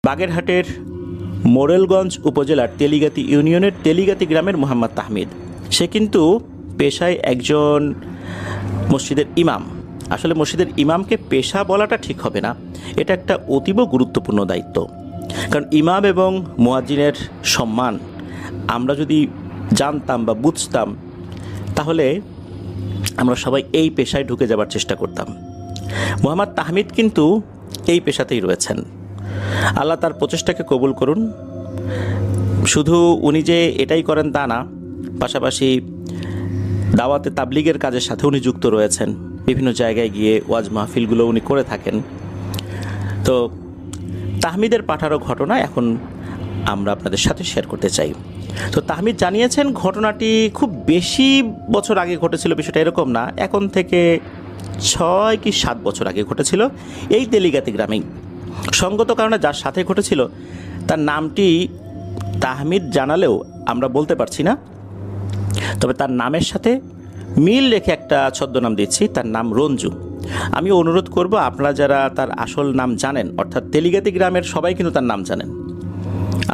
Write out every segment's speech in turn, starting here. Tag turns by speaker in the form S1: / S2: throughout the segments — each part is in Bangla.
S1: বাগেরহাটের মোরেলগঞ্জ উপজেলার তেলিগাতি ইউনিয়নের তেলিগাতি গ্রামের মোহাম্মদ তাহমিদ। সে কিন্তু পেশায় একজন মসজিদের ইমাম। আসলে মসজিদের ইমামকে পেশা বলাটা ঠিক হবে না, এটা একটা অতীব গুরুত্বপূর্ণ দায়িত্ব। কারণ ইমাম এবং মুয়াজ্জিনের সম্মান আমরা যদি জানতাম বা বুঝতাম, তাহলে আমরা সবাই এই পেশায় ঢুকে যাবার চেষ্টা করতাম। মোহাম্মদ তাহমিদ কিন্তু এই পেশাতেই রয়েছেন। আল্লাহ তার প্রচেষ্টাকে কবুল করুন। শুধু উনি যে এটাই করেন তা না, পাশাপাশি দাওয়াতে তাবলিগের কাজের সাথে উনি যুক্ত রয়েছেন। বিভিন্ন জায়গায় গিয়ে ওয়াজ মাহফিলগুলো উনি করে থাকেন। তো তাহমিদের পাঠানো ঘটনা এখন আমরা আপনাদের সাথে শেয়ার করতে চাই। তো তাহমিদ জানিয়েছেন ঘটনাটি খুব বেশি বছর আগে ঘটেছিল, বিষয়টা এরকম না, এখন থেকে 6 কি 7 বছর আগে ঘটেছিল এই তেলিগাতি গ্রামেই। সঙ্গত কারণে যার সাথে ঘটেছিল তার নামটি তাহমিদ জানালেও আমরা বলতে পারছি না, তবে তার নামের সাথে মিল রেখে একটা ছদ্মনাম দিচ্ছি, তার নাম রঞ্জু। আমি অনুরোধ করব, আপনারা যারা তার আসল নাম জানেন, অর্থাৎ তেলিগাতি গ্রামের সবাই কিন্তু তার নাম জানেন,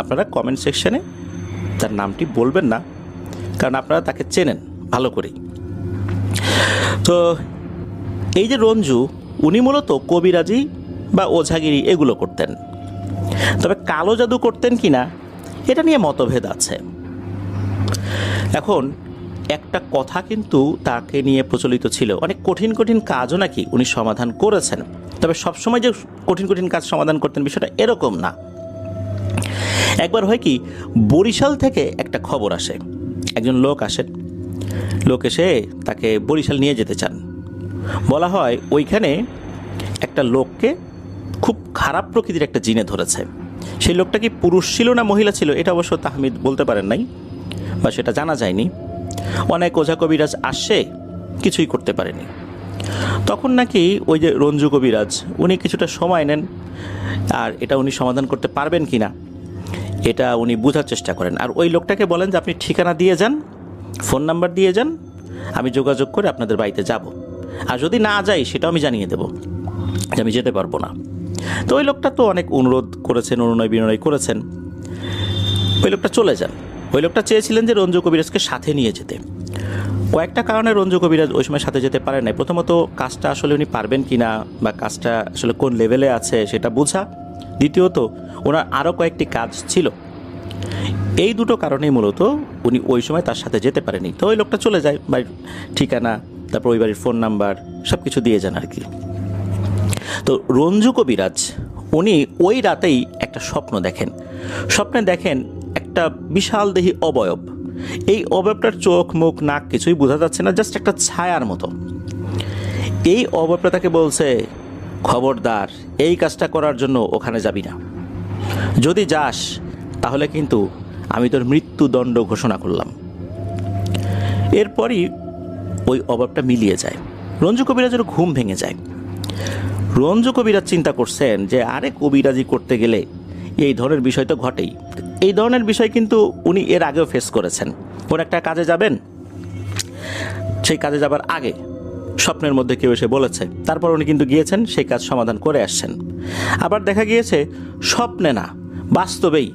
S1: আপনারা কমেন্ট সেকশনে তার নামটি বলবেন না, কারণ আপনারা তাকে চেনেন ভালো করেই। তো এই যে রঞ্জু, উনি মূলত কবিরাজি বা ওঝাগিরি এগুলো করতেন। তবে কালো জাদু করতেন কিনা এটা নিয়ে মতভেদ আছে। এখন একটা কথা কিন্তু তাকে নিয়ে প্রচলিত ছিল, অনেক কঠিন কঠিন কাজও নাকি উনি সমাধান করেছেন। তবে সবসময় যে কঠিন কঠিন কাজ সমাধান করতেন বিষয়টা এরকম না। একবার হয় কি, বরিশাল থেকে একটা খবর আসে, একজন লোক আসেন, লোক এসে তাকে বরিশাল নিয়ে যেতে চান। বলা হয় ওইখানে একটা লোককে খুব খারাপ প্রকৃতির একটা জিনে ধরেছে। সেই লোকটা কি পুরুষ ছিল না মহিলা ছিল এটা অবশ্য তাহমিদ বলতে পারেন নাই, বা সেটা জানা যায়নি। অনেক ওঝা কবিরাজ আসে, কিছুই করতে পারেনি। তখন নাকি ওই যে রঞ্জু কবিরাজ উনি কিছুটা সময় নেন, আর এটা উনি সমাধান করতে পারবেন কি না এটা উনি বোঝার চেষ্টা করেন। আর ওই লোকটাকে বলেন যে আপনি ঠিকানা দিয়ে যান, ফোন নাম্বার দিয়ে যান, আমি যোগাযোগ করে আপনাদের বাড়িতে যাব, আর যদি না যাই সেটাও আমি জানিয়ে দেব যে আমি যেতে পারবো না। তো ওই লোকটা তো অনেক অনুরোধ করেছেন, অনুনয় বিনয় করেছেন, ওই লোকটা চলে যান। ওই লোকটা চেয়েছিলেন যে রঞ্জু কবিরাজকে সাথে নিয়ে যেতে। কয়েকটা কারণে রঞ্জু কবিরাজ ওই সময় সাথে যেতে পারেন নাই। প্রথমত কাজটা আসলে উনি পারবেন কি না, বা কাজটা আসলে কোন লেভেলে আছে সেটা বোঝা। দ্বিতীয়ত ওনার আরও কয়েকটি কাজ ছিল। এই দুটো কারণেই মূলত উনি ওই সময় তার সাথে যেতে পারেনি। তো ওই লোকটা চলে যায়, বাড়ির ঠিকানা, তারপর ওই বাড়ির ফোন নাম্বার সব কিছু দিয়ে যান আর কি। তো রঞ্জু কবিরাজ উনি ওই রাতেই একটা স্বপ্ন দেখেন। স্বপ্নে দেখেন একটা বিশাল দেহী অবয়ব। এই অবয়বটার চোখ মুখ নাক কিছুই বোঝা যাচ্ছে না, জাস্ট একটা ছায়ার মতো। এই অবয়বটা তাকে বলছে, খবরদার এই কাজটা করার জন্য ওখানে যাবি না, যদি যাস তাহলে কিন্তু আমি তোর মৃত্যুদণ্ড ঘোষণা করলাম। এরপরই ওই অবয়বটা মিলিয়ে যায়। রঞ্জু কবিরাজের ঘুম ভেঙে যায়। রঞ্জু কবিরাজ চিন্তা করছেন যে আরে কবিরাজি করতে গেলে এই ধরনের বিষয় তো ঘটেই। এই ধরনের বিষয় কিন্তু উনি এর আগেও ফেস করেছেন। কোন একটা কাজে যাবেন, সেই কাজে যাবার আগে স্বপ্নের মধ্যে কেউ এসে বলেছে, তারপর উনি কিন্তু গিয়েছেন, সেই কাজ সমাধান করে আসছেন। আবার দেখা গিয়েছে স্বপ্নে না, বাস্তবেই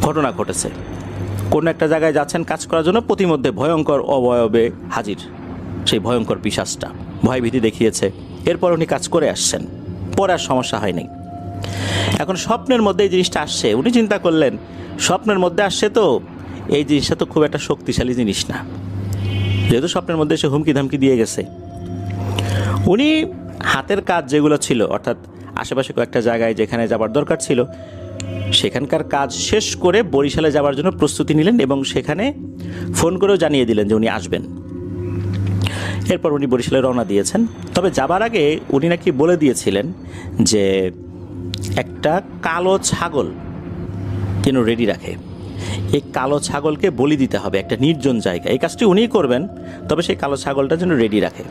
S1: ঘটনা ঘটেছে। কোনো একটা জায়গায় যাচ্ছেন কাজ করার জন্য, প্রতিমধ্যে ভয়ঙ্কর অবয়বে হাজির সেই ভয়ঙ্কর পিশাচটা, ভয়ভীতি দেখিয়েছে। এরপর উনি কাজ করে আসছেন, পরে আর সমস্যা হয়নি। এখন স্বপ্নের মধ্যে এই জিনিসটা আসছে, উনি চিন্তা করলেন স্বপ্নের মধ্যে আসছে তো এই জিনিসটা তো খুব একটা শক্তিশালী জিনিস না, যেহেতু স্বপ্নের মধ্যে এসে হুমকি ধামকি দিয়ে গেছে। উনি হাতের কাজ যেগুলো ছিল, অর্থাৎ আশেপাশে কয়েকটা জায়গায় যেখানে যাবার দরকার ছিল সেখানকার কাজ শেষ করে বরিশালে যাওয়ার জন্য প্রস্তুতি নিলেন, এবং সেখানে ফোন করেও জানিয়ে দিলেন যে উনি আসবেন। এরপর উনি বরিশালে রওনা দিয়েছেন। তবে যাবার আগে উনি নাকি বলে দিয়েছিলেন যে একটা কালো ছাগল যেন রেডি রাখে। এই কালো ছাগলকে বলি দিতে হবে একটা নির্জন জায়গায়। এই কাজটি উনিই করবেন, তবে সেই কালো ছাগলটা যেন রেডি রাখে।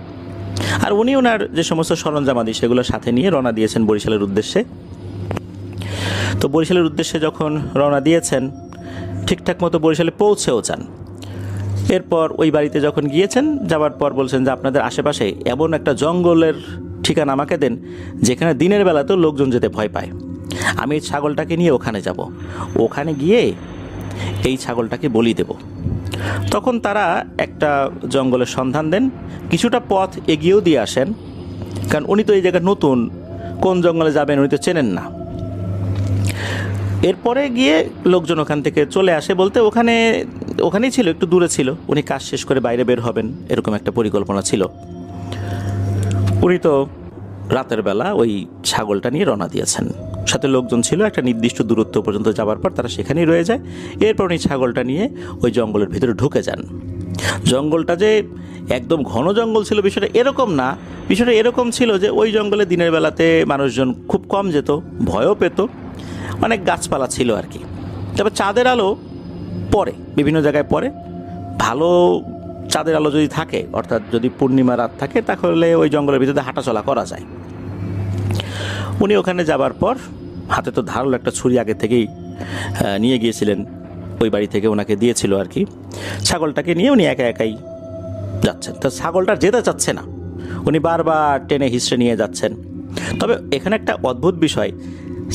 S1: আর উনি ওনার যে সমস্ত সরঞ্জামাদি সেগুলো সাথে নিয়ে রওনা দিয়েছেন বরিশালের উদ্দেশ্যে। তো বরিশালের উদ্দেশ্যে যখন রওনা দিয়েছেন, ঠিকঠাক মতো বরিশালে পৌঁছেও যান। এরপর ওই বাড়িতে যখন গিয়েছেন, যাওয়ার পর বলছেন যে আপনাদের আশেপাশে এমন একটা জঙ্গলের ঠিকানা আমাকে দেন যেখানে দিনের বেলাতেও লোকজন যেতে ভয় পায়। আমি এই ছাগলটাকে নিয়ে ওখানে যাব, ওখানে গিয়ে এই ছাগলটাকে বলি দেব। তখন তারা একটা জঙ্গলের সন্ধান দেন, কিছুটা পথ এগিয়েও দিয়ে আসেন, কারণ উনি তো এই জায়গায় নতুন, কোন জঙ্গলে যাবেন উনি তো চেনেন না। এরপরে গিয়ে লোকজন ওখান থেকে চলে আসে, বলতে ওখানেই ছিল, একটু দূরে ছিল। উনি কাজ শেষ করে বাইরে বের হবেন এরকম একটা পরিকল্পনা ছিল। উনি তো রাতের বেলা ওই ছাগলটা নিয়ে রওনা দিয়েছেন, সাথে লোকজন ছিল। একটা নির্দিষ্ট দূরত্ব পর্যন্ত যাওয়ার পর তারা সেখানেই রয়ে যায়। এরপর উনি ছাগলটা নিয়ে ওই জঙ্গলের ভিতরে ঢুকে যান। জঙ্গলটা যে একদম ঘন জঙ্গল ছিল বিষয়টা এরকম না, বিষয়টা এরকম ছিল যে ওই জঙ্গলে দিনের বেলাতে মানুষজন খুব কম যেত, ভয়ও পেত, অনেক গাছপালা ছিল আর কি। তবে চাঁদের আলো পড়ে, বিভিন্ন জায়গায় পড়ে। ভালো চাঁদের আলো যদি থাকে, অর্থাৎ যদি পূর্ণিমা রাত থাকে, তাহলে ওই জঙ্গলের ভিতরে হাঁটাচলা করা যায়। উনি ওখানে যাবার পর হাতে তো ধারালো একটা ছুরি আগে থেকেই নিয়ে গিয়েছিলেন, ওই বাড়ি থেকে ওনাকে দিয়েছিল আর কি। ছাগলটাকে নিয়ে উনি একা একাই যাচ্ছেন। তো ছাগলটা যেতে চাচ্ছে না, উনি বারবার টেনে হিঁচড়ে নিয়ে যাচ্ছেন। তবে এখানে একটা অদ্ভুত বিষয়,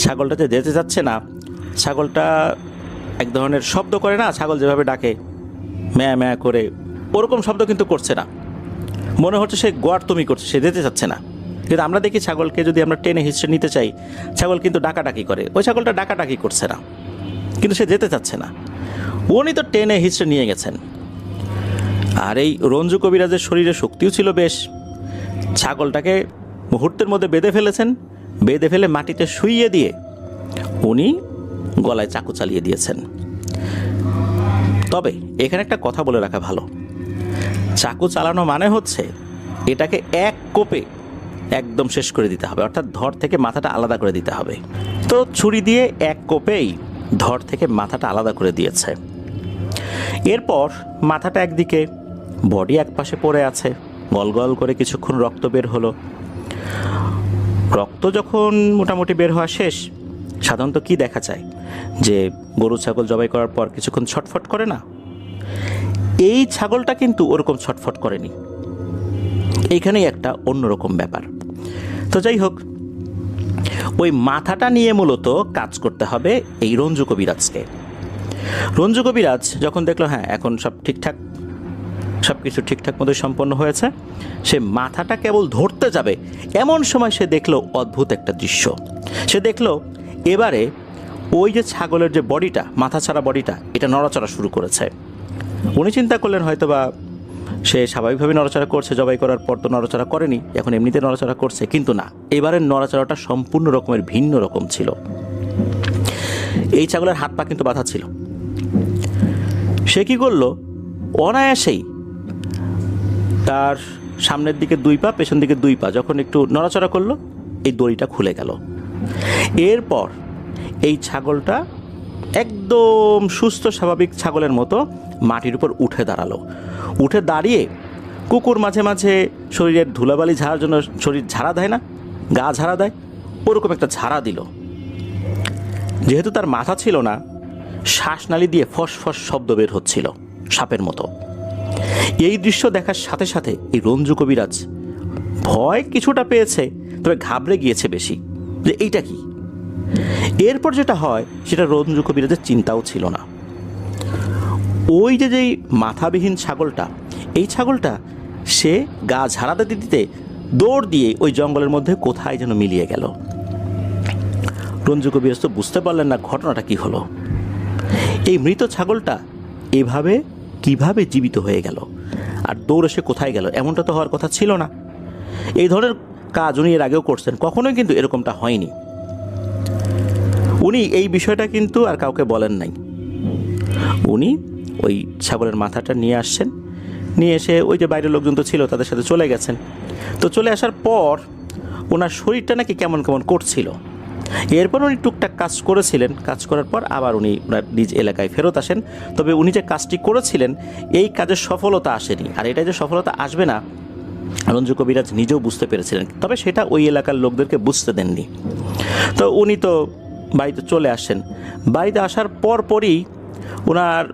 S1: ছাগলটা যে যেতে চাচ্ছে না, ছাগলটা এক ধরনের শব্দ করে না, ছাগল যেভাবে ডাকে ম্যা ম্যা করে, ওরকম শব্দ কিন্তু করছে না। মনে হচ্ছে সে গোয়ার্তমি করছে, সে যেতে চাচ্ছে না। কিন্তু আমরা দেখি ছাগলকে যদি আমরা টেনে হিঁচড়ে নিতে চাই, ছাগল কিন্তু ডাকাডাকি করে। ওই ছাগলটা ডাকাডাকি করছে না, কিন্তু সে যেতে চাচ্ছে না। উনি তো টেনে হিঁচড়ে নিয়ে গেছেন। আর এই রঞ্জু কবিরাজের শরীরে শক্তিও ছিল বেশ। ছাগলটাকে মুহূর্তের মধ্যে বেঁধে ফেলেছেন, বেঁধে ফেলে মাটিতে শুইয়ে দিয়ে উনি গলায় চাকু চালিয়ে দিয়েছেন। তবে এখানে একটা কথা বলে রাখা ভালো, চাকু চালানো মানে হচ্ছে এটাকে এক কোপে একদম শেষ করে দিতে হবে, অর্থাৎ ধড় থেকে মাথাটা আলাদা করে দিতে হবে। তো ছুরি দিয়ে এক কোপেই ধড় থেকে মাথাটা আলাদা করে দিয়েছে। এরপর মাথাটা একদিকে, বডি এক পাশে পড়ে আছে, গল গল করে কিছুক্ষণ রক্ত বের হলো। রক্ত যখন মোটামুটি বের হওয়া শেষ, সাধারণত কি দেখা যায় যে গরু ছাগল জবাই করার পর কিছুক্ষণ ছটফট করে না, এই ছাগলটা কিন্তু ওরকম ছটফট করেনি। এইখানেই একটা অন্যরকম ব্যাপার। তো যাই হোক, ওই মাথাটা নিয়ে মূলত কাজ করতে হবে এই রঞ্জু কবিরাজকে। রঞ্জু কবিরাজ যখন দেখলো হ্যাঁ এখন সব ঠিকঠাক, সব কিছু ঠিকঠাক মতো সম্পন্ন হয়েছে, সে মাথাটা কেবল ধরতে যাবে, এমন সময় সে দেখলো অদ্ভুত একটা দৃশ্য। সে দেখলো এবারে ওই যে ছাগলের যে বডিটা, মাথা ছাড়া বডিটা, এটা নড়াচড়া শুরু করেছে। উনি চিন্তা করলেন হয়তোবা সে স্বাভাবিকভাবে নড়াচড়া করছে, জবাই করার পর তো নড়াচড়া করেনি, এখন এমনিতে নড়াচড়া করছে। কিন্তু না, এবারের নড়াচড়াটা সম্পূর্ণ রকমের ভিন্ন রকম ছিল। এই ছাগলের হাত পা কিন্তু বাঁধা ছিল। সে কি করলো, অনায়াসেই তার সামনের দিকে 2 পা, পেছন দিকে 2 পা যখন একটু নড়াচড়া করলো, এই দড়িটা খুলে গেল। এরপর এই ছাগলটা একদম সুস্থ স্বাভাবিক ছাগলের মতো মাটির উপর উঠে দাঁড়ালো। উঠে দাঁড়িয়ে কুকুর মাঝে মাঝে শরীরের ধুলাবালি ঝাড়ার জন্য শরীর ঝাড়া দেয় না, গা ঝাড়া দেয়, ওরকম একটা ঝাড়া দিল। যেহেতু তার মাথা ছিল না, শ্বাসনালী দিয়ে ফস ফস শব্দ বের হচ্ছিল সাপের মতো। এই দৃশ্য দেখার সাথে সাথে এই রঞ্জু কবিরাজ ভয় কিছুটা পেয়েছে, তবে ঘাবড়ে গিয়েছে বেশি যে এইটা কি। এরপর যেটা হয় সেটা রঞ্জু কবিরাজের চিন্তাও ছিল না। ওই যে যেই মাথাবিহীন ছাগলটা, এই ছাগলটা সে গা ঝাড়া দিতে দিতে দৌড় দিয়ে ওই জঙ্গলের মধ্যে কোথায় যেন মিলিয়ে গেল। রঞ্জু কবিরাজ তো বুঝতে পারলেন না ঘটনাটা কি হলো। এই মৃত ছাগলটা এভাবে কিভাবে জীবিত হয়ে গেল, আর দৌড়ে সে কোথায় গেল, এমনটা তো হওয়ার কথা ছিল না। এই ধরনের কাজ উনি এর আগেও করছেন, কখনোই কিন্তু এরকমটা হয়নি। উনি এই বিষয়টা কিন্তু আর কাউকে বলেন নাই। উনি ওই ছাগলের মাথাটা নিয়ে আসছেন, নিয়ে এসে ওই যে বাইরের লোকজন তো ছিল তাদের সাথে চলে গেছেন। তো চলে আসার পর ওনার শরীরটা নাকি কেমন কেমন করছিল। এরপর উনি টুকটাক কাজ করেছিলেন, কাজ করার পর আবার উনি ওনার নিজ এলাকায় ফেরত আসেন। তবে উনি যে কাজটি করেছিলেন এই কাজের সফলতা আসেনি, আর এটা যে সফলতা আসবে না রঞ্জু কবিরাজ নিজেও বুঝতে পেরেছিলেন, তবে সেটা ওই এলাকার লোকদেরকে বুঝতে দেননি। তো উনি তো বাড়িতে চলে আসেন। বাড়িতে আসার পরই ওনার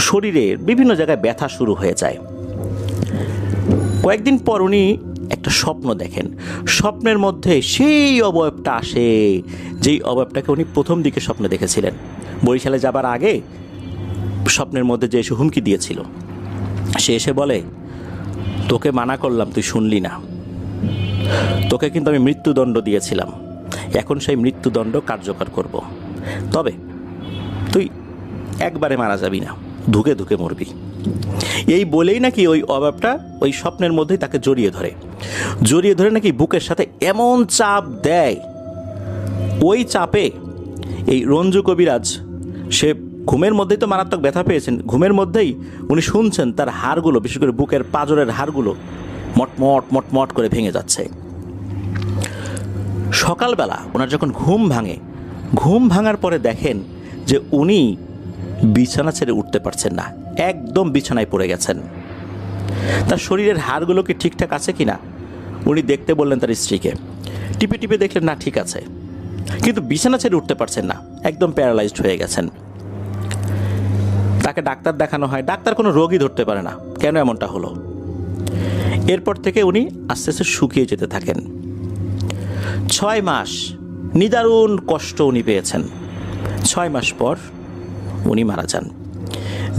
S1: শরীরে বিভিন্ন জায়গায় ব্যথা শুরু হয়ে যায়। কয়েকদিন পর উনি এক একটা স্বপ্ন দেখেন, স্বপ্নের মধ্যে সেই অবয়বটা আসে যেই অবয়বটাকে উনি প্রথম দিকে স্বপ্নে দেখেছিলেন। বরিশালে যাবার আগে স্বপ্নের মধ্যে যে এসে হুমকি দিয়েছিল, সে এসে বলে, তোকে মানা করলাম, তুই শুনলি না, তোকে কিন্তু আমি মৃত্যুদণ্ড দিয়েছিলাম, এখন সেই মৃত্যুদণ্ড কার্যকর করব, তবে তুই একবারে মারা যাবি না, ধুকে ধুকে মরবি। এই বলেই নাকি ওই অভাবটা ওই স্বপ্নের মধ্যেই তাকে জড়িয়ে ধরে নাকি বুকের সাথে এমন চাপ দেয়, ওই চাপে এই রঞ্জু কবিরাজ সে ঘুমের মধ্যেই তো মারাত্মক ব্যথা পেয়েছেন, ঘুমের মধ্যেই উনি শুনছেন তার হাড়গুলো, বিশেষ করে বুকের পাঁজরের হাড়গুলো মটমট মটমট করে ভেঙে যাচ্ছে। সকালবেলা ওনার যখন ঘুম ভাঙার পরে দেখেন যে উনি বিছানা ছেড়ে উঠতে পারছেন না, একদম বিছানায় পড়ে গেছেন। তার শরীরের হাড়গুলো কি ঠিকঠাক আছে কিনা উনি দেখতে বললেন তার স্ত্রীকে। টিপে টিপে দেখলেন না, ঠিক আছে, কিন্তু বিছানা ছেড়ে উঠতে পারছেন না, একদম প্যারালাইজড হয়ে গেছেন। তাকে ডাক্তার দেখানো হয়, ডাক্তার কোনো রোগই ধরতে পারে না, কেন এমনটা হলো। এরপর থেকে উনি আস্তে আস্তে শুকিয়ে যেতে থাকেন। 6 মাস নিদারুণ কষ্ট উনি পেয়েছেন। 6 মাস পর উনি মারা যান।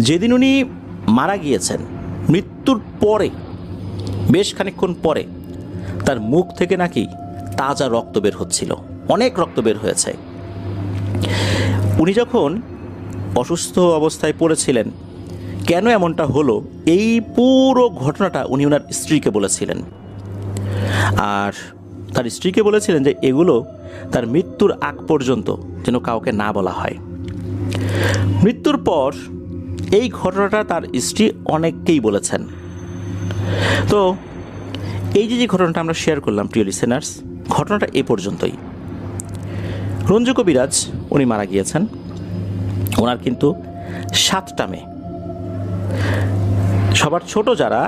S1: যেদিন উনি মারা গিয়েছেন, মৃত্যুর পরে বেশ খানিকক্ষণ পরে তার মুখ থেকে নাকি তাজা রক্ত বের হচ্ছিল, অনেক রক্ত বের হয়েছে। উনি যখন অসুস্থ অবস্থায় পড়েছিলেন, কেন এমনটা হলো এই পুরো ঘটনাটা উনি ওনার স্ত্রীকে বলেছিলেন, আর তার স্ত্রীকে বলেছিলেন যে এগুলো তার মৃত্যুর আগ পর্যন্ত যেন কাউকে না বলা হয়। মৃত্যুর পর এই ঘটনাটা তার স্ত্রী অনেককেই বলেছেন। তো এই যে ঘটনাটা আমরা শেয়ার করলাম প্রিয় লিসেনার্স, ঘটনাটা এ পর্যন্তই। রঞ্জু কবিরাজ উনি মারা গিয়েছেন, ওনার কিন্তু 7টা মেয়ে। সবার ছোট যারা,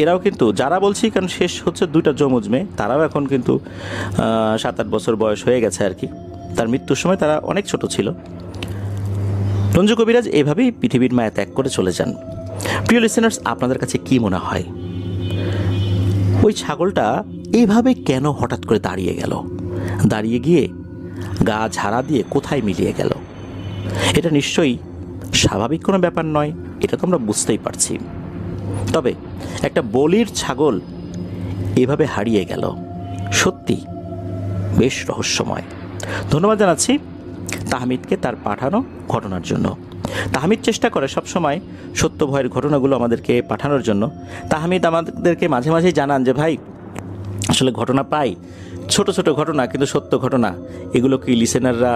S1: এরাও কিন্তু, যারা বলছি কারণ শেষ হচ্ছে 2টা যমজ মেয়ে, তারাও এখন কিন্তু 7-8 বছর বয়স হয়ে গেছে আর কি। তার মৃত্যুর সময় তারা অনেক ছোট ছিল। রঞ্জু কবিরাজ এভাবেই পৃথিবীর মায়া ত্যাগ করে চলে যান। প্রিয় লিসেনার্স, আপনাদের কাছে কি মনে হয় ওই ছাগলটা এইভাবে কেন হঠাৎ করে দাঁড়িয়ে গিয়ে গা ঝাড়া দিয়ে কোথায় মিলিয়ে গেল? এটা নিশ্চয়ই স্বাভাবিক কোনো ব্যাপার নয়, এটা তো আমরা বুঝতেই পারছি। তবে একটা বলির ছাগল এভাবে হারিয়ে গেল, সত্যি বেশ রহস্যময়। ধন্যবাদ জানাচ্ছি তাহমিদকে তার পাঠানো ঘটনার জন্য। তাহমিদ চেষ্টা করে সবসময় সত্য ভয়ের ঘটনাগুলো আমাদেরকে পাঠানোর জন্য। তাহমিদ আমাদেরকে মাঝে মাঝেই জানান যে ভাই, আসলে ঘটনা পাই, ছোট ছোট ঘটনা কিন্তু সত্য ঘটনা, এগুলো কি লিসেনাররা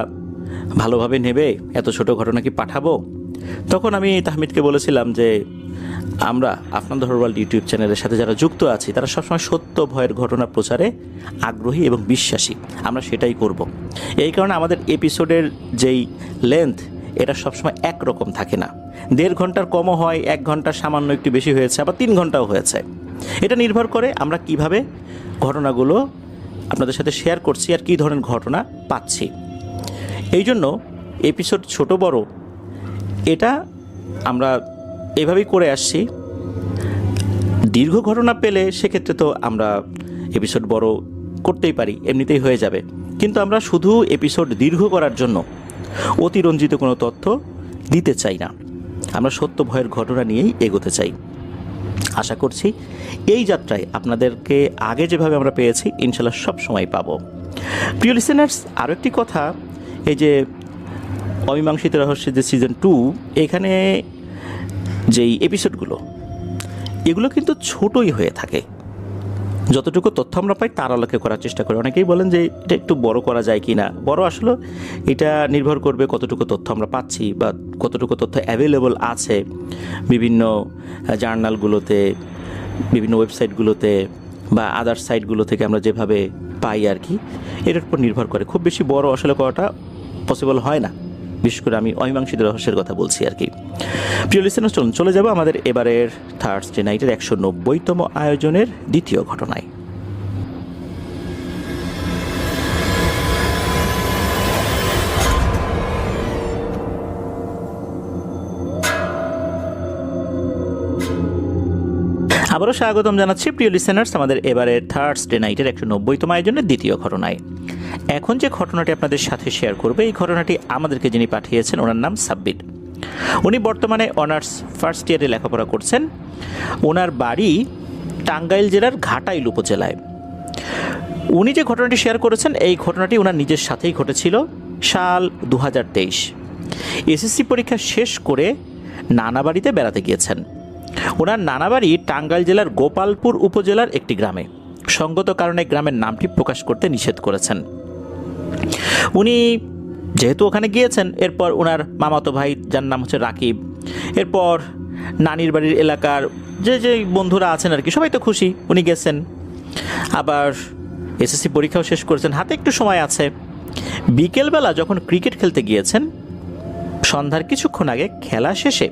S1: ভালোভাবে নেবে? এত ছোট ঘটনা কি পাঠাবো? তখন আমি তাহমিদকে বলেছিলাম যে আমরা আপনাদের ওয়ার্ল্ড ইউটিউব চ্যানেলের সাথে যারা যুক্ত আছি তারা সবসময় সত্য ভয়ের ঘটনা প্রচারে আগ্রহী এবং বিশ্বাসী, আমরা সেটাই করব। এই কারণে আমাদের এপিসোডের যেই লেন্থ এটা সবসময় একরকম থাকে না, 1.5 ঘন্টার কমও হয়, 1 ঘন্টার সামান্য একটু বেশি হয়েছে, আবার 3 ঘন্টাও হয়েছে। এটা নির্ভর করে আমরা কিভাবে ঘটনাগুলো আপনাদের সাথে শেয়ার করছি আর কী ধরনের ঘটনা পাচ্ছি। এই জন্য এপিসোড ছোট বড় এটা আমরা এভাবেই করে আসছি। দীর্ঘ ঘটনা পেলে সেক্ষেত্রে তো আমরা এপিসোড বড় করতেই পারি, এমনিতেই হয়ে যাবে, কিন্তু আমরা শুধু এপিসোড দীর্ঘ করার জন্য অতিরঞ্জিত কোনো তথ্য দিতে চাই না, আমরা সত্য ভয়ের ঘটনা নিয়েই এগোতে চাই। আশা করছি এই যাত্রায় আপনাদেরকে আগে যেভাবে আমরা পেয়েছি ইনশাল্লাহ সব সময় পাবো। প্রিয় লিসেনার্স, আরও একটি কথা, এই যে অমীমাংসিত রহস্যের যে সিজন 2, এখানে যেই এপিসোডগুলো এগুলো কিন্তু ছোটই হয়ে থাকে, যতটুকু তথ্য আমরা পাই তার আলোকে করার চেষ্টা করি। অনেকেই বলেন যে এটা একটু বড় করা যায় কি না। বড় আসলে এটা নির্ভর করবে কতটুকু তথ্য আমরা পাচ্ছি বা কতটুকু তথ্য অ্যাভেলেবল আছে বিভিন্ন জার্নালগুলোতে, বিভিন্ন ওয়েবসাইটগুলোতে বা আদার সাইটগুলো থেকে আমরা যেভাবে পাই আর কি, এটার উপর নির্ভর করে। খুব বেশি বড় আসলে করাটা পসিবল হয় না, বিশেষ করে আমি অমীমাংসিত রহস্যের কথা বলছি আর কি। প্রিয় লিসেনার, চলে যাব আমাদের এবারের থার্সডে নাইটের 190তম আয়োজনের দ্বিতীয় ঘটনায়। আবারও স্বাগতম জানাচ্ছি প্রিয় লিসেনার্স আমাদের এবারে থার্সডে নাইটের 190তম আয়োজনের দ্বিতীয় ঘটনায়। এখন যে ঘটনাটি আপনাদের সাথে শেয়ার করবে, এই ঘটনাটি আমাদেরকে যিনি পাঠিয়েছেন ওনার নাম সাব্বির। উনি বর্তমানে অনার্স ফার্স্ট ইয়ারে লেখাপড়া করছেন। ওনার বাড়ি টাঙ্গাইল জেলার ঘাটাইল উপজেলায়। উনি যে ঘটনাটি শেয়ার করেছেন এই ঘটনাটি ওনার নিজের সাথেই ঘটেছিল সাল 2023। এসএসসি পরীক্ষা শেষ করে নানা বাড়িতে বেড়াতে গিয়েছেন। ওনার নানা বাড়ি টাঙ্গাইল জেলার গোপালপুর উপজেলার একটি গ্রামে। সঙ্গত কারণে গ্রামের নামটি প্রকাশ করতে নিষেধ করেছেন। উনি যেহেতু ওখানে গিয়েছেন, এরপর ওনার মামাতো ভাই যার নাম হচ্ছে রাকিব, এরপর নানির বাড়ির এলাকার যে যে বন্ধুরা আছেন আর কি, সবাই তো খুশি উনি গেছেন। আবার এসএসসি পরীক্ষাও শেষ করেছেন, হাতে একটু সময় আছে। বিকেলবেলা যখন ক্রিকেট খেলতে গিয়েছেন, সন্ধ্যার কিছুক্ষণ আগে খেলা শেষে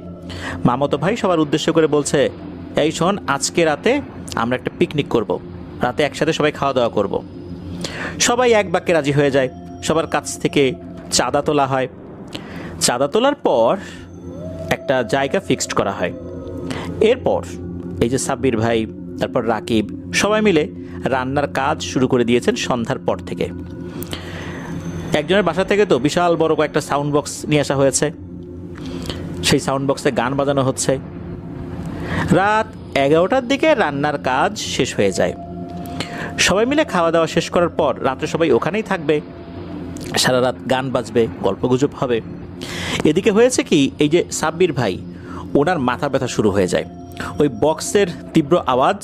S1: মামাতো ভাই সবার উদ্দেশ্য করে বলছে, এই শোন, আজকে রাতে আমরা একটা পিকনিক করব, রাতে একসাথে সবাই খাওয়া দাওয়া করব। সবাই এক বাক্যে রাজি হয়ে যায়। সবার কাছ থেকে চাঁদা তোলা হয়। চাঁদা তোলার পর একটা জায়গা ফিক্সড করা হয়। এরপর এই যে সাব্বির ভাই, তারপর রাকিব, সবাই মিলে রান্নার কাজ শুরু করে দিয়েছেন সন্ধ্যার পর থেকে। একজনের বাসা থেকে তো বিশাল বড় কয়েকটা সাউন্ড বক্স নিয়ে আসা হয়েছে। সেই সাউন্ড বক্সে গান বাজানো হচ্ছে। রাত 11টার দিকে রান্নার কাজ শেষ হয়ে যায়। সবাই মিলে খাওয়া দাওয়া শেষ করার পর রাত্রে সবাই ওখানেই থাকবে, সারা রাত গান বাজবে, গল্পগুজব হবে। এদিকে হয়েছে কি, এই যে সাব্বির ভাই, ওনার মাথা ব্যথা শুরু হয়ে যায় ওই বক্সের তীব্র আওয়াজ।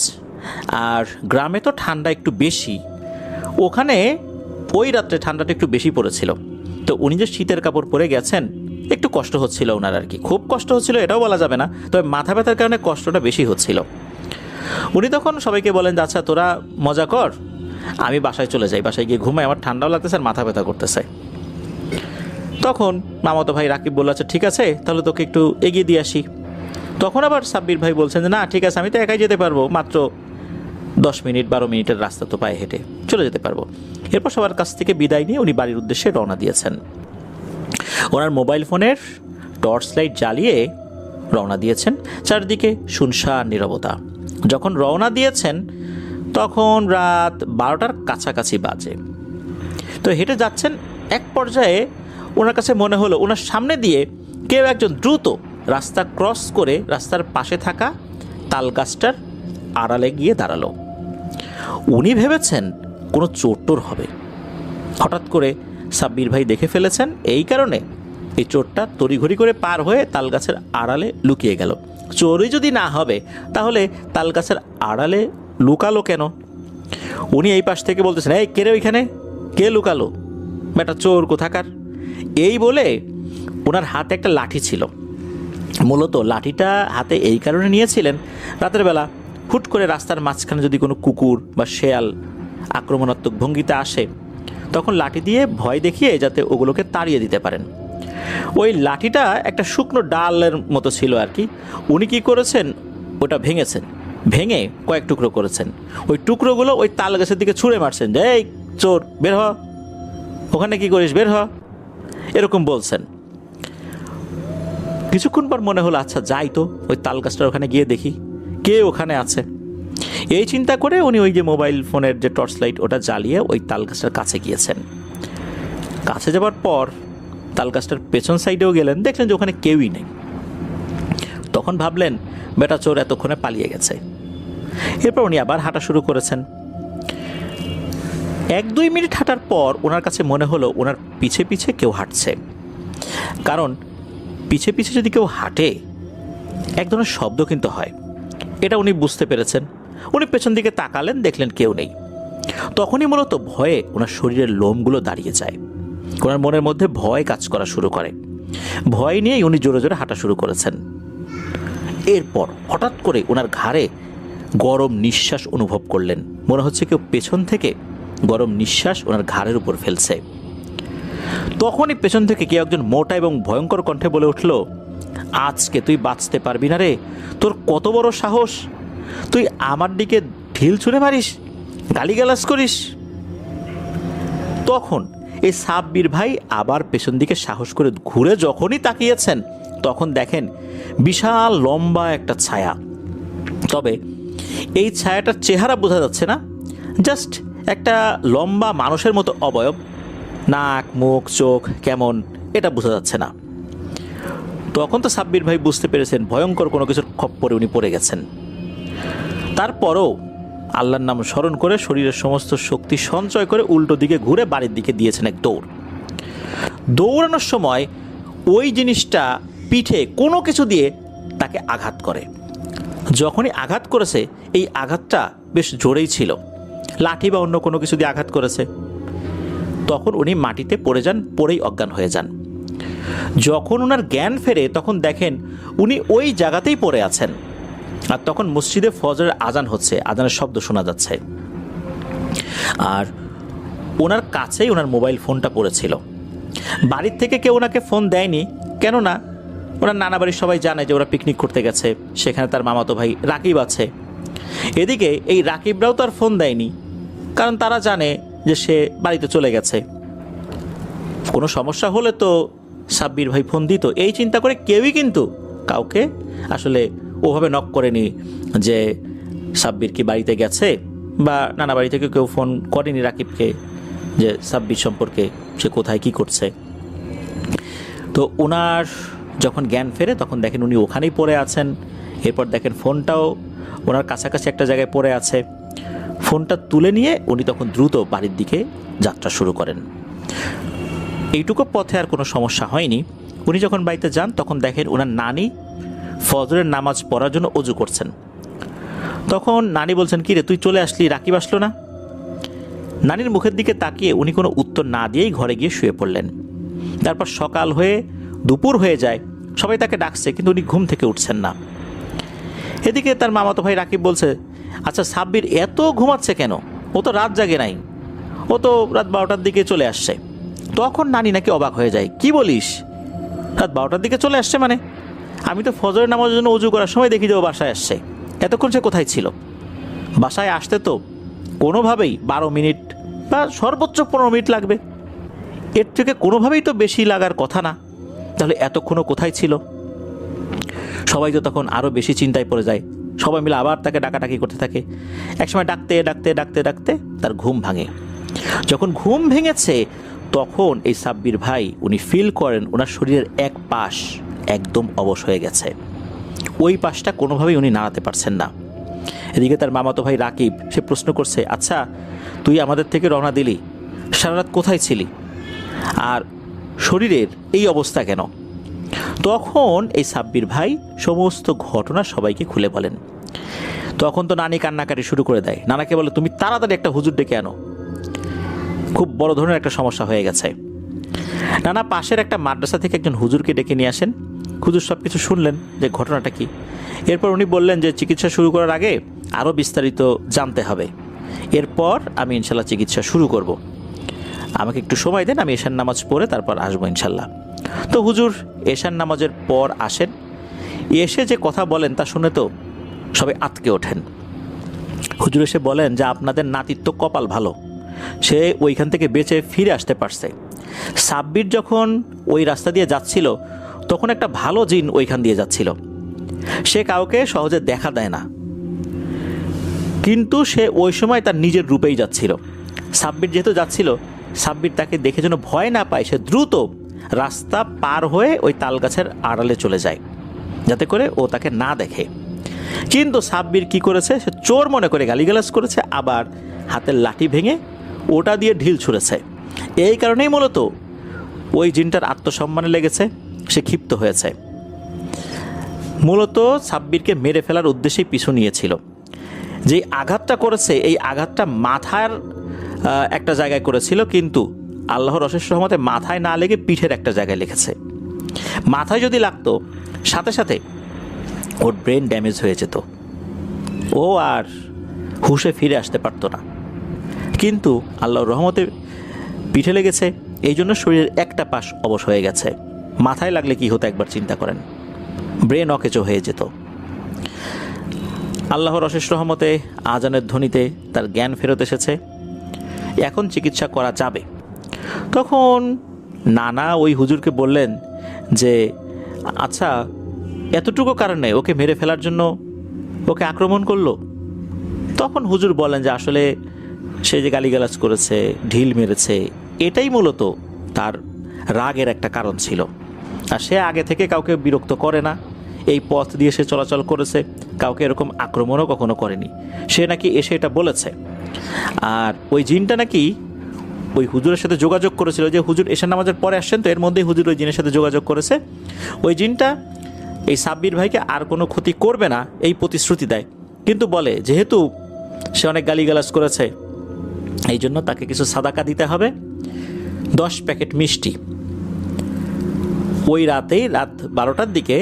S1: আর গ্রামে তো ঠান্ডা একটু বেশি, ওখানে ওই রাত্রে ঠান্ডাটা একটু বেশি পড়েছিল। তো উনি যে শীতের কাপড় পরে গেছেন, একটু কষ্ট হচ্ছিল ওনার আর কি। খুব কষ্ট হচ্ছিল এটাও বলা যাবে না, তবে মাথা ব্যথার কারণে কষ্টটা বেশি হচ্ছিল। উনি তখন সবাইকে বলেন, আচ্ছা তোরা মজা কর, আমি বাসায় চলে যাই, বাসায় গিয়ে ঘুমাই, আমার ঠান্ডাও লাগতেছে আর মাথা ব্যথা করতেছে। তখন মামাতো ভাই রাকিব বলল, আচ্ছা ঠিক আছে, তাহলে তোকে একটু এগিয়ে দিয়ে আসি। তখন আবার সাব্বির ভাই বলছেন যে না ঠিক আছে, আমি তো একাই যেতে পারবো, মাত্র 10 মিনিট 12 মিনিটের রাস্তা, তো পায়ে হেঁটে চলে যেতে পারবো। এরপর সবার কাছ থেকে বিদায় নিয়ে উনি বাড়ির উদ্দেশ্যে রওনা দিয়েছেন। ওনার মোবাইল ফোনের টর্চ লাইট জ্বালিয়ে রওনা দিয়েছেন। চারদিকে শুনশান নীরবতা। যখন রওনা দিয়েছেন তখন রাত 12টার কাছাকাছি বাজে। তো হেঁটে যাচ্ছেন, এক পর্যায়ে ওনার কাছে মনে হলো ওনার সামনে দিয়ে কেউ একজন দ্রুত রাস্তা ক্রস করে রাস্তার পাশে থাকা তাল গাছটার আড়ালে গিয়ে দাঁড়ালো। উনি ভেবেছেন কোনো চোর হবে। হঠাৎ করে সাব্বির ভাই দেখে ফেলেছেন, এই কারণে এই চোরটা তড়িঘড়ি করে পার হয়ে তাল গাছের আড়ালে লুকিয়ে গেল। চোরই যদি না হবে তাহলে তাল গাছের আড়ালে লুকালো কেন? উনি এই পাশ থেকে বলতেছেন, এই কে রে ওইখানে, কে লুকালো, বেটা চোর কোথাকার। এই বলে ওনার হাতে একটা লাঠি ছিল। মূলত লাঠিটা হাতে এই কারণে নিয়েছিলেন, রাতের বেলা হুট করে রাস্তার মাঝখানে যদি কোনো কুকুর বা শেয়াল আক্রমণাত্মক ভঙ্গিতে আসে, তখন লাঠি দিয়ে ভয় দেখিয়ে যাতে ওগুলোকে তাড়িয়ে দিতে পারেন। ওই লাঠিটা একটা শুকনো ডালের মতো ছিল আর কি। উনি কী করেছেন, ওটা ভেঙেছেন, ভেঙে কয়েক টুকরো করেছেন। ওই টুকরোগুলো ওই তাল গাছের দিকে ছুঁড়ে মারছেন, যে এই চোর বের হ, ওখানে কি করিস, বের হ, এরকম বলছেন। কিছুক্ষণ পর মনে হলো আচ্ছা যাই তো, ওই তাল গাছটার ওখানে গিয়ে দেখি কে ওখানে আছে। এই চিন্তা করে উনি ওই যে মোবাইল ফোনের যে টর্চ লাইট ওটা জ্বালিয়ে ওই তাল গাছটার কাছে গিয়েছেন। কাছে যাবার পর তাল গাছটার পেছন সাইডেও গেলেন, দেখলেন যে ওখানে কেউই নেই। তখন ভাবলেন বেটা চোর এতক্ষণে পালিয়ে গেছে। এরপর উনি আবার হাঁটা শুরু করেছেন। 1-2 মিনিট হাঁটার পর ওনার কাছে মনে হলো ওনার পিছে পিছে কেউ হাঁটছে। কারণ পিছে পিছে যদি কেউ হাঁটে এক ধরনের শব্দ কিন্তু হয়, এটা উনি বুঝতে পেরেছেন। উনি পেছন দিকে তাকালেন, দেখলেন কেউ নেই। তখনই মূলত ভয়ে ওনার শরীরের লোমগুলো দাঁড়িয়ে যায়। ওনার মনের মধ্যে ভয় কাজ করা শুরু করে। ভয় নিয়েই উনি জোরে জোরে হাঁটা শুরু করেছেন। এরপর হঠাৎ করে ওনার ঘাড়ে গরম নিঃশ্বাস অনুভব করলেন। মনে হচ্ছে কেউ পেছন থেকে গরম নিঃশ্বাস ওনার ঘাড়ের উপর ফেলছে। তখনই পেছন থেকে কেউ একজন মোটা এবং ভয়ঙ্কর কণ্ঠে বলে উঠল, আজকে তুই বাঁচতে পারবি না রে, তোর কত বড় সাহস, তুই আমার দিকে ঢিল ছুঁড়ে মারিস, গালিগালাজ করিস। তখন এই সাব্বির ভাই আবার পেছন দিকে সাহস করে ঘুরে যখনই তাকিয়েছেন, তখন দেখেন বিশাল লম্বা একটা ছায়া। তবে এই ছায়াটার চেহারা বোঝা যাচ্ছে না, জাস্ট একটা লম্বা মানুষের মতো অবয়ব, নাক মুখ চোখ কেমন এটা বোঝা যাচ্ছে না। তখন তো সাব্বির ভাই বুঝতে পেরেছেন ভয়ঙ্কর কোনো কিছুর খপ্পরে উনি পড়ে গেছেন। তারপরও আল্লাহর নাম স্মরণ করে শরীরের সমস্ত শক্তি সঞ্চয় করে উল্টো দিকে ঘুরে বাড়ির দিকে দিয়েছেন এক দৌড়। দৌড়ানোর সময় ওই জিনিসটা পিঠে কোনো কিছু দিয়ে তাকে আঘাত করে। যখনই আঘাত করেছে এই আঘাতটা বেশ জোরেই ছিল, লাঠি বা অন্য কোনো কিছু দিয়ে আঘাত করেছে। তখন উনি মাটিতে পড়ে যান, পড়েই অজ্ঞান হয়ে যান। যখন ওনার জ্ঞান ফেরে তখন দেখেন উনি ওই জায়গাতেই পড়ে আছেন, আর তখন মসজিদে ফজরের আজান হচ্ছে, আজানের শব্দ শোনা যাচ্ছে। আর ওনার কাছেই ওনার মোবাইল ফোনটা পড়েছিল। বাড়ির থেকে কেউ ওনাকে ফোন দেয়নি, কেননা ওনার নানা বাড়ির সবাই জানে যে ওরা পিকনিক করতে গেছে, সেখানে তার মামাতো ভাই রাকিব আছে। এদিকে এই রাকিবরাও তার ফোন দেয়নি, কারণ তারা জানে যে সে বাড়িতে চলে গেছে। কোনো সমস্যা হলে তো সাব্বির ভাই ফোন দিত, এই চিন্তা করে কেউই কিন্তু কাউকে আসলে ওভাবে নক করেনি যে সাব্বির কি বাড়িতে গেছে, বা নানা বাড়ি থেকে কেউ ফোন করেনি রাকিবকে যে সাব্বির সম্পর্কে সে কোথায় কি করছে। তো ওনার যখন জ্ঞান ফেরে তখন দেখেন উনি ওখানেই পড়ে আছেন। এরপর দেখেন ফোনটাও ওনার কাছাকাছি একটা জায়গায় পড়ে আছে। ফোনটা তুলে নিয়ে উনি তখন দ্রুত বাড়ির দিকে যাত্রা শুরু করেন। এইটুকু পথে আর কোনো সমস্যা হয়নি। উনি যখন বাড়িতে যান তখন দেখেন ওনার নানি ফজরের নামাজ পড়ার জন্য অজু করছেন। তখন নানি বলছেন, কি রে তুই চলে আসলি, রাকিব আসলো না? নানির মুখের দিকে তাকিয়ে উনি কোনো উত্তর না দিয়েই ঘরে গিয়ে শুয়ে পড়লেন। তারপর সকাল হয়ে দুপুর হয়ে যায়, সবাই তাকে ডাকছে কিন্তু উনি ঘুম থেকে উঠছেন না। এদিকে তার মামাতো ভাই রাকিব বলছে, আচ্ছা সাব্বির এত ঘুমাচ্ছে কেন, ও তো রাত জাগে নাই, ও তো রাত 12টার দিকে চলে আসছে। তখন নানি নাকি অবাক হয়ে যায়, কি বলিস, রাত 12টার দিকে চলে আসছে মানে? আমি তো ফজরের নামাজের জন্য উজু করার সময় দেখি যে ও বাসায় আসছে, এতক্ষণ সে কোথায় ছিল? বাসায় আসতে তো কোনোভাবেই 12 মিনিট বা সর্বোচ্চ 15 মিনিট লাগবে, এর থেকে কোনোভাবেই তো বেশি লাগার কথা না, তাহলে এতক্ষণও কোথায় ছিল? সবাই তো তখন আরও বেশি চিন্তায় পড়ে যায়। সবাই মিলে আবার তাকে ডাকাডাকি করতে থাকে। একসময় ডাকতে ডাকতে ডাকতে ডাকতে তার ঘুম ভাঙে। যখন ঘুম ভেঙেছে তখন এই সাব্বির ভাই উনি ফিল করেন ওনার শরীরের এক পাশ একদম অবশ হয়ে গেছে, ওই পাশটা কোনোভাবেই উনি নাড়াতে পারছেন না। এদিকে তার মামাতো ভাই রাকিব সে প্রশ্ন করছে, আচ্ছা তুই আমাদের থেকে রওনা দিলি, সারা রাত কোথায় ছিলি, আর শরীরের এই অবস্থা কেন? তখন এই সাব্বির ভাই সমস্ত ঘটনা সবাইকে খুলে বলেন। তখন তো নানি কান্নাকাটি শুরু করে দেয়। নানাকে বলে, তুমি তাড়াতাড়ি একটা হুজুর ডেকে আনো, খুব বড় ধরনের একটা সমস্যা হয়ে গেছে। নানা পাশের একটা মাদ্রাসা থেকে একজন হুজুরকে ডেকে নিয়ে আসেন। হুজুর সব কিছু শুনলেন যে ঘটনাটা কি। এরপর উনি বললেন যে চিকিৎসা শুরু করার আগে আরও বিস্তারিত জানতে হবে, এরপর আমি ইনশাল্লাহ চিকিৎসা শুরু করব, আমাকে একটু সময় দেন, আমি এশার নামাজ পড়ে তারপর আসবো ইনশাল্লাহ। তো হুজুর এশার নামাজের পর আসেন, এসে যে কথা বলেন তা শুনে তো সবাই আতকে ওঠেন। হুজুর এসে বলেন যে আপনাদের নাতির তো কপাল ভালো, সে ওইখান থেকে বেঁচে ফিরে আসতে পারছে। সাব্বির যখন ওই রাস্তা দিয়ে যাচ্ছিল তখন একটা ভালো জিন ওইখান দিয়ে যাচ্ছিল, সে কাউকে সহজে দেখা দেয় না, কিন্তু সে ওই সময় তার নিজের রূপেই যাচ্ছিল। সাব্বির যেহেতু যাচ্ছিল, সাব্বির তাকে দেখে যেন ভয় না পায়, সে দ্রুত রাস্তা পার হয়ে ওই তাল গাছের আড়ালে চলে যায় যাতে করে ও তাকে না দেখে। কিন্তু সাব্বির কি করেছে, সে চোর মনে করে গালিগালাজ করেছে, আবার হাতের লাঠি ভেঙে ওটা দিয়ে ঢিল ছুঁড়েছে। এই কারণেই মূলত ওই জিনটার আত্মসম্মানে লেগেছে, সে ক্ষিপ্ত হয়েছে। মূলত সাব্বিরকে মেরে ফেলার উদ্দেশ্যেই পিছু নিয়েছিল। যেই আঘাতটা করেছে এই আঘাতটা মাথার একটা জায়গায় করেছিল, কিন্তু আল্লাহর অশেষ রহমতে মাথায় না লেগে পিঠের একটা জায়গায় লেগেছে। মাথায় যদি লাগতো সাথে সাথে ওর ব্রেন ড্যামেজ হয়ে যেত, ও আর হুঁশে ফিরে আসতে পারতো না। কিন্তু আল্লাহর রহমতে পিঠে লেগেছে, এই জন্য শরীরের একটা পাশ অবশ হয়ে গেছে। মাথায় লাগলে কি হতো একবার চিন্তা করেন, ব্রেন অকেচো হয়ে যেত। আল্লাহর অশেষ রহমতে আজানের ধ্বনিতে তার জ্ঞান ফেরত এসেছে, এখন চিকিৎসা করা যাবে। তখন নানা ওই হুজুরকে বললেন যে আচ্ছা এতটুকু কারণে ওকে মেরে ফেলার জন্য ওকে আক্রমণ করলো, তখন হুজুর বলেন যে আসলে সে যে গালিগালাজ করেছে, ঢিল মেরেছে, এটাই মূলত তার রাগের একটা কারণ ছিল। আর সে আগে থেকে কাউকে বিরক্ত করে না, এই পথ দিয়ে সে চলাচল করেছে, কাউকে এরকম আক্রমণও কখনো করেনি। সে নাকি এসে এটা বলেছে। আর ওই জিনটা নাকি ওই হুজুরের সাথে যোগাযোগ করেছিল, যে হুজুর এশার নামাজের পরে আসছেন, তো এর মধ্যেই হুজুর ওই জিনের সাথে যোগাযোগ করেছে। ওই জিনটা এই সাব্বির ভাইকে আর কোনো ক্ষতি করবে না এই প্রতিশ্রুতি দেয়, কিন্তু বলে যেহেতু সে অনেক গালিগালাজ করেছে এই জন্য তাকে কিছু সাদাকা দিতে হবে, 10 প্যাকেট মিষ্টি। ওই রাতেই রাত 12টার দিকে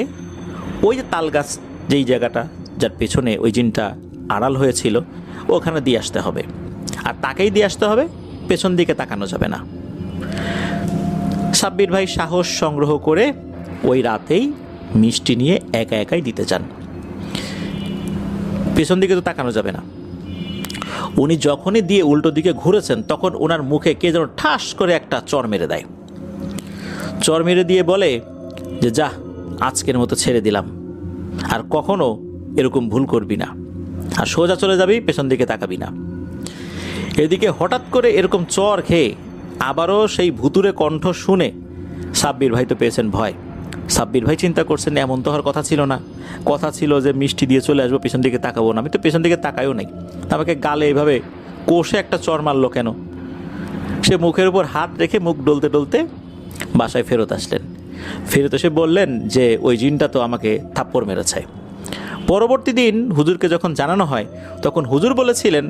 S1: ওই যে তাল গাছ যেই জায়গাটা যার পেছনে ওই জিনটা আড়াল হয়েছিল ওখানে দিয়ে আসতে হবে, আর তাকেই দিয়ে আসতে হবে, পেছন দিকে তাকানো যাবে না। সাব্বির ভাই সাহস সংগ্রহ করে ওই রাতেই মিষ্টি নিয়ে একা একাই দিতে যান। পেছন দিকে তো তাকানো যাবে না। উনি যখনই দিয়ে উল্টো দিকে ঘুরেছেন তখন ওনার মুখে কে যেন ঠাস করে একটা চর মেরে দেয়। চর মেরে দিয়ে বলে যে যা, আজকের মতো ছেড়ে দিলাম, আর কখনো এরকম ভুল করবি না, আর সোজা চলে যাবি, পেছন দিকে তাকাবি না। এদিকে হঠাৎ করে এরকম চর খেয়ে আবারও সেই ভুতুরে কণ্ঠ শুনে সাব্বির ভাই তো পেয়েছেন ভয়। সাব্বির ভাই চিন্তা করছেন এমন তো হওয়ার কথা ছিল না, কথা ছিল যে মিষ্টি দিয়ে চলে আসবো, পেছন দিকে তাকাবো না। আমি তো পেছন দিকে তাকাইও নাই, আমাকে গালে এইভাবে কষে একটা চর মারলো কেন? সে মুখের উপর হাত রেখে মুখ ডলতে ডলতে বাসায় ফেরত আসলেন। ফেরত এসে বললেন যে ওই জিনটা তো আমাকে থাপ্পড় মেরেছে। পরবর্তী দিন হুজুরকে যখন জানানো হয় তখন হুজুর বলেছিলেন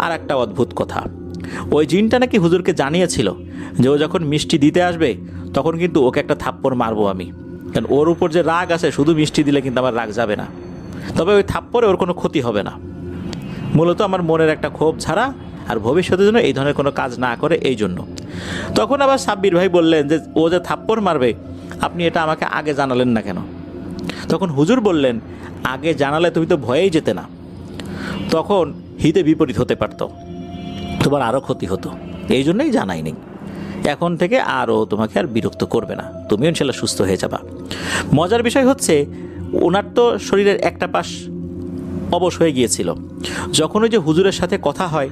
S1: আর একটা অদ্ভুত কথা। ওই জিনটা নাকি হুজুরকে জানিয়েছিল যে ও যখন মিষ্টি দিতে আসবে তখন কিন্তু ওকে একটা থাপ্পড় মারবো আমি, কারণ ওর উপর যে রাগ আছে শুধু মিষ্টি দিলে কিন্তু আমার রাগ যাবে না, তবে ওই থাপ্পড়ে ওর কোনো ক্ষতি হবে না। মূলত আমার মনের একটা ক্ষোভ ছাড়া আর ভবিষ্যতের জন্য এই ধরনের কোনো কাজ না করে, এই জন্য। তখন আবার সাব্বির ভাই বললেন যে ও যে থাপ্পড় মারবে আপনি এটা আমাকে আগে জানালেন না কেন? তখন হুজুর বললেন আগে জানালে তুমি তো ভয়েই যেতে না, তখন হিতে বিপরীত হতে পারত, তোমার আরও ক্ষতি হতো, এই জন্যই জানাইনি। এখন থেকে আরও তোমাকে আর বিরক্ত করবে না, তুমিও ইনশাল্লাহ সুস্থ হয়ে যাবা। মজার বিষয় হচ্ছে ওনার তো শরীরের একটা পাশ অবশ হয়ে গিয়েছিল। যখন ওই যে হুজুরের সাথে কথা হয়,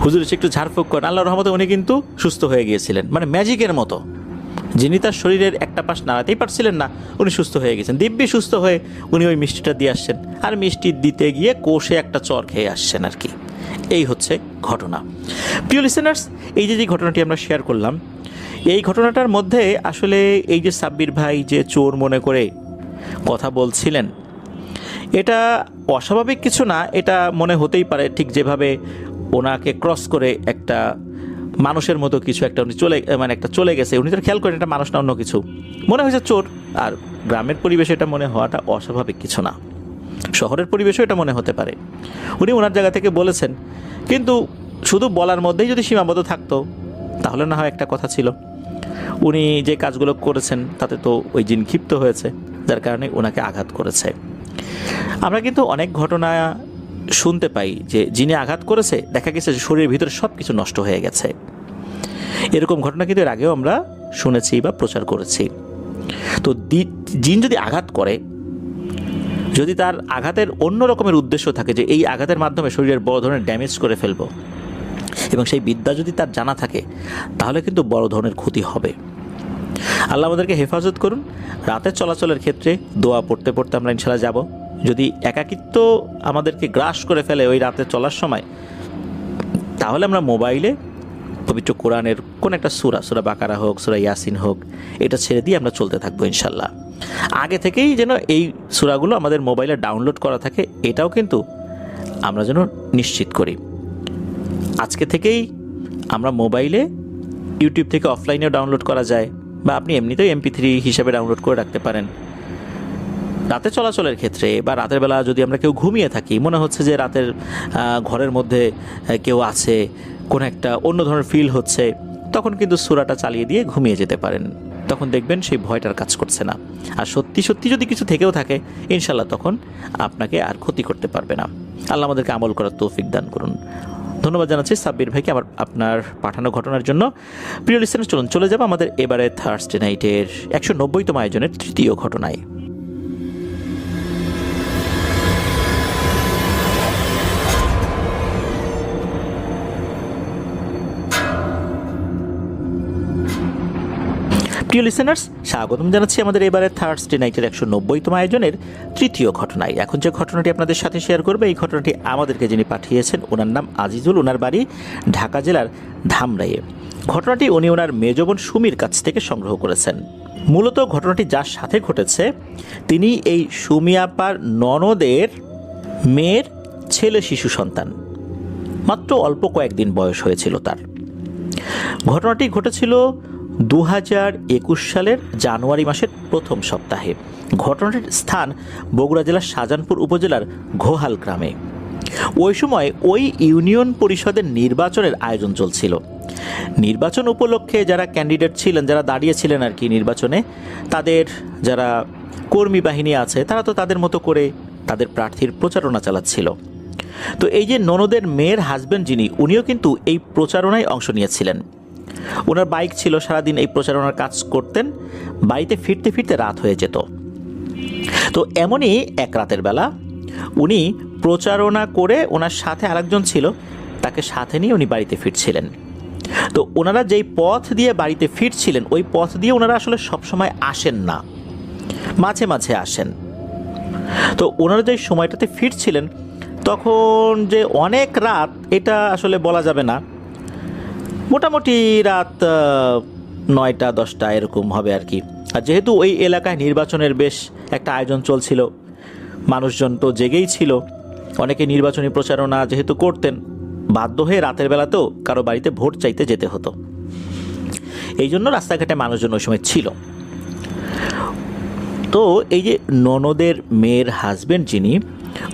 S1: হুজুর এসে একটু ঝাড়ফুঁক করেন, আল্লাহর রহমতে উনি কিন্তু সুস্থ হয়ে গিয়েছিলেন, মানে ম্যাজিকের মতো। যিনি তার শরীরের একটা পাশ নাড়াতেই পারছিলেন না উনি সুস্থ হয়ে গেছেন, দিব্যি সুস্থ হয়ে উনি ওই মিষ্টিটা দিয়ে আসছেন, আর মিষ্টি দিতে গিয়ে কোষে একটা চর খেয়ে আসছেন আর কি। এই হচ্ছে ঘটনা। প্রিয় লিসেনার্স, এই যে ঘটনাটি আমরা শেয়ার করলাম, এই ঘটনাটার মধ্যে আসলে এই যে সাব্বির ভাই যে চোর মনে করে কথা বলছিলেন, এটা অস্বাভাবিক কিছু না। এটা মনে হতেই পারে ঠিক যেভাবে ওনাকে ক্রস করে একটা মানুষের মতো কিছু একটা উনি চলে গেছে, উনি তো খেয়াল করেন এটা মানুষ না অন্য কিছু, মনে হয়েছে চোর। আর গ্রামের পরিবেশে এটা মনে হওয়াটা অস্বাভাবিক কিছু না, শহরের পরিবেশেও এটা মনে হতে পারে। উনি ওনার জায়গা থেকে বলেছেন, কিন্তু শুধু বলার মধ্যেই যদি সীমাবদ্ধ থাকতো তাহলে না হয় একটা কথা ছিল। উনি যে কাজগুলো করেছেন তাতে তো ওই জিন ক্ষিপ্ত হয়েছে, যার কারণে ওনাকে আঘাত করেছে। আমরা কিন্তু অনেক ঘটনা শুনতে পাই যে জিনে আঘাত করেছে, দেখা গেছে যে শরীরের ভিতরে সব কিছু নষ্ট হয়ে গেছে। এরকম ঘটনা কিন্তু এর আগেও আমরা শুনেছি বা প্রচার করেছি। তো জিন যদি আঘাত করে, যদি তার আঘাতের অন্য রকমের উদ্দেশ্য থাকে যে এই আঘাতের মাধ্যমে শরীরের বড় ধরনের ড্যামেজ করে ফেলবো, এবং সেই বিদ্যা যদি তার জানা থাকে, তাহলে কিন্তু বড় ধরনের ক্ষতি হবে। আল্লাহ আমাদেরকে হেফাজত করুন। রাতের চলাচলের ক্ষেত্রে দোয়া পড়তে পড়তে আমরা ইনশাল্লাহ যাব। যদি একাকিত্ব আমাদেরকে গ্রাস করে ফেলে ওই রাতে চলার সময়, তাহলে আমরা মোবাইলে পবিত্র কোরআনের কোন একটা সূরা বাকারা হোক, সূরা ইয়াসিন হোক, এটা ছেড়ে দিয়ে আমরা চলতে থাকবো ইনশাল্লাহ। আগে থেকেই যেন এই সূরাগুলো আমাদের মোবাইলে ডাউনলোড করা থাকে, এটাও কিন্তু আমরা যেন নিশ্চিত করি। আজকে থেকেই আমরা মোবাইলে ইউটিউব থেকে অফলাইনেও ডাউনলোড করা যায়, বা আপনি এমনিতেও MP3 হিসেবে ডাউনলোড করে রাখতে পারেন। রাতে চলাচলের ক্ষেত্রে বা রাতের বেলা যদি আমরা কেউ ঘুমিয়ে থাকি, মনে হচ্ছে যে রাতের ঘরের মধ্যে কেউ আছে, কোনো একটা অন্য ধরনের ফিল হচ্ছে, তখন কিন্তু সূরাটা চালিয়ে দিয়ে ঘুমিয়ে যেতে পারেন। তখন দেখবেন সেই ভয়টার কাজ করছে না। আর সত্যি সত্যি যদি কিছু থেকেও থাকে, ইনশাল্লাহ তখন আপনাকে আর ক্ষতি করতে পারবে না। আল্লাহ আমাদেরকে আমল করার তৌফিক দান করুন। ধন্যবাদ জানাচ্ছি সাব্বির ভাইকে আপনার পাঠানো ঘটনার জন্য। প্রিয় লিসেনার, চলে যাব আমাদের এবারে থার্সডে নাইটের 190তম আয়োজনের তৃতীয় ঘটনায়। প্রিয় লিসেনার্স, স্বাগতম জানাচ্ছি আমাদের এবারে থার্সডে নাইটের 190তম আয়োজনের তৃতীয় ঘটনায়। এখন যে ঘটনাটি আপনাদের সাথে শেয়ার করবে, এই ঘটনাটি আমাদেরকে যিনি পাঠিয়েছেন ওনার নাম আজিজুল, ওনার বাড়ি ঢাকা জেলার ধামরাইয়ে। ঘটনাটি উনি ওনার মেজ বোন সুমির কাছ থেকে সংগ্রহ করেছেন। মূলত ঘটনাটি যার সাথে ঘটেছে তিনি এই সুমি আপার ননদের মেয়ের ছেলে শিশু সন্তান, মাত্র অল্প কয়েকদিন বয়স হয়েছিল তার। ঘটনাটি ঘটেছিল 2021 সালের জানুয়ারি মাসের প্রথম সপ্তাহে। ঘটনাটির স্থান বগুড়া জেলার শাহজাহানপুর উপজেলার ঘোহাল গ্রামে। ওই সময় ওই ইউনিয়ন পরিষদের নির্বাচনের আয়োজন চলছিল। নির্বাচন উপলক্ষে যারা ক্যান্ডিডেট ছিলেন, যারা দাঁড়িয়েছিলেন আর কি নির্বাচনে, তাদের যারা কর্মী বাহিনী আছে তারা তো তাদের মতো করে তাদের প্রার্থীর প্রচারণা চালাচ্ছিল। তো এই যে ননদের মেয়ের হাজব্যান্ড যিনি, উনিও কিন্তু এই প্রচারণায় অংশ নিয়েছিলেন। ওনার বাইক ছিল, সারাদিন এই প্রচারণার কাজ করতেন। বাড়িতে ফিরতে ফিরতে রাত হয়ে যেত। তো এমনই এক রাতের বেলা উনি প্রচারণা করে ওনার সাথে আরেকজন ছিল, তাকে সাথে নিয়ে উনি বাড়িতে ফিরছিলেন। তো ওনারা যেই পথ দিয়ে বাড়িতে ফিরছিলেন, ওই পথ দিয়ে ওনারা আসলে সবসময় আসেন না, মাঝে মাঝে আসেন। তো ওনারা যেই সময়টাতে ফিরছিলেন তখন যে অনেক রাত এটা আসলে বলা যাবে না, মোটামুটি রাত 9টা-10টা এরকম হবে আর কি। আর যেহেতু ওই এলাকায় নির্বাচনের বেশ একটা আয়োজন চলছিল, মানুষজন তো জেগেই ছিল, অনেকে নির্বাচনী প্রচারণা যেহেতু করতেন, বাধ্য হয়ে রাতের বেলাতেও কারো বাড়িতে ভোট চাইতে যেতে হতো। এই জন্য রাস্তাঘাটে মানুষজন ওই সময় ছিল। তো এই যে ননদের মেয়ের হাজব্যান্ড যিনি,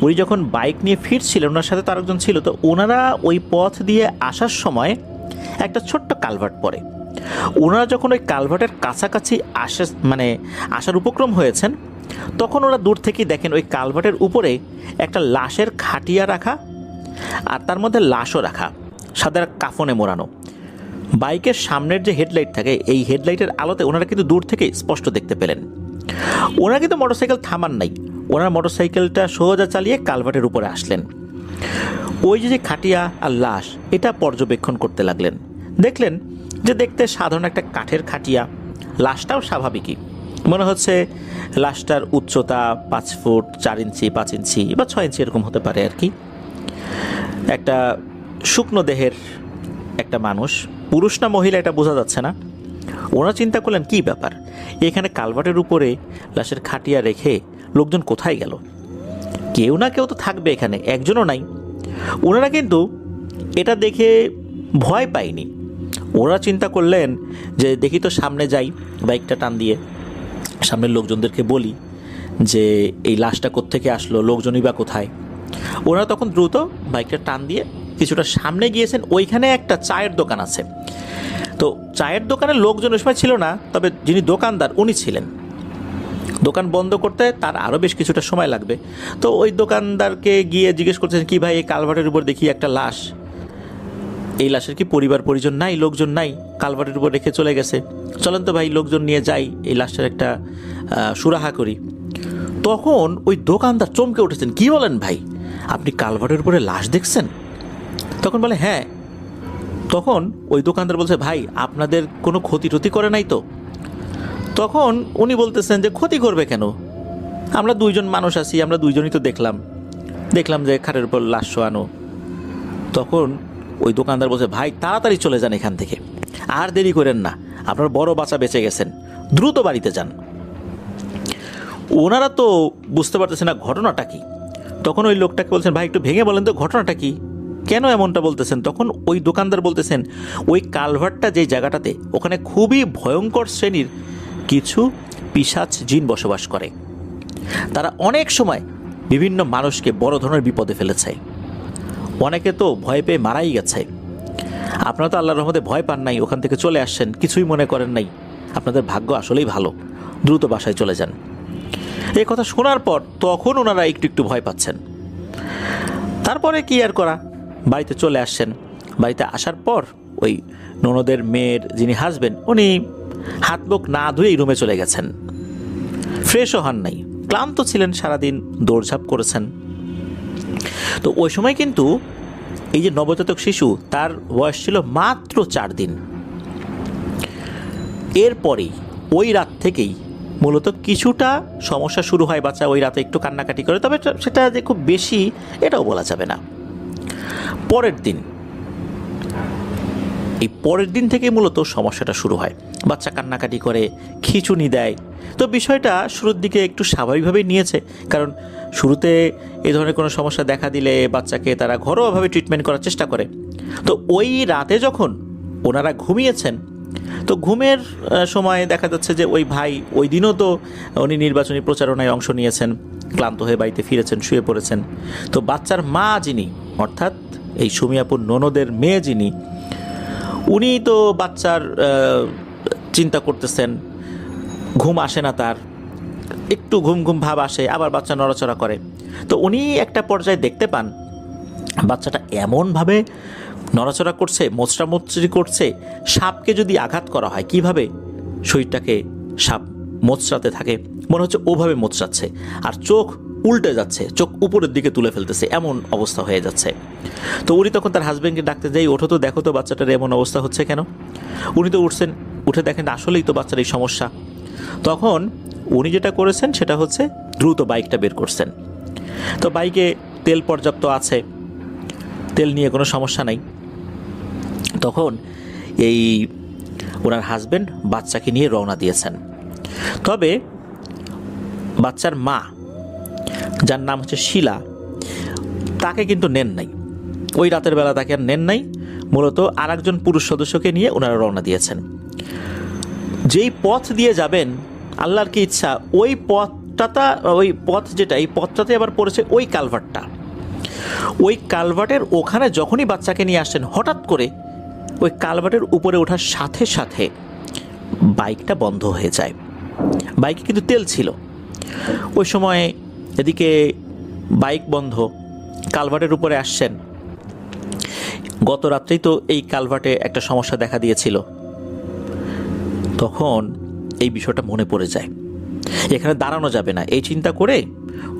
S1: উনি যখন বাইক নিয়ে ফিরছিলেন, ওনার সাথে তো আরেকজন ছিল। তো ওনারা ওই পথ দিয়ে আসার সময় একটা ছোট্ট কালভার্ট পড়ে। ওনারা যখন ওই কালভার্টের কাছাকাছি আসার উপক্রম হয়েছেন, তখন ওরা দূর থেকেই দেখেন ওই কালভার্টের উপরে একটা লাশের খাটিয়া রাখা, আর তার মধ্যে লাশও রাখা, সাদা কাফনে মোড়ানো। বাইকের সামনের যে হেডলাইট থাকে, এই হেডলাইটের আলোতে ওনারা কিন্তু দূর থেকে স্পষ্ট দেখতে পেলেন। ওনারা কিন্তু মোটরসাইকেল থামান নাই, ওনার মোটরসাইকেলটা সোজা চালিয়ে কালভার্টের উপরে আসলেন। ওই যে খাটিয়া আর লাশ, এটা পর্যবেক্ষণ করতে লাগলেন। দেখলেন যে দেখতে সাধারণ একটা কাঠের খাটিয়া, লাশটাও স্বাভাবিকই মনে হচ্ছে। লাশটার উচ্চতা 5 ফুট 4 ইঞ্চি, 5 ইঞ্চি বা 6 ইঞ্চি এরকম হতে পারে আর কি। একটা শুকনো দেহের একটা মানুষ, পুরুষ না মহিলা এটা বোঝা যাচ্ছে না। ওনারা চিন্তা করলেন কি ব্যাপার, এখানে কালভার্টের উপরে লাশের খাটিয়া রেখে লোকজন কোথায় গেল? কেউ না কেউ তো থাকবে এখানে, একজনও নাই। ওনারা কিন্তু এটা দেখে ভয় পায়নি। ওরা চিন্তা করলেন যে দেখি তো সামনে যাই, বাইকটা টান দিয়ে সামনের লোকজনদেরকে বলি যে এই লাশটা কোত্থেকে আসলো, লোকজনই বা কোথায়। ওরা তখন দ্রুত বাইকটা টান দিয়ে কিছুটা সামনে গিয়েছেন। ওইখানে একটা চায়ের দোকান আছে। তো চায়ের দোকানে লোকজন ওই সময় ছিল না, তবে যিনি দোকানদার উনি ছিলেন। দোকান বন্ধ করতে তার আরও বেশ কিছুটা সময় লাগবে। তো ওই দোকানদারকে গিয়ে জিজ্ঞেস করছেন, কি ভাই এই কালভার্টের উপর দেখি একটা লাশ, এই লাশের কি পরিবার পরিজন নাই, লোকজন নাই, কালভার্টের উপর রেখে চলে গেছে, চলেন তো ভাই লোকজন নিয়ে যাই, এই লাশটার একটা সুরাহা করি। তখন ওই দোকানদার চমকে উঠেছেন, কি বলেন ভাই, আপনি কালভার্টের উপরে লাশ দেখছেন? তখন বলে হ্যাঁ। তখন ওই দোকানদার বলছে, ভাই আপনাদের কোনো ক্ষতি টতি করে নাই তো? তখন উনি বলতেছেন যে ক্ষতি করবে কেন, আমরা দুইজন মানুষ আছি, আমরা দুইজনই তো দেখলাম যে খাটের উপর লাশ শোয়ানো। তখন ওই দোকানদার বলছে, ভাই তাড়াতাড়ি চলে যান এখান থেকে, আর দেরি করেন না, আপনার বড় বাচ্চা বেঁচে গেছেন, দ্রুত বাড়িতে যান। ওনারা তো বুঝতে পারতেছে না ঘটনাটা কি। তখন ওই লোকটাকে বলছেন, ভাই একটু ভেঙে বলেন তো ঘটনাটা কি, কেন এমনটা বলতেছেন? তখন ওই দোকানদার বলতেছেন, ওই কালভার্টটা যে জায়গাটাতে, ওখানে খুবই ভয়ঙ্কর শ্রেণীর কিছু পিশাচ জিন বসবাস করে। তারা অনেক সময় বিভিন্ন মানুষকে বড় ধরনের বিপদে ফেলেছে, অনেকে তো ভয় পেয়ে মারাই গেছে। আপনারা তো আল্লাহর রহমতে ভয় পান নাই, ওখান থেকে চলে আসছেন, কিছুই মনে করেন নাই, আপনাদের ভাগ্য আসলেই ভালো, দ্রুত বাসায় চলে যান। এই কথা শোনার পর তখন ওনারা একটু একটু ভয় পাচ্ছেন। তারপরে কি আর করা, বাড়িতে চলে আসছেন। বাড়িতে আসার পর ওই ননদের মেয়ের যিনি হাজবেন্ড, উনি হাত মুখ না ধুয়েই রুমে চলে গেছেন। ফ্রেশও হন নাই, ক্লান্ত ছিলেন, সারাদিন দৌড়ঝাঁপ করেছেন। তো ওই সময় কিন্তু এই যে নবজাতক শিশু, তার বয়স ছিল মাত্র 4 দিন। এরপরেই ওই রাত থেকেই মূলত কিছুটা সমস্যা শুরু হয়। বাচ্চা ওই রাতে একটু কান্নাকাটি করে, তবে সেটা যে খুব বেশি এটাও বলা যাবে না। পরের দিন থেকে মূলত সমস্যাটা শুরু হয়। বাচ্চা কান্নাকাটি করে, খিঁচুনি দেয়। তো বিষয়টা শুরুর দিকে একটু স্বাভাবিকভাবেই নিয়েছে, কারণ শুরুতে এই ধরনের কোনো সমস্যা দেখা দিলে বাচ্চাকে তারা ঘরোয়াভাবে ট্রিটমেন্ট করার চেষ্টা করে। তো ওই রাতে যখন ওনারা ঘুমিয়েছেন, তো ঘুমের সময় দেখা যাচ্ছে যে ওই ভাই ওই দিনও তো উনি নির্বাচনী প্রচারণায় অংশ নিয়েছেন, ক্লান্ত হয়ে বাড়িতে ফিরেছেন, শুয়ে পড়েছেন। তো বাচ্চার মা যিনি, অর্থাৎ এই সুমিয়াপুর ননদের মেয়ে যিনি, উনি তো বাচ্চার চিন্তা করতেছেন, ঘুম আসে না, তার একটু ঘুম ঘুম ভাব আসে, আবার বাচ্চা নড়াচড়া করে। তো উনি একটা পর্যায়ে দেখতে পান বাচ্চাটা এমনভাবে নড়াচড়া করছে, মোচড়ামোচড়ি করছে, সাপকে যদি আঘাত করা হয় কিভাবে শরীরটাকে সাপ মোচড়াতে থাকে, মনে হচ্ছে ওভাবে মোচড়াচ্ছে, আর চোখ উল্টে যাচ্ছে, চোখ উপরের দিকে তুলে ফেলতেছে, এমন অবস্থা হয়ে যাচ্ছে। তো উনি তখন তার হাজব্যান্ডকে ডাকতে যাই, ওঠো তো, দেখো তো বাচ্চাটার এমন অবস্থা হচ্ছে কেন। উনি তো উঠছেন, উঠে দেখেন আসলেই তো বাচ্চার এই সমস্যা। তখন উনি যেটা করেছেন সেটা হচ্ছে দ্রুত বাইকটা বের করছেন। তো বাইকে তেল পর্যাপ্ত আছে, তেল নিয়ে কোনো সমস্যা নাই। তখন এই ওনার হাজব্যান্ড বাচ্চাকে নিয়ে রওনা দিয়েছেন। তবে বাচ্চার মা, যার নাম হচ্ছে শিলা, তাকে কিন্তু নেন নাই, ওই রাতের বেলা তাকে আর নেন নাই। মূলত আর একজন পুরুষ সদস্যকে নিয়ে ওনারা রওনা দিয়েছেন। যেই পথ দিয়ে যাবেন, আল্লাহর কি ইচ্ছা, ওই পথটাতে আবার পড়েছে ওই কালভার্টটা। ওই কালভার্টের ওখানে যখনই বাচ্চাকে নিয়ে আসেন, হঠাৎ করে ওই কালভার্টের উপরে ওঠার সাথে সাথে বাইকটা বন্ধ হয়ে যায়। বাইকে কিন্তু তেল ছিল। ওই সময় এদিকে বাইক বন্ধ, কালভার্টের উপরে আসছেন। গত রাত্রেই তো এই কালভার্টে একটা সমস্যা দেখা দিয়েছিল। তখন এই বিষয়টা মনে পড়ে যায়, এখানে দাঁড়ানো যাবে না। এই চিন্তা করে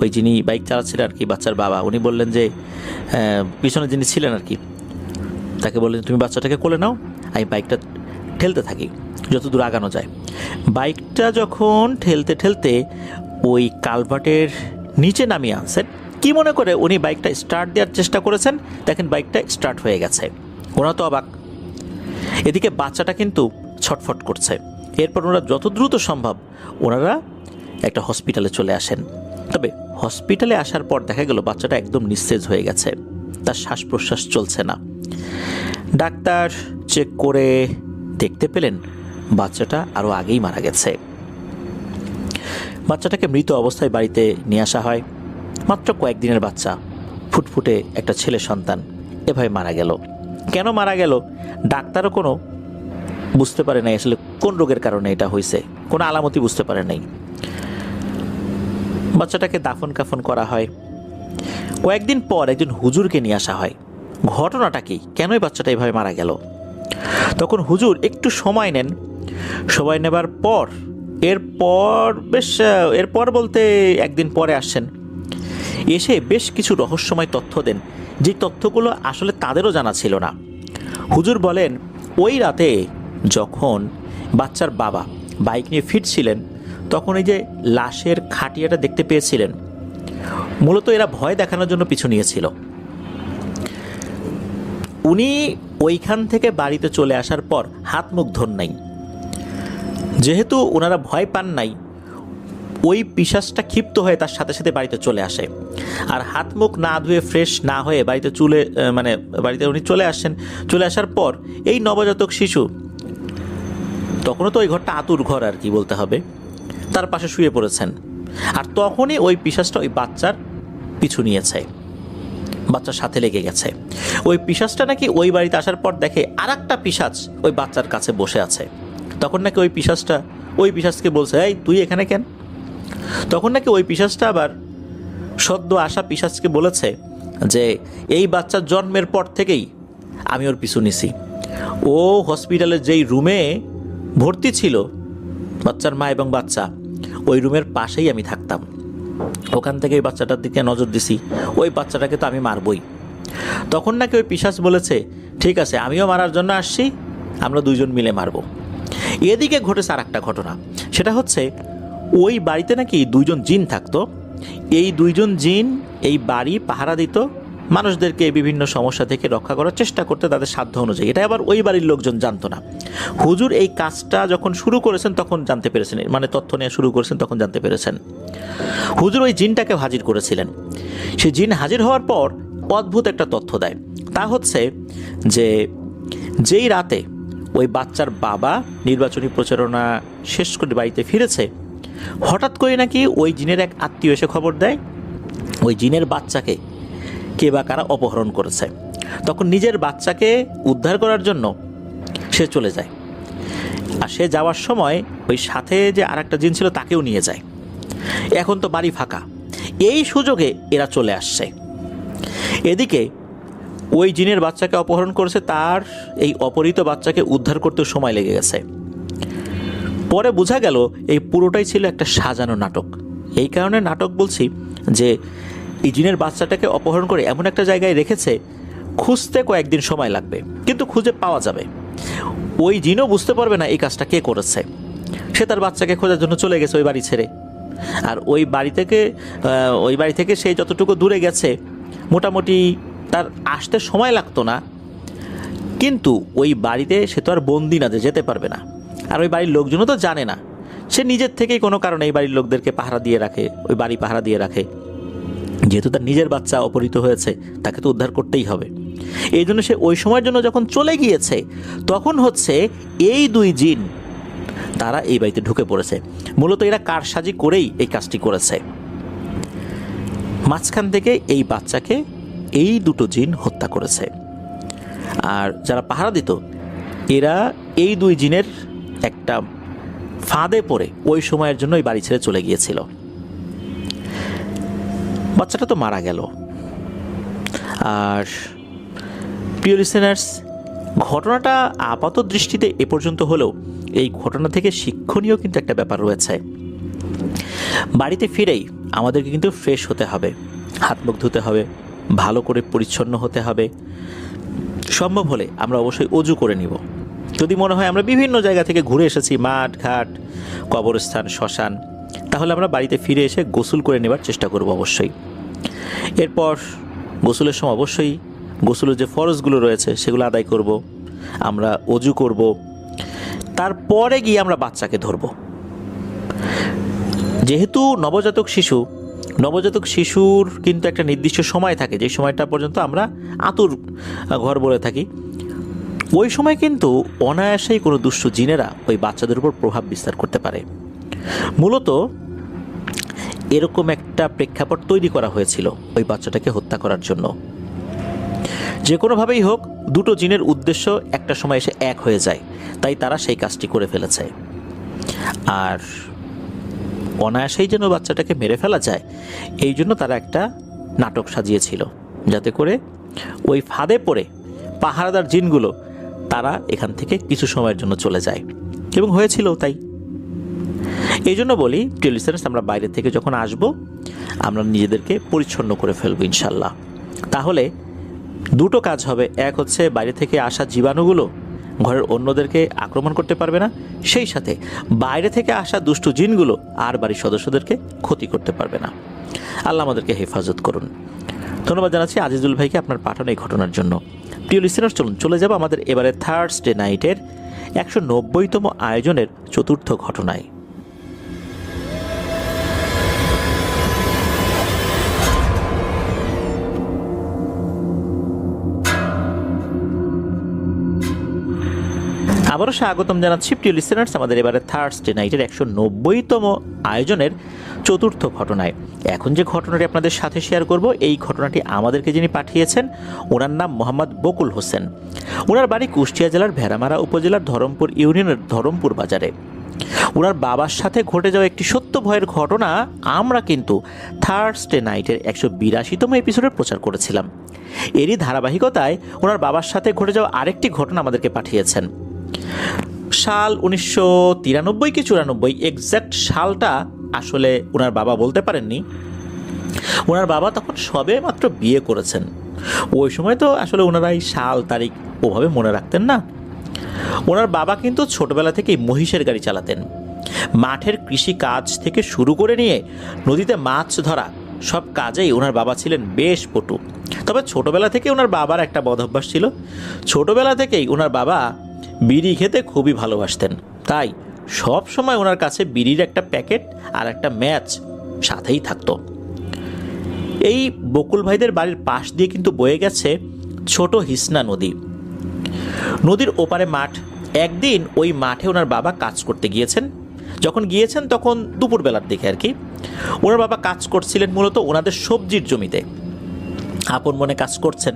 S1: ওই যিনি বাইক চালাচ্ছিলেন আর কি, বাচ্চার বাবা, উনি বললেন যে, পিছনে যিনি ছিলেন আর কি, তাকে বললেন তুমি বাচ্চাটাকে কোলে নাও, আমি বাইকটা ঠেলতে থাকি যত দূর আগানো যায়। বাইকটা যখন ঠেলতে ঠেলতে ওই কালভার্টের নিচে নামিয়ে আনছেন, কি মনে করে উনি বাইকটা স্টার্ট দেওয়ার চেষ্টা করেছেন, দেখেন বাইকটা স্টার্ট হয়ে গেছে। ওনারা তো অবাক। এদিকে বাচ্চাটা কিন্তু ছটফট করছে। এরপর ওনারা যত দ্রুত সম্ভব ওনারা একটা হসপিটালে চলে আসেন। তবে হসপিটালে আসার পর দেখা গেল বাচ্চাটা একদম নিস্তেজ হয়ে গেছে, তার শ্বাস প্রশ্বাস চলছে না। ডাক্তার চেক করে দেখতে পেলেন বাচ্চাটা আরও আগেই মারা গেছে। বাচ্চাটাকে মৃত অবস্থায় বাড়িতে নিয়ে আসা হয়। মাত্র কয়েকদিনের বাচ্চা, ফুটফুটে একটা ছেলে সন্তান, এভাবে মারা গেল। কেন মারা গেল ডাক্তারও কোনো বুঝতে পারে নাই, আসলে কোন রোগের কারণে এটা হয়েছে, কোনো আলামতি বুঝতে পারে নাই। বাচ্চাটাকে দাফন কাফন করা হয়। কয়েকদিন পর একজন হুজুরকে নিয়ে আসা হয়। ঘটনাটা কি, কেনই বাচ্চাটা এভাবে মারা গেল? তখন হুজুর একটু সময় নেন। সময় নেবার পর এরপর বলতে একদিন পরে আসছেন, এসে বেশ কিছু রহস্যময় তথ্য দেন, যে তথ্যগুলো আসলে তাদেরও জানা ছিল না। হুজুর বলেন, ওই রাতে যখন বাচ্চার বাবা বাইক নিয়ে ফিরছিলেন, তখন এই যে লাশের খাটিয়াটা দেখতে পেয়েছিলেন, মূলত এরা ভয় দেখানোর জন্য পিছু নিয়েছিল। উনি ওইখান থেকে বাড়িতে চলে আসার পর হাত মুখ ধোন নাই। যেহেতু ওনারা ভয় পান নাই, ওই পিশাচটা ক্ষিপ্ত হয়ে তার সাথে সাথে বাড়িতে চলে আসে। আর হাত মুখ না ধুয়ে ফ্রেশ না হয়ে বাড়িতে উনি চলে আসেন। চলে আসার পর এই নবজাতক শিশু, তখনও তো ওই ঘরটা আতুর ঘর আর কি বলতে হবে, তার পাশে শুয়ে পড়েছেন। আর তখনই ওই পিশাচটা ওই বাচ্চার পিছু নিয়েছে, বাচ্চার সাথে লেগে গেছে। ওই পিশাচটা নাকি ওই বাড়িতে আসার পর দেখে আর একটা পিশাচ ওই বাচ্চার কাছে বসে আছে। তখন নাকি ওই পিশাচকে বলছে, এই তুই এখানে কেন? তখন নাকি ওই পিশাচটা আবার সদ্য আসা পিশাচকে বলেছে যে, এই বাচ্চার জন্মের পর থেকেই আমি ওর পিছু নিছি। ও হসপিটালের যেই রুমে ভর্তি ছিল বাচ্চার মা এবং বাচ্চা, ওই রুমের পাশেই আমি থাকতাম। ওখান থেকে ওই বাচ্চাটার দিকে নজর দিছি, ওই বাচ্চাটাকে তো আমি মারবই। তখন নাকি ওই পিশাচ বলেছে, ঠিক আছে, আমিও মারার জন্য আসছি, আমরা দুইজন মিলে মারব। এদিকে ঘটেছে আর একটা ঘটনা, সেটা হচ্ছে ওই বাড়িতে নাকি 2জন জিন থাকতো। এই 2জন জিন এই বাড়ি পাহারা দিত, মানুষদেরকে বিভিন্ন সমস্যা থেকে রক্ষা করার চেষ্টা করতে তাদের সাধ্য অনুযায়ী। এটা আবার ওই বাড়ির লোকজন জানতো না। হুজুর এই কাজটা যখন শুরু করেছেন তখন জানতে পেরেছেন, মানে তথ্য নেওয়া শুরু করেছেন তখন জানতে পেরেছেন। হুজুর ওই জিনটাকে হাজির করেছিলেন। সে জিন হাজির হওয়ার পর অদ্ভুত একটা তথ্য দেয়, তা হচ্ছে যে যেই রাতে ওই বাচ্চার বাবা নির্বাচনী প্রচারণা শেষ করে বাড়িতে ফিরেছে, হঠাৎ করে নাকি ওই জিনের এক আত্মীয় এসে খবর দেয় ওই জিনের বাচ্চাকে কে বা কারা অপহরণ করেছে। তখন নিজের বাচ্চাকে উদ্ধার করার জন্য সে চলে যায়, আর সে যাওয়ার সময় ওই সাথে যে আর একটা জিন ছিল তাকেও নিয়ে যায়। এখন তো বাড়ি ফাঁকা, এই সুযোগে এরা চলে আসছে। এদিকে ওই জিনের বাচ্চাকে অপহরণ করেছে, তার এই অপহৃত বাচ্চাকে উদ্ধার করতেও সময় লেগে গেছে। পরে বোঝা গেল এই পুরোটাই ছিল একটা সাজানো নাটক। এই কারণে নাটক বলছি যে এই জিনের বাচ্চাটাকে অপহরণ করে এমন একটা জায়গায় রেখেছে, খুঁজতে কয়েকদিন সময় লাগবে, কিন্তু খুঁজে পাওয়া যাবে। ওই জিনও বুঝতে পারবে না এই কাজটা কে করেছে। সে তার বাচ্চাকে খোঁজার জন্য চলে গেছে ওই বাড়ি ছেড়ে। আর ওই বাড়ি থেকে সে যতটুকু দূরে গেছে মোটামুটি তার আসতে সময় লাগতো না, কিন্তু ওই বাড়িতে সে তো আর বন্দি না যে যেতে পারবে না। আর ওই বাড়ির লোকজনও তো জানে না, সে নিজের থেকেই কোনো কারণে এই বাড়ির লোকদেরকে পাহারা দিয়ে রাখে, ওই বাড়ি পাহারা দিয়ে রাখে। যেহেতু তার নিজের বাচ্চা অপহৃত হয়েছে, তাকে তো উদ্ধার করতেই হবে। এই জন্য সে ওই সময়ের জন্য যখন চলে গিয়েছে, তখন হচ্ছে এই 2 জিন তারা এই বাড়িতে ঢুকে পড়েছে। মূলত এরা কারসাজি করেই এই কাজটি করেছে। মাঝখান থেকে এই বাচ্চাকে এই 2টো জিন হত্যা করেছে। আর যারা পাহারা দিত এরা এই 2 জিনের একটা ফাঁদে পড়ে ওই সময়ের জন্য ওই বাড়ি ছেড়ে চলে গিয়েছিল। বাচ্চাটা তো মারা গেল। আর প্রিয় লিসেনার্স, ঘটনাটা আপাত দৃষ্টিতে এ পর্যন্ত হলেও এই ঘটনা থেকে শিক্ষণীয় কিন্তু একটা ব্যাপার রয়েছে। বাড়িতে ফিরেই আমাদেরকে কিন্তু ফ্রেশ হতে হবে, হাত মুখ ধুতে হবে, ভালো করে পরিচ্ছন্ন হতে হবে। সম্ভব হলে আমরা অবশ্যই অজু করে নিব। যদি মনে হয় আমরা বিভিন্ন জায়গা থেকে ঘুরে এসেছি, মাঠ ঘাট, কবরস্থান, শ্মশান, তাহলে আমরা বাড়িতে ফিরে এসে গোসল করে নেবার চেষ্টা করব অবশ্যই। এরপর গোসলের সময় অবশ্যই গোসলের যে ফরজগুলো রয়েছে সেগুলো আদায় করব, আমরা অজু করব, তারপরে গিয়ে আমরা বাচ্চাকে ধরব। যেহেতু নবজাতক শিশুর কিন্তু একটা নির্দিষ্ট সময় থাকে, যে সময়টা পর্যন্ত আমরা আতুর ঘর বলে থাকি। ওই সময় কিন্তু অনায়াসেই কোনো দুষ্ট জিনেরা ওই বাচ্চাদের উপর প্রভাব বিস্তার করতে পারে। মূলত এরকম একটা প্রেক্ষাপট তৈরি করা হয়েছিল ওই বাচ্চাটাকে হত্যা করার জন্য। যে কোনোভাবেই হোক 2টো জিনের উদ্দেশ্য একটা সময় এসে এক হয়ে যায়, তাই তারা সেই কাজটি করে ফেলেছে। আর অনায়াসেই যেন বাচ্চাটাকে মেরে ফেলা যায়, এই জন্য তারা একটা নাটক সাজিয়েছিল, যাতে করে ওই ফাঁদে পড়ে পাহারাদার জিনগুলো তারা এখান থেকে কিছু সময়ের জন্য চলে যায়, এবং হয়েছিল তাই। এই জন্য বলি প্রিয় লিসেনার্স, আমরা বাইরে থেকে যখন আসব আমরা নিজেদেরকে পরিচ্ছন্ন করে ফেলবো ইনশাল্লাহ। তাহলে 2টো কাজ হবে। এক হচ্ছে বাইরে থেকে আসা জীবাণুগুলো ঘরের অন্যদেরকে আক্রমণ করতে পারবে না, সেই সাথে বাইরে থেকে আসা দুষ্ট জিনগুলো আর বাড়ির সদস্যদেরকে ক্ষতি করতে পারবে না। আল্লাহ আমাদেরকে হেফাজত করুন। ধন্যবাদ জানাচ্ছি আজিজুল ভাইকে আপনার পাঠানো এই ঘটনার জন্য। প্রিয় লিসেনার, চলে যাব আমাদের এবারে থার্সডে নাইটের 190তম আয়োজনের 4র্থ ঘটনায়। আবারও স্বাগতম জানাচ্ছি প্রিয় লিসেনার্স আমাদের এবারে থার্সডে নাইটের 190তম আয়োজনের 4র্থ ঘটনায়। এখন যে ঘটনাটি আপনাদের সাথে শেয়ার করব, এই ঘটনাটি আমাদেরকে যিনি পাঠিয়েছেন ওনার নাম মোহাম্মদ বকুল হোসেন। ওনার বাড়ি কুষ্টিয়া জেলার ভেড়ামারা উপজেলার ধরমপুর ইউনিয়নের ধরমপুর বাজারে। ওনার বাবার সাথে ঘটে যাওয়া একটি সত্য ভয়ের ঘটনা আমরা কিন্তু থার্সডে নাইটের 182তম এপিসোডে প্রচার করেছিলাম। এরই ধারাবাহিকতায় ওনার বাবার সাথে ঘটে যাওয়া আরেকটি ঘটনা আমাদেরকে পাঠিয়েছেন। সাল 1993 কি 94, এক্স্যাক্ট সালটা আসলে ওনার বাবা বলতে পারেননি। ওনার বাবা তখন সবে মাত্র বিয়ে করেছেন। ওই সময় তো আসলে ওনারা এই সাল তারিখ ওভাবে মনে রাখতেন না। ওনার বাবা কিন্তু ছোটবেলা থেকেই মহিষের গাড়ি চালাতেন। মাঠের কৃষি কাজ থেকে শুরু করে নিয়ে নদীতে মাছ ধরা সব কাজেই ওনার বাবা ছিলেন বেশ পটু। তবে ছোটবেলা থেকে ওনার বাবার একটা বদভ্যাস ছিল। ছোটবেলা থেকেই ওনার বাবা বিড়ি খেতে খুবই ভালোবাসতেন, তাই সব সময় ওনার কাছে বিড়ির একটা প্যাকেট আর একটা ম্যাচ সাথেই থাকতো। এই বকুল ভাইদের বাড়ির পাশ দিয়ে কিন্তু বয়ে গেছে ছোট হিসনা নদী। নদীর ওপারে মাঠ। একদিন ওই মাঠে ওনার বাবা কাজ করতে গিয়েছেন। যখন গিয়েছেন তখন দুপুরবেলার দিকে আর কি। ওনার বাবা কাজ করছিলেন মূলত ওনাদের সবজির জমিতে, আপন মনে কাজ করছেন।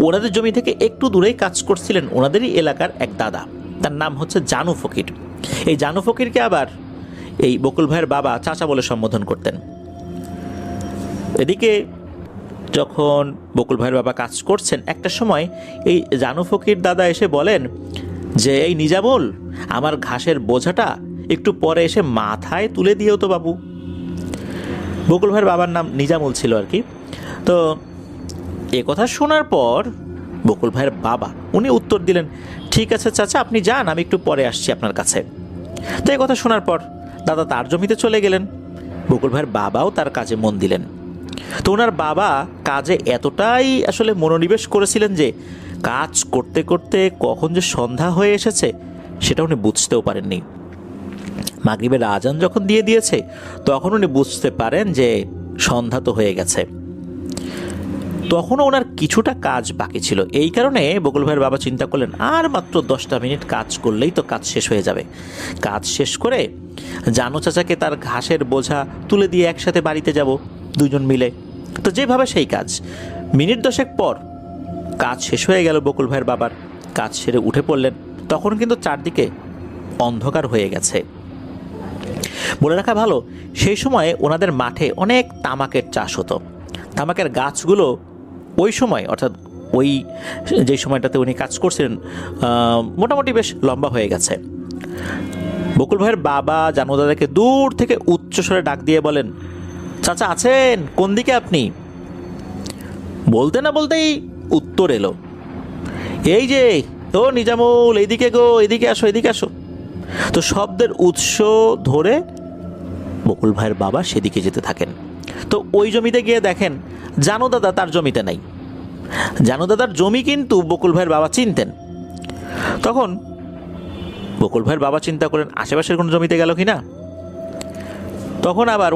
S1: ওনাদের জমি থেকে একটু দূরেই কাজ করছিলেন ওনাদেরই এলাকার এক দাদা, তার নাম হচ্ছে জানু ফকির। এই জানু ফকিরকে আবার এই বকুল ভাইয়ের বাবা চাচা বলে সম্বোধন করতেন। এদিকে যখন বকুল ভাইয়ের বাবা কাজ করছেন, একটা সময় এই জানু ফকির দাদা এসে বলেন যে, এই নিজামুল, আমার ঘাসের বোঝাটা একটু পরে এসে মাথায় তুলে দিও তো বাবু। বকুল ভাইয়ের বাবার নাম নিজামুল ছিল আর কি। তো এ কথা শোনার পর বকুল ভাইয়ের বাবা উনি উত্তর দিলেন, ঠিক আছে চাচা, আপনি যান, আমি একটু পরে আসছি আপনার কাছে। তো এই কথা শোনার পর দাদা তার জমিতে চলে গেলেন। বকুল ভাইয়ের বাবাও তার কাজে মন দিলেন। তো ওনার বাবা কাজে এতটাই আসলে মনোনিবেশ করেছিলেন যে কাজ করতে করতে কখন যে সন্ধ্যা হয়ে এসেছে সেটা উনি বুঝতেও পারেননি। মাগরিবের আজান যখন দিয়ে দিয়েছে তখন উনি বুঝতে পারেন যে সন্ধ্যা তো হয়ে গেছে। তখনও ওনার কিছুটা কাজ বাকি ছিল। এই কারণে বকুল ভাইয়ের বাবা চিন্তা করলেন, আর মাত্র 10টা মিনিট কাজ করলেই তো কাজ শেষ হয়ে যাবে। কাজ শেষ করে জানু চাচাকে তার ঘাসের বোঝা তুলে দিয়ে একসাথে বাড়িতে যাব দুজন মিলে। তো যেভাবে সেই কাজ। মিনিট 10 পর কাজ শেষ হয়ে গেল বকুল ভাইয়ের বাবার। কাজ সেরে উঠে পড়লেন, তখন কিন্তু চারদিকে অন্ধকার হয়ে গেছে। বলে রাখা ভালো, সেই সময় ওনাদের মাঠে অনেক তামাকের চাষ হতো। তামাকের গাছগুলো ওই সময়, অর্থাৎ ওই যে সময়টাতে উনি কাজ করছিলেন, মোটামুটি বেশ লম্বা হয়ে গেছে। বকুল ভাইয়ের বাবা জানু দাদাকে দূর থেকে উচ্চস্বরে ডাক দিয়ে বলেন, চাচা আছেন? কোন দিকে আপনি? বলতে না বলতেই উত্তর এলো, এই যে ও নিজামুল, এইদিকে গো, এদিকে আসো, এদিকে আসো। তো শব্দের উৎস ধরে বকুল ভাইয়ের বাবা সেদিকে যেতে থাকেন। তো ওই জমিতে গিয়ে দেখেন জানু দাদা তার জমিতে নাই। জানু দাদার জমি কিন্তু বকুল ভাইয়ের বাবা চিনতেন। তখন বকুল ভাইয়ের বাবা চিন্তা করেন আশেপাশের কোনো জমিতে গেল কি না। তখন আবার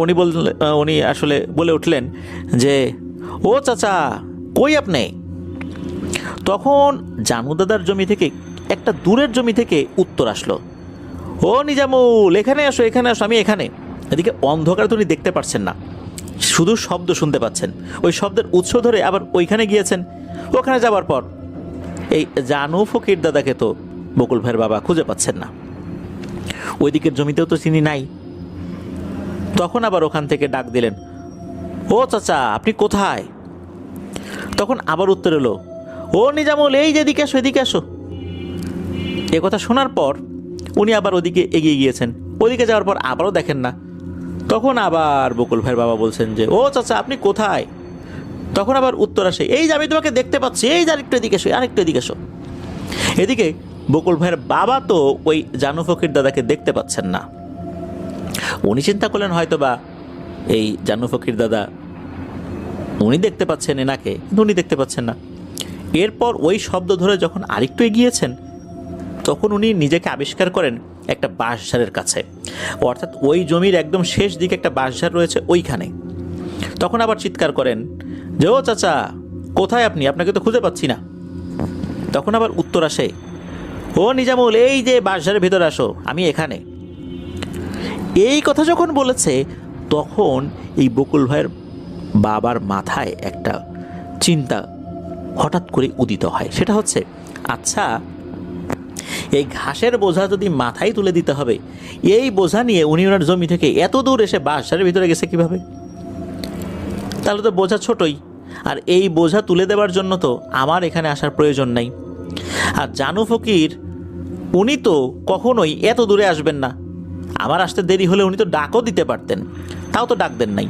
S1: উনি আসলে বলে উঠলেন যে, ও চাচা, কই আপনি? তখন জানু দাদার জমি থেকে একটা দূরের জমি থেকে উত্তর আসলো, ও নিজামুল, এখানে আসো, এখানে আসো, আমি এখানে। এদিকে অন্ধকারে তো উনি দেখতে পাচ্ছেন না, শুধু শব্দ শুনতে পাচ্ছেন। ওই শব্দের উৎস ধরে আবার ওইখানে গিয়েছেন। ওখানে যাওয়ার পর এই জানু ফকির দাদাকে তো বকুল ভাইয়ের বাবা খুঁজে পাচ্ছেন না। ওই দিকের জমিতেও তো তিনি নাই। তখন আবার ওখান থেকে ডাক দিলেন, ও চাচা, আপনি কোথায়? তখন আবার উত্তর এলো, ও নিজামুল, এই যে এদিকে আসো, এদিকে আসো। এ কথা শোনার পর উনি আবার ওদিকে এগিয়ে গিয়েছেন। ওদিকে যাওয়ার পর আবারও দেখেন না। তখন আবার বকুল ভাইয়ের বাবা বলছেন যে, ও চাচা, আপনি কোথায়? তখন আবার উত্তর আসে, এই যে আমি তোমাকে দেখতে পাচ্ছি, এই যে আরেকটু এদিকে এসো, আরেকটু এদিকে এসো। এদিকে বকুল ভাইয়ের বাবা তো ওই জানু ফকির দাদাকে দেখতে পাচ্ছেন না। উনি চিন্তা করলেন হয়তোবা এই জানু ফকির দাদা উনি দেখতে পাচ্ছেন এনাকে, কিন্তু উনি দেখতে পাচ্ছেন না। এরপর ওই শব্দ ধরে যখন আরেকটু এগিয়েছেন তখন উনি নিজেকে আবিষ্কার করেন একটা বাঁশঝাড়ের কাছে, অর্থাৎ ওই জমির একদম শেষ দিকে একটা বাঁশঝাড় রয়েছে ওইখানে। তখন আবার চিৎকার করেন যে, ও চাচা, কোথায় আপনি? আপনাকে তো খুঁজে পাচ্ছি না। তখন আবার উত্তর আসে, ও নিজামুল, এই যে বাঁশঝাড়ের ভিতরে আসো, আমি এখানে। এই কথা যখন বলেছে তখন এই বকুল ভাইয়ের বাবার মাথায় একটা চিন্তা হঠাৎ করে উদিত হয়। সেটা হচ্ছে, আচ্ছা, এই ঘাসের বোঝা যদি মাথায় তুলে দিতে হবে, এই বোঝা নিয়ে উনি ওনার জমি থেকে এত দূর এসে বাঁশঝাড়ের ভিতরে গেছে কিভাবে? তাহলে তো বোঝা ছোটই, আর এই বোঝা তুলে দেওয়ার জন্য তো আমার এখানে আসার প্রয়োজন নাই। আর জানু ফকির উনি তো কখনোই এত দূরে আসবেন না। আমার আসতে দেরি হলে উনি তো ডাকও দিতে পারতেন, তাও তো ডাক দেন নাই।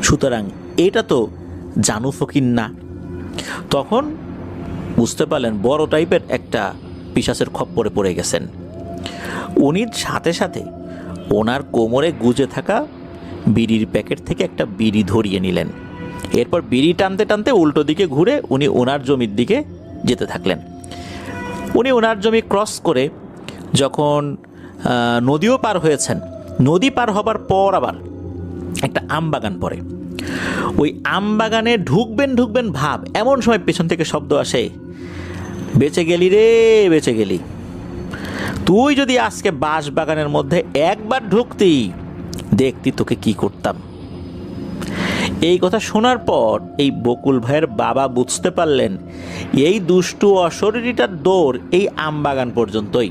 S1: সুতরাং এটা তো জানু ফকির না। তখন বুঝতে পারলেন বড় টাইপের একটা পিশাচের খপ্পরে পড়ে গেছেন। উনি সাথে সাথে ওনার কোমরে গুজে থাকা বিড়ির প্যাকেট থেকে একটা বিড়ি ধরিয়ে নিলেন। এরপর বিড়ি টানতে টানতে উল্টো দিকে ঘুরে উনি ওনার জমির দিকে যেতে থাকলেন। উনি ওনার জমি ক্রস করে যখন নদীও পার হয়েছেন, নদী পার হবার পর আবার একটা আম বাগান পড়ে। ওই আম বাগানে ঢুকবেন ভাব, এমন সময় পেছন থেকে শব্দ আসে, বেঁচে গেলি রে, বেঁচে গেলি। তুই যদি আজকে বাঁশ বাগানের মধ্যে একবার ঢুকতি, দেখতি তোকে কি করতাম। এই কথা শোনার পর এই বকুল ভাইয়ের বাবা বুঝতে পারলেন এই দুষ্টু অশরীরীটার দৌড় এই আম বাগান পর্যন্তই,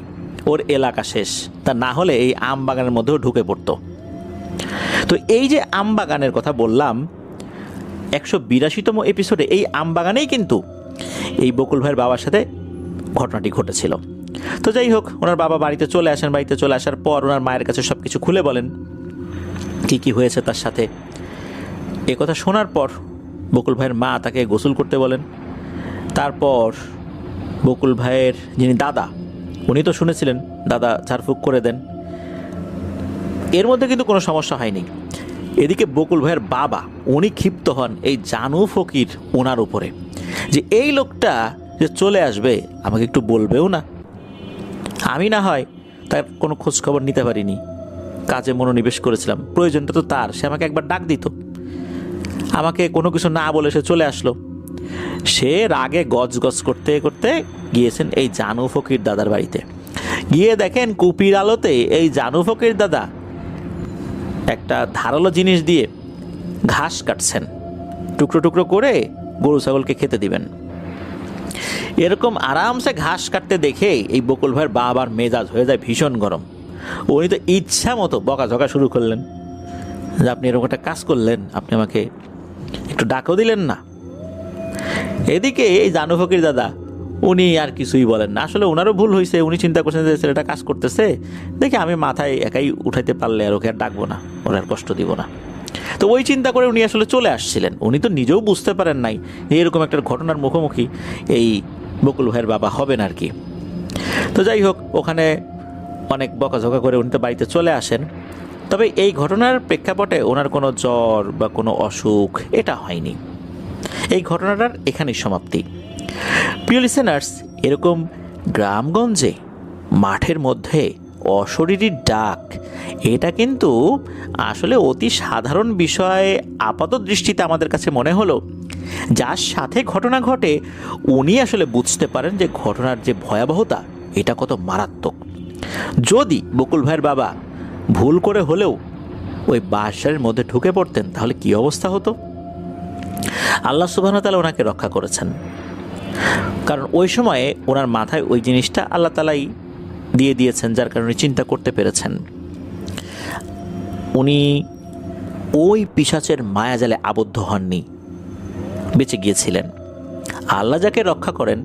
S1: ওর এলাকা শেষ। তা না হলে এই আম বাগানের মধ্যেও ঢুকে পড়তো। তো এই যে আম বাগানের কথা বললাম, 182তম এপিসোডে এই আম বাগানেই কিন্তু এই বকুল ভাইয়ের বাবার সাথে ঘটনাটি ঘটেছিল। তো যাই হোক, ওনার বাবা বাড়িতে চলে আসেন। বাড়িতে চলে আসার পর ওনার মায়ের কাছে সব কিছু খুলে বলেন কী কী হয়েছে তার সাথে। এ কথা শোনার পর বকুল ভাইয়ের মা তাকে গোসল করতে বলেন। তারপর বকুল ভাইয়ের যিনি দাদা, উনি তো শুনেছিলেন, দাদা ঝাড়ফুঁক করে দেন। এর মধ্যে কিন্তু কোনো সমস্যা হয়নি। এদিকে বকুল ভাইয়ের বাবা উনি ক্ষিপ্ত হন এই জানু ফকির ওনার উপরে, যে এই লোকটা যে চলে আসবে আমাকে একটু বলবেও না। আমি না হয় তার কোনো খোঁজ খবর নিতে পারিনি, কাজে মনোনিবেশ করেছিলাম, প্রয়োজনটা তো তার, সে আমাকে একবার ডাক দিত। আমাকে কোনো কিছু না বলে সে চলে আসলো। সে রাগে গজগজ করতে করতে গিয়েছেন এই জানু ফকির দাদার বাড়িতে। গিয়ে দেখেন কুপির আলোতে এই জানু ফকির দাদা একটা ধারালো জিনিস দিয়ে ঘাস কাটছেন, টুকরো টুকরো করে গরু ছাগলকে খেতে দিবেন। এরকম আরামসে ঘাস কাটতে দেখে এই বকুল ভাইয়ের বাবার মেজাজ হয়ে যায় ভীষণ গরম। উনি তো ইচ্ছা মতো বকাঝকা শুরু করলেন যে আপনি এরকম একটা কাজ করলেন, আপনি আমাকে একটু ডাকও দিলেন না। এদিকে এই জানু ফকির দাদা উনি আর কিছুই বলেন না। আসলে ওনারও ভুল হয়েছে, উনি চিন্তা করছেন যে ছেলেটা কাজ করতেছে, দেখি আমি মাথায় একাই উঠাইতে পারলে আর ওকে আর ডাকবো না, ওরা আর কষ্ট দিব না। তো ওই চিন্তা করে উনি আসলে চলে আসছিলেন। উনি তো নিজেও বুঝতে পারেন নাই এরকম একটা ঘটনার মুখোমুখি এই বকুল ভাইয়ের বাবা হবেন আর কি। তো যাই হোক, ওখানে অনেক বকাঝকা করে উনি তো বাড়িতে চলে আসেন। তবে এই ঘটনার প্রেক্ষাপটে ওনার কোনো জ্বর বা কোনো অসুখ এটা হয়নি। এই ঘটনাটার এখানেই সমাপ্তি। প্রিয় লিসেনার্স, এরকম গ্রামগঞ্জে মাঠের মধ্যে অশরীরীর ডাক, এটা কিন্তু আসলে অতি সাধারণ বিষয় আপাত দৃষ্টিতে আমাদের কাছে মনে হলো। যার সাথে ঘটনা ঘটে উনি আসলে বুঝতে পারেন যে ঘটনার যে ভয়াবহতা এটা কত মারাত্মক। যদি বকুল ভাইয়ের বাবা ভুল করে হলেও ওই বাসার মধ্যে ঢুকে পড়তেন তাহলে কি অবস্থা হতো। আল্লাহ সুবহানাহু ওয়া তাআলা ওনাকে রক্ষা করেছেন, কারণ ওই সময়ে ওনার মাথায় ওই জিনিসটা আল্লাহ তাআলাই দিয়ে দিয়েছেন, যার কারণে চিন্তা করতে পেরেছেন। উনি ওই পিশাচের মায়াজালে আবদ্ধ হননি, বেঁচে গিয়েছিলেন। আল্লাহ যাকে রক্ষা করেন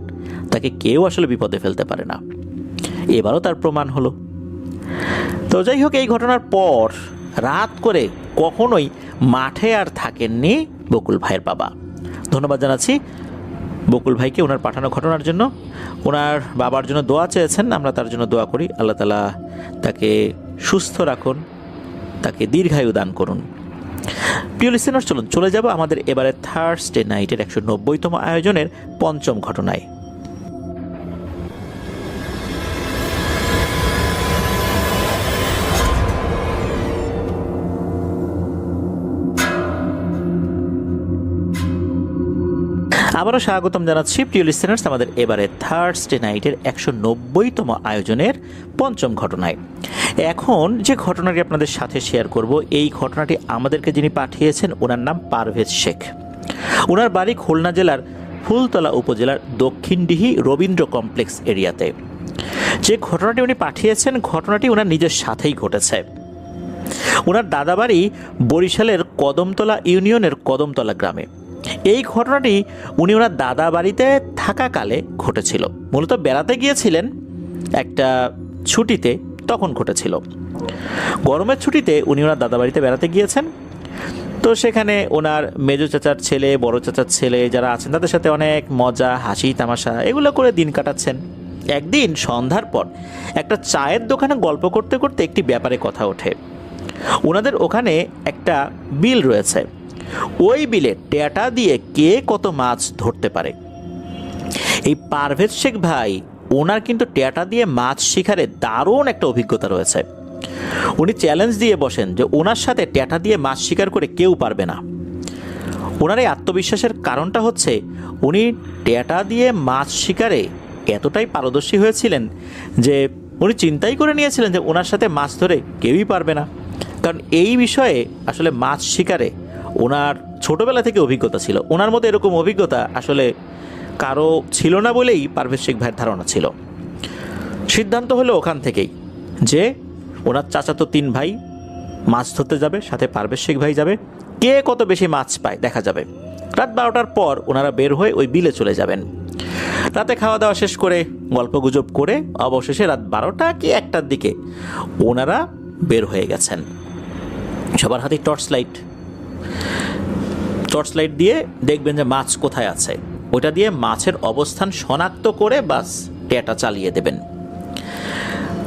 S1: তাকে কেউ আসলে বিপদে ফেলতে পারে না, এবারও তার প্রমাণ হলো। তো যাই হোক, এই ঘটনার পর রাত করে কখনোই মাঠে আর থাকেননি বকুল ভাইয়ের বাবা। ধন্যবাদ জানাচ্ছি বকুল ভাইকে ওনার পাঠানো ঘটনার জন্য। ওনার বাবার জন্য দোয়া চেয়েছেন, আমরা তার জন্য দোয়া করি। আল্লাহ তাআলা তাকে সুস্থ রাখুন, তাকে দীর্ঘায়ু দান করুন। প্রিয় লিসেনার, চলুন চলে যাব আমাদের এবারে থার্সডে নাইটের 190তম আয়োজনের পঞ্চম ঘটনায়। আবারও স্বাগতম জানাচ্ছি প্রিয় লিসেনার্স আমাদের এবারে থার্সডে নাইটের 190তম আয়োজনের পঞ্চম ঘটনায়। এখন যে ঘটনাটি আপনাদের সাথে শেয়ার করব, এই ঘটনাটি আমাদেরকে যিনি পাঠিয়েছেন ওনার নাম পারভেজ শেখ। ওনার বাড়ি খুলনা জেলার ফুলতলা উপজেলার দক্ষিণডিহি রবীন্দ্র কমপ্লেক্স এরিয়াতে। যে ঘটনাটি উনি পাঠিয়েছেন, ঘটনাটি ওনার নিজের সাথেই ঘটেছে। ওনার দাদাবাড়ি বরিশালের কদমতলা ইউনিয়নের কদমতলা গ্রামে। এই ঘটনাটি উনি ওনার দাদা বাড়িতে থাকাকালে ঘটেছিল। মূলত বেড়াতে গিয়েছিলেন একটা ছুটিতে, তখন ঘটেছিল। গরমের ছুটিতে উনি ওনার দাদা বাড়িতে বেড়াতে গিয়েছেন। তো সেখানে ওনার মেজো চাচার ছেলে, বড় চাচার ছেলে যারা আছেন তাদের সাথে অনেক মজা, হাসি তামাশা এগুলো করে দিন কাটাচ্ছেন। একদিন সন্ধ্যার পর একটা চায়ের দোকানে গল্প করতে করতে একটি ব্যাপারে কথা ওঠে। ওনাদের ওখানে একটা বিল রয়েছে, ওই বিলে ট্যাটা দিয়ে কে কত মাছ ধরতে পারে। এই পারভেজ শেখ ভাই, ওনার কিন্তু ট্যাটা দিয়ে মাছ শিকারে দারুণ একটা অভিজ্ঞতা রয়েছে। উনি চ্যালেঞ্জ দিয়ে বসেন যে ওনার সাথে ট্যাটা দিয়ে মাছ শিকার করে কেউ পারবে না। ওনার এই আত্মবিশ্বাসের কারণটা হচ্ছে উনি ট্যাটা দিয়ে মাছ শিকারে এতটাই পারদর্শী হয়েছিলেন যে উনি চিন্তাই করে নিয়েছিলেন যে ওনার সাথে মাছ ধরে কেউই পারবে না। কারণ এই বিষয়ে আসলে মাছ শিকারে ওনার ছোটোবেলা থেকে অভিজ্ঞতা ছিল। ওনার মধ্যে এরকম অভিজ্ঞতা আসলে কারো ছিল না বলেই পারভেজ শেখ ভাইয়ের ধারণা ছিল। সিদ্ধান্ত হলো ওখান থেকেই যে ওনার চাচাতো 3 ভাই মাছ ধরতে যাবে, সাথে পারভেজ শেখ ভাই যাবে, কে কত বেশি মাছ পায় দেখা যাবে। রাত 12টার পর ওনারা বের হয়ে ওই বিলে চলে যাবেন। রাতে খাওয়া দাওয়া শেষ করে গল্পগুজব করে অবশেষে রাত 12টা কি 1টার দিকে ওনারা বের হয়ে গেছেন। সবার হাতে টর্চ লাইট দিয়ে দেখবেন যে মাছ কোথায় আছে, ওইটা দিয়ে মাছের অবস্থান শনাক্ত করে বাস ট্যাটা চালিয়ে দেবেন।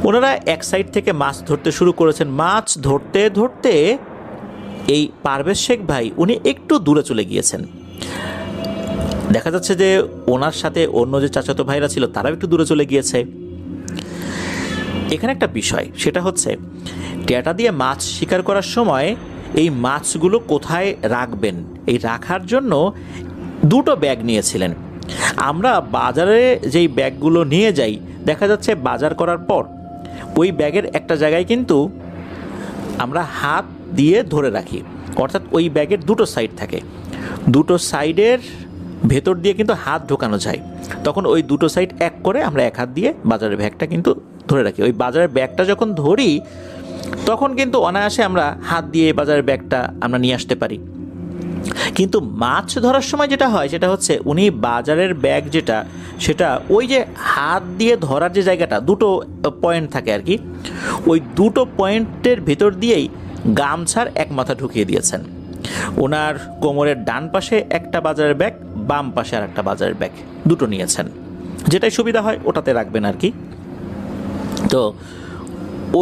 S1: ওনারা এক সাইড থেকে মাছ ধরতে শুরু করেছেন। মাছ ধরতে ধরতে এই পারভেজ শেখ ভাই উনি একটু দূরে চলে গিয়েছেন। দেখা যাচ্ছে যে ওনার সাথে অন্য যে চাচাতো ভাইরা ছিল তারাও একটু দূরে চলে গিয়েছে। এখানে একটা বিষয়, সেটা হচ্ছে ট্যাটা দিয়ে মাছ শিকার করার সময় এই মাছগুলো কোথায় রাখবেন, এই রাখার জন্য 2টো ব্যাগ নিয়েছিলেন। আমরা বাজারে যেই ব্যাগগুলো নিয়ে যাই, দেখা যাচ্ছে বাজার করার পর ওই ব্যাগের একটা জায়গায় কিন্তু আমরা হাত দিয়ে ধরে রাখি, অর্থাৎ ওই ব্যাগের 2টো সাইড থাকে, 2টো সাইডের ভেতর দিয়ে কিন্তু হাত ঢোকানো যায়। তখন ওই 2টো সাইড এক করে আমরা এক হাত দিয়ে বাজারের ব্যাগটা কিন্তু ধরে রাখি। ওই বাজারের ব্যাগটা যখন ধরি তখন কিন্তু অনায়াসে আমরা হাত দিয়ে বাজারের ব্যাগটা আমরা নিয়ে আসতে পারি। কিন্তু মাছ ধরার সময় যেটা হয় সেটা হচ্ছে উনি বাজারের ব্যাগ যেটা, সেটা ওই যে হাত দিয়ে ধরার যে জায়গাটা 2টো পয়েন্ট থাকে আর কি, ওই 2টো পয়েন্টের ভেতর দিয়েই গামছার এক মাথা ঢুকিয়ে দিয়েছেন। ওনার কোমরের ডান পাশে একটা বাজারের ব্যাগ, বাম পাশে আর একটা বাজারের ব্যাগ, 2টো নিয়েছেন। যেটাই সুবিধা হয় ওটাতে রাখবেন আর কি। তো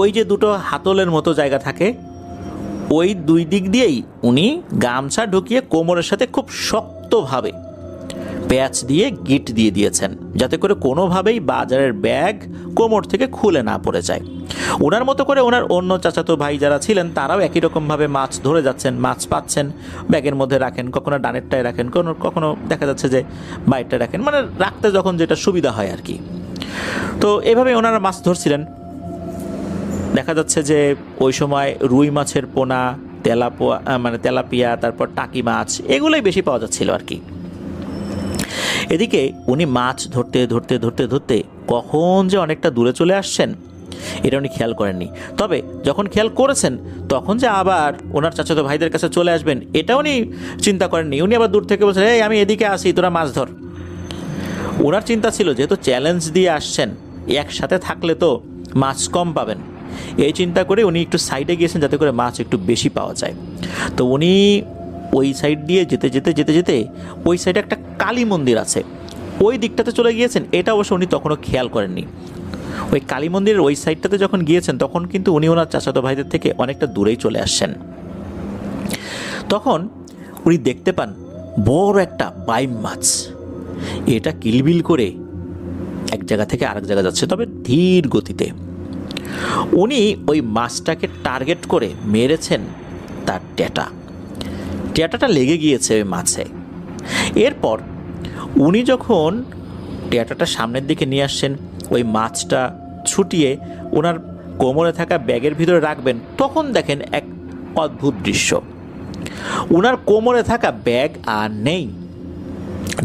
S1: ওই যে 2টো হাতলের মতো জায়গা থাকে, ওই 2 দিক দিয়েই উনি গামছা ঢুকিয়ে কোমরের সাথে খুব শক্তভাবে প্যাচ দিয়ে গিট দিয়ে দিয়েছেন, যাতে করে কোনোভাবেই বাজারের ব্যাগ কোমর থেকে খুলে না পড়ে যায়। ওনার মতো করে ওনার অন্য চাচাতো ভাই যারা ছিলেন তারাও একই রকমভাবে মাছ ধরে যাচ্ছেন, মাছ পাচ্ছেন, ব্যাগের মধ্যে রাখেন, কখনো ডানেরটায় রাখেন, কখনো দেখা যাচ্ছে যে বাইরটা রাখেন, মানে রাখতে যখন যেটা সুবিধা হয় আর কি। তো এভাবে ওনারা মাছ ধরছিলেন। দেখা যাচ্ছে যে ওই সময় রুই মাছের পোনা, তেলাপিয়া, তারপর টাকি মাছ, এগুলোই বেশি পাওয়া যাচ্ছিল আর কি। এদিকে উনি মাছ ধরতে ধরতে ধরতে ধরতে কখন যে অনেকটা দূরে চলে আসছেন এটা উনি খেয়াল করেননি। তবে যখন খেয়াল করেছেন তখন যে আবার ওনার চাচাতো ভাইদের কাছে চলে আসবেন এটা উনি চিন্তা করেননি। উনি আবার দূর থেকে বলছেন, এই আমি এদিকে আসি, তোরা মাছ ধর। ওনার চিন্তা ছিল যেহেতু চ্যালেঞ্জ দিয়ে আসছেন, একসাথে থাকলে তো মাছ কম পাবেন, এই চিন্তা করে উনি একটু সাইডে গিয়েছেন যাতে করে মাছ একটু বেশি পাওয়া যায়। তো উনি ওই সাইড দিয়ে যেতে যেতে যেতে যেতে ওই সাইডে একটা কালী মন্দির আছে, ওই দিকটাতে চলে গিয়েছেন। এটা অবশ্য উনি তখনও খেয়াল করেননি। ওই কালী মন্দিরের ওই সাইডটাতে যখন গিয়েছেন তখন কিন্তু উনি ওনার চাচাতো ভাইদের থেকে অনেকটা দূরেই চলে আসছেন। তখন উনি দেখতে পান বড় একটা বাইম মাছ, এটা কিলবিল করে এক জায়গা থেকে আরেক জায়গা যাচ্ছে, তবে ধীর গতিতে। উনি ওই মাছটাকে টার্গেট করে মেরেছেন তার ট্যাটাটা লেগে গিয়েছে ওই মাছে। এরপর উনি যখন ট্যাটাটা সামনের দিকে নিয়ে আসছেন, ওই মাছটা ছুটিয়ে ওনার কোমরে থাকা ব্যাগের ভিতরে রাখবেন, তখন দেখেন এক অদ্ভুত দৃশ্য। ওনার কোমরে থাকা ব্যাগ আর নেই,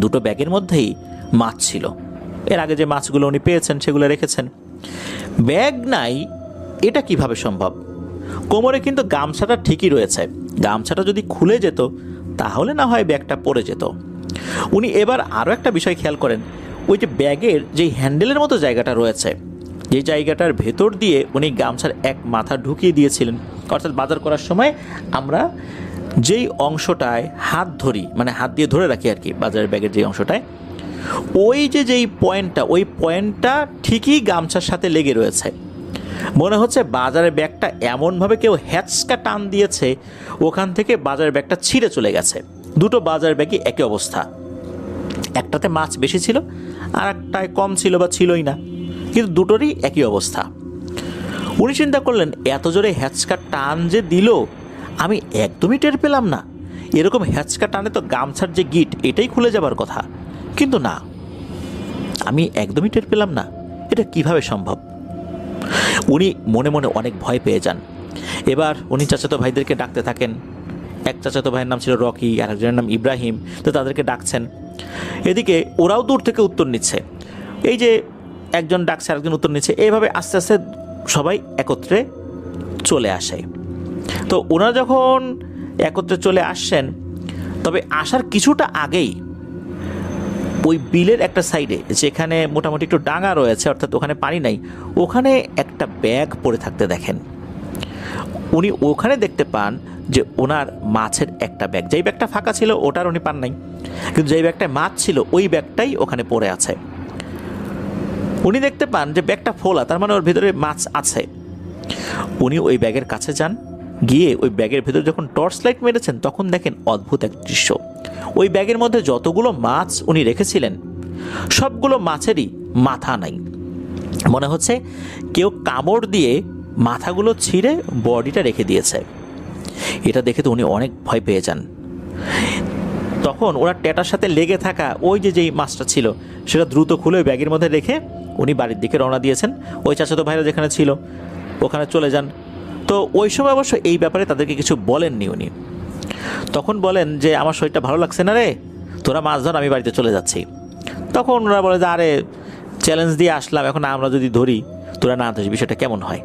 S1: 2টো ব্যাগের মধ্যেই মাছ ছিল। এর আগে যে মাছগুলো উনি পেয়েছেন সেগুলো রেখেছেন, ব্যাগ নাই। এটা কিভাবে সম্ভব? কোমরে কিন্তু গামছাটা ঠিকই রয়েছে, গামছাটা যদি খুলে যেত তাহলে না হয় ব্যাগটা পড়ে যেত। উনি এবার আরও একটা বিষয় খেয়াল করেন, ওই যে ব্যাগের যেই হ্যান্ডেলের মতো জায়গাটা রয়েছে, যে জায়গাটার ভেতর দিয়ে উনি গামছার এক মাথা ঢুকিয়ে দিয়েছিলেন, অর্থাৎ বাজার করার সময় আমরা যেই অংশটায় হাত ধরি, মানে হাত দিয়ে ধরে রাখি আর কি, বাজারের ব্যাগের যে অংশটায়, ওই যেই পয়েন্টটা, ওই পয়েন্টটা ঠিকই গামছার সাথে লেগে রয়েছে। মনে হচ্ছে বাজারের ব্যাগটা এমনভাবে কেউ হ্যাচকা টান দিয়েছে, ওখান থেকে বাজারের ব্যাগটা ছিঁড়ে চলে গেছে। দুটো বাজারের ব্যাগই একই অবস্থা, একটাতে মাছ বেশি ছিল আর একটায় কম ছিল বা ছিলই না, কিন্তু দুটোরই একই অবস্থা। উনি চিন্তা করলেন, এত জোরে হ্যাচকা টান যে দিল আমি একদমই টের পেলাম না। এরকম হ্যাচকা টানে তো গামছার যে গিট এটাই খুলে যাবার কথা, কিন্তু না, আমি একদমই টের পেলাম না। এটা কিভাবে সম্ভব? উনি মনে মনে অনেক ভয় পেয়ে যান। এবার উনি চাচাতো ভাইদেরকে ডাকতে থাকেন। এক চাচাতো ভাইয়ের নাম ছিল রকি, আর একজনের নাম ইব্রাহিম। তো তাদেরকে ডাকছেন। এদিকে ওরাও দূর থেকে উত্তর নিচ্ছে। এই যে একজন ডাকছে আরেকজন উত্তর নিচ্ছে, এইভাবে আস্তে আস্তে সবাই একত্রে চলে আসে। তো ওনারা যখন একত্রে চলে আসছেন, তবে আসার কিছুটা আগেই ওই বিলের একটা সাইডে, যেখানে মোটামুটি একটু ডাঙা রয়েছে, অর্থাৎ ওখানে পানি নাই, ওখানে একটা ব্যাগ পড়ে থাকতে দেখেন। উনি ওখানে দেখতে পান যে ওনার মাছের একটা ব্যাগ, যেই ব্যাগটা ফাঁকা ছিল ওটার উনি পান নাই, কিন্তু যেই ব্যাগটায় মাছ ছিল ওই ব্যাগটাই ওখানে পড়ে আছে। উনি দেখতে পান যে ব্যাগটা ফোলা, তার মানে ওর ভিতরে মাছ আছে। উনি ওই ব্যাগের কাছে যান, গিয়ে ওই ব্যাগের ভিতরে যখন টর্চ লাইট মেরেছেন তখন দেখেন অদ্ভুত এক দৃশ্য। ওই ব্যাগের মধ্যে যতগুলো মাছ উনি রেখেছিলেন সবগুলো মাছেরই মাথা নাই। মনে হচ্ছে কেউ কামড় দিয়ে মাথাগুলো ছিঁড়ে বডিটা রেখে দিয়েছে। এটা দেখে তো উনি অনেক ভয় পেয়ে যান। তখন ওনার ট্যাটার সাথে লেগে থাকা ওই যেই মাছটা ছিল সেটা দ্রুত খুলে ওই ব্যাগের মধ্যে রেখে উনি বাড়ির দিকে রওনা দিয়েছেন। ওই চাচাতো ভাইরা যেখানে ছিল ওখানে চলে যান। তো ওই সময় অবশ্য এই ব্যাপারে তাদেরকে কিছু বলেননি উনি। তখন বলেন যে আমার শরীরটা ভালো লাগছে না রে, তোরা মাছ ধর, আমি বাড়িতে চলে যাচ্ছি। তখন ওরা বলে যে আরে চ্যালেঞ্জ দিয়ে আসলাম, এখন আমরা যদি ধরি তোরা না ধরিস, বিষয়টা কেমন হয়?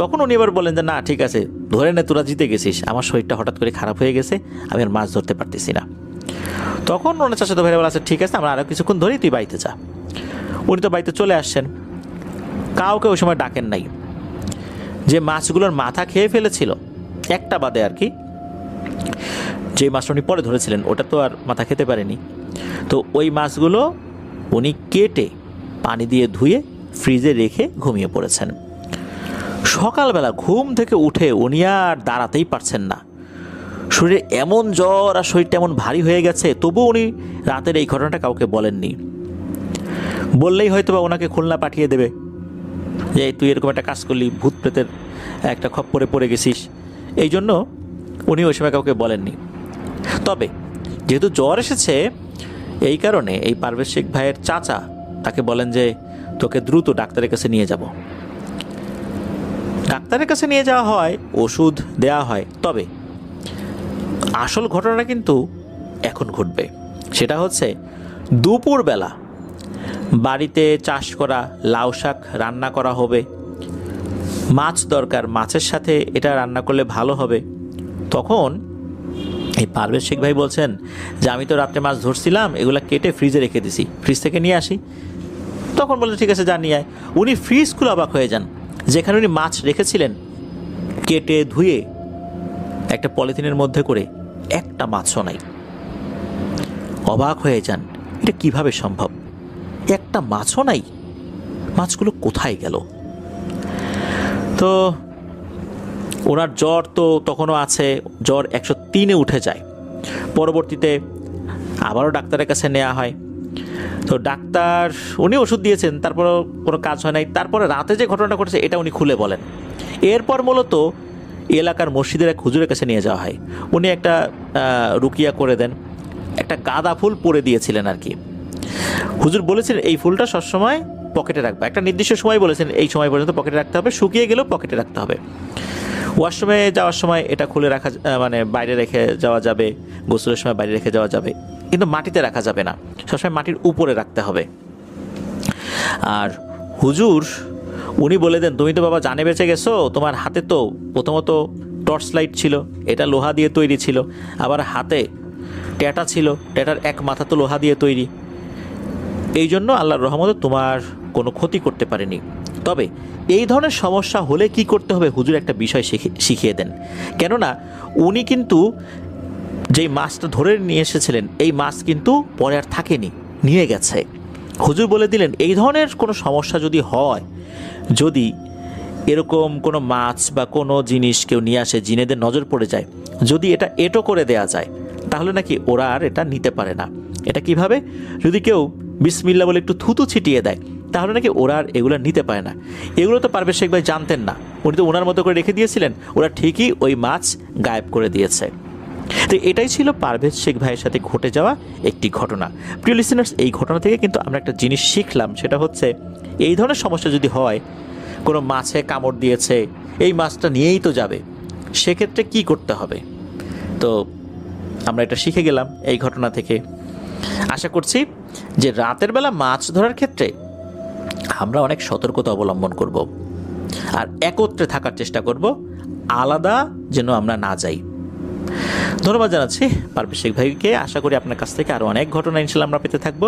S1: তখন উনি এবার বলেন যে না ঠিক আছে, ধরে নে, তোরা জিতে গেছিস, আমার শরীরটা হঠাৎ করে খারাপ হয়ে গেছে, আমি আর মাছ ধরতে পারতেছি না। তখন ওনার চাচাতো ভাইরা বলে আচ্ছা ঠিক আছে, আমরা আরও কিছুক্ষণ ধরি, তুই বাড়িতে যা। উনি তো বাড়িতে চলে আসছেন, কাউকে ওই সময় ডাকেন নাই। যে মাছগুলোর মাথা খেয়ে ফেলেছিল একটা বাদে আর কি, যে মাছটা উনি পরে ধরেছিলেন ওটা তো আর মাথা খেতে পারেনি। তো ওই মাছগুলো উনি কেটে পানি দিয়ে ধুয়ে ফ্রিজে রেখে ঘুমিয়ে পড়েছেন। সকালবেলা ঘুম থেকে উঠে উনি আর দাঁড়াতেই পারছেন না। শরীরে এমন জ্বর আর শরীরটা এমন ভারী হয়ে গেছে, তবু উনি রাতের এই ঘটনাটা কাউকে বলেননি। বললেই হয়তো বা ওনাকে খুলনা পাঠিয়ে দেবে যে তুই এরকম একটা কাজ করলি, ভূত প্রেতের একটা খপ্পরে পড়ে গেছিস। এই জন্য উনি ওই সময় কাউকে বলেননি। তবে যেহেতু জ্বর এসেছে, এই কারণে এই পারভেজ শেখ ভাইয়ের চাচা তাকে বলেন যে তোকে দ্রুত ডাক্তারের কাছে নিয়ে যাব। ডাক্তারের কাছে নিয়ে যাওয়া হয়, ওষুধ দেওয়া হয়। তবে আসল ঘটনা কিন্তু এখন ঘটবে। সেটা হচ্ছে দুপুরবেলা বাড়িতে চাষ করা লাউ শাক রান্না করা হবে, মাছ দরকার, মাছের সাথে এটা রান্না করলে ভালো হবে। তখন এই পারভেজ শেখ ভাই বলছেন যে আমি তো রাত্রে মাছ ধরছিলাম, এগুলা কেটে ফ্রিজে রেখে দিছি, ফ্রিজ থেকে নিয়ে আসি। তখন বললেন ঠিক আছে যা নিয়ে আয়। উনি ফ্রিজ খুলে অবাক হয়ে যান, যেখানে উনি মাছ রেখেছিলেন কেটে ধুয়ে একটা পলিথিনের মধ্যে করে একটা মাছও নাই। অবাক হয়ে যান, এটা কিভাবে সম্ভব? একটা মাছও নাই, মাছগুলো কোথায় গেল? তো ওনার জ্বর তো তখনও আছে, জ্বর 103-এ উঠে যায়। পরবর্তীতে আবারও ডাক্তারের কাছে নেওয়া হয়। তো ডাক্তার উনি ওষুধ দিয়েছেন, তারপরও কোনো কাজ হয় নাই। তারপরে রাতে যে ঘটনাটা ঘটেছে এটা উনি খুলে বলেন। এরপর মূলত এলাকার মসজিদের এক হুজুরের কাছে নিয়ে যাওয়া হয়। উনি একটা রুকিয়া করে দেন, একটা গাঁদা ফুল পরে দিয়েছিলেন আর কি। হুজুর বলেছিলেন এই ফুলটা সবসময় পকেটে রাখবে, একটা নির্দিষ্ট সময় বলেছেন এই সময় পর্যন্ত পকেটে রাখতে হবে, শুকিয়ে গেলেও পকেটে রাখতে হবে। ওয়াশরুমে যাওয়ার সময় এটা খুলে রাখা, মানে বাইরে রেখে যাওয়া যাবে, গোসলের সময় বাইরে রেখে যাওয়া যাবে, কিন্তু মাটিতে রাখা যাবে না, সবসময় মাটির উপরে রাখতে হবে। আর হুজুর উনি বলে দেন তুমি তো বাবা জানে বেঁচে গেছো, তোমার হাতে তো প্রথমত টর্চ লাইট ছিল, এটা লোহা দিয়ে তৈরি ছিল, আবার হাতে ট্যাটা ছিল, ট্যাটার এক মাথা তো লোহা দিয়ে তৈরি, এই জন্য আল্লাহর রহমতে তোমার কোনো ক্ষতি করতে পারেনি। তবে এই ধরনের সমস্যা হলে কি করতে হবে হুজুর একটা বিষয় শিখিয়ে দেন। কেননা উনি কিন্তু যেই মাছটা ধরে নিয়ে এসেছিলেন এই মাছ কিন্তু পরে আর থাকেনি, নিয়ে গেছে। হুজুর বলে দিলেন এই ধরনের কোনো সমস্যা যদি হয়, যদি এরকম কোনো মাছ বা কোনো জিনিস কেউ নিয়ে আসে, জিনেদের নজর পড়ে যায়, যদি এটা এটো করে দেয়া যায় তাহলে নাকি ওরা আর এটা নিতে পারে না। এটা কিভাবে? যদি কেউ বিসমিল্লাহ বলে একটু থুতু ছিটিয়ে দেয় তাহলে নাকি ওরা আর এগুলো নিতে পারে না। এগুলো তো পারভেজ শেখ ভাই জানতেন না, উনি তো ওনার মতো করে রেখে দিয়েছিলেন, ওরা ঠিকই ওই মাছ গায়েব করে দিয়েছে। তো এটাই ছিল পারভেজ শেখ ভাইয়ের সাথে ঘটে যাওয়া একটি ঘটনা। প্রিয় লিসেনার্স, এই ঘটনা থেকে কিন্তু আমরা একটা জিনিস শিখলাম, সেটা হচ্ছে এই ধরনের সমস্যা যদি হয়, কোনো মাছে কামড় দিয়েছে, এই মাছটা নিয়েই তো যাবে, সেক্ষেত্রে কি করতে হবে। তো আমরা এটা শিখে গেলাম এই ঘটনা থেকে। আশা করছি যে রাতের বেলা মাছ ধরার ক্ষেত্রে আমরা অনেক সতর্কতা অবলম্বন করব আর একত্রে থাকার চেষ্টা করব, আলাদা যেন আমরা না যাই। ধন্যবাদ জানাচ্ছি পারভেজ শেখ ভাইকে। আশা করি আপনার কাছ থেকে আরও অনেক ঘটনা ইনশাল্লাহ আমরা পেতে থাকবো।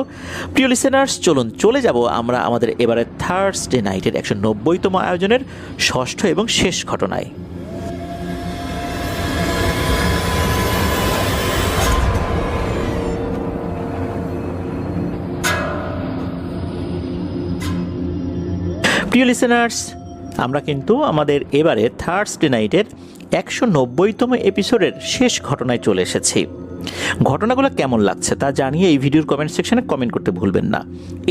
S1: প্রিয় লিসেনার্স, চলুন চলে যাব আমরা আমাদের এবারে থার্সডে নাইটের 190তম আয়োজনের ষষ্ঠ এবং শেষ ঘটনায়। প্রিয় লিসেনার্স, আমরা কিন্তু আমাদের এবারে থার্সডে নাইটের 190তম এপিসোডের শেষ ঘটনায় চলে এসেছি। ঘটনাগুলো কেমন লাগছে তা জানিয়ে এই ভিডিওর কমেন্ট সেকশনে কমেন্ট করতে ভুলবেন না।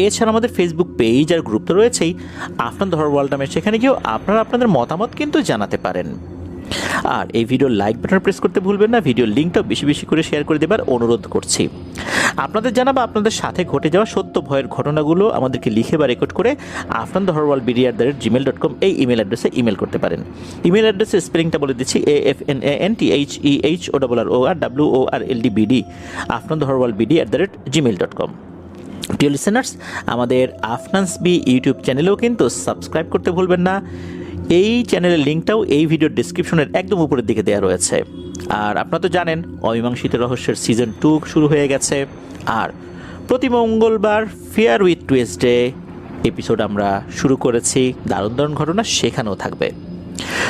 S1: এছাড়া আমাদের ফেসবুক পেজ আর গ্রুপ তো রয়েছেই, আফনান ধর ওয়ার্ল্ড নামের, সেখানে গিয়েও আপনারা আপনাদের মতামত কিন্তু জানাতে পারেন। আর এই ভিডিওর লাইক বাটন প্রেস করতে ভুলবেন না। ভিডিওর লিঙ্কটা বেশি বেশি করে শেয়ার করে দেবার অনুরোধ করছি। আপনাদের জানা বা আপনাদের সাথে ঘটে যাওয়া সত্য ভয়ের ঘটনাগুলো আমাদেরকে লিখে বা রেকর্ড করে afnanthorwalbd@gmail.com এই ইমেল অ্যাড্রেসে ইমেল করতে পারেন। ইমেল অ্যাড্রেসের স্পেলিংটা বলে দিচ্ছি, AFNANTHEHORRORWORLDBD afnanthorwalbd@gmail.com। প্রিয় লিসেনার্স, আমাদের আফনান্স বি ইউটিউব চ্যানেলেও কিন্তু সাবস্ক্রাইব করতে ভুলবেন না। এই চ্যানেলের লিঙ্কটাও এই ভিডিওর ডিসক্রিপশনের একদম উপরের দিকে দেওয়া রয়েছে। আর আপনারা তো জানেন অমীমাংসিত রহস্যের সিজন 2 শুরু হয়ে গেছে। আর প্রতি মঙ্গলবার ফেয়ার উইথ টুয়েসডে এপিসোড আমরা শুরু করেছি, দারুণ দারুণ ঘটনা সেখানেও থাকবে।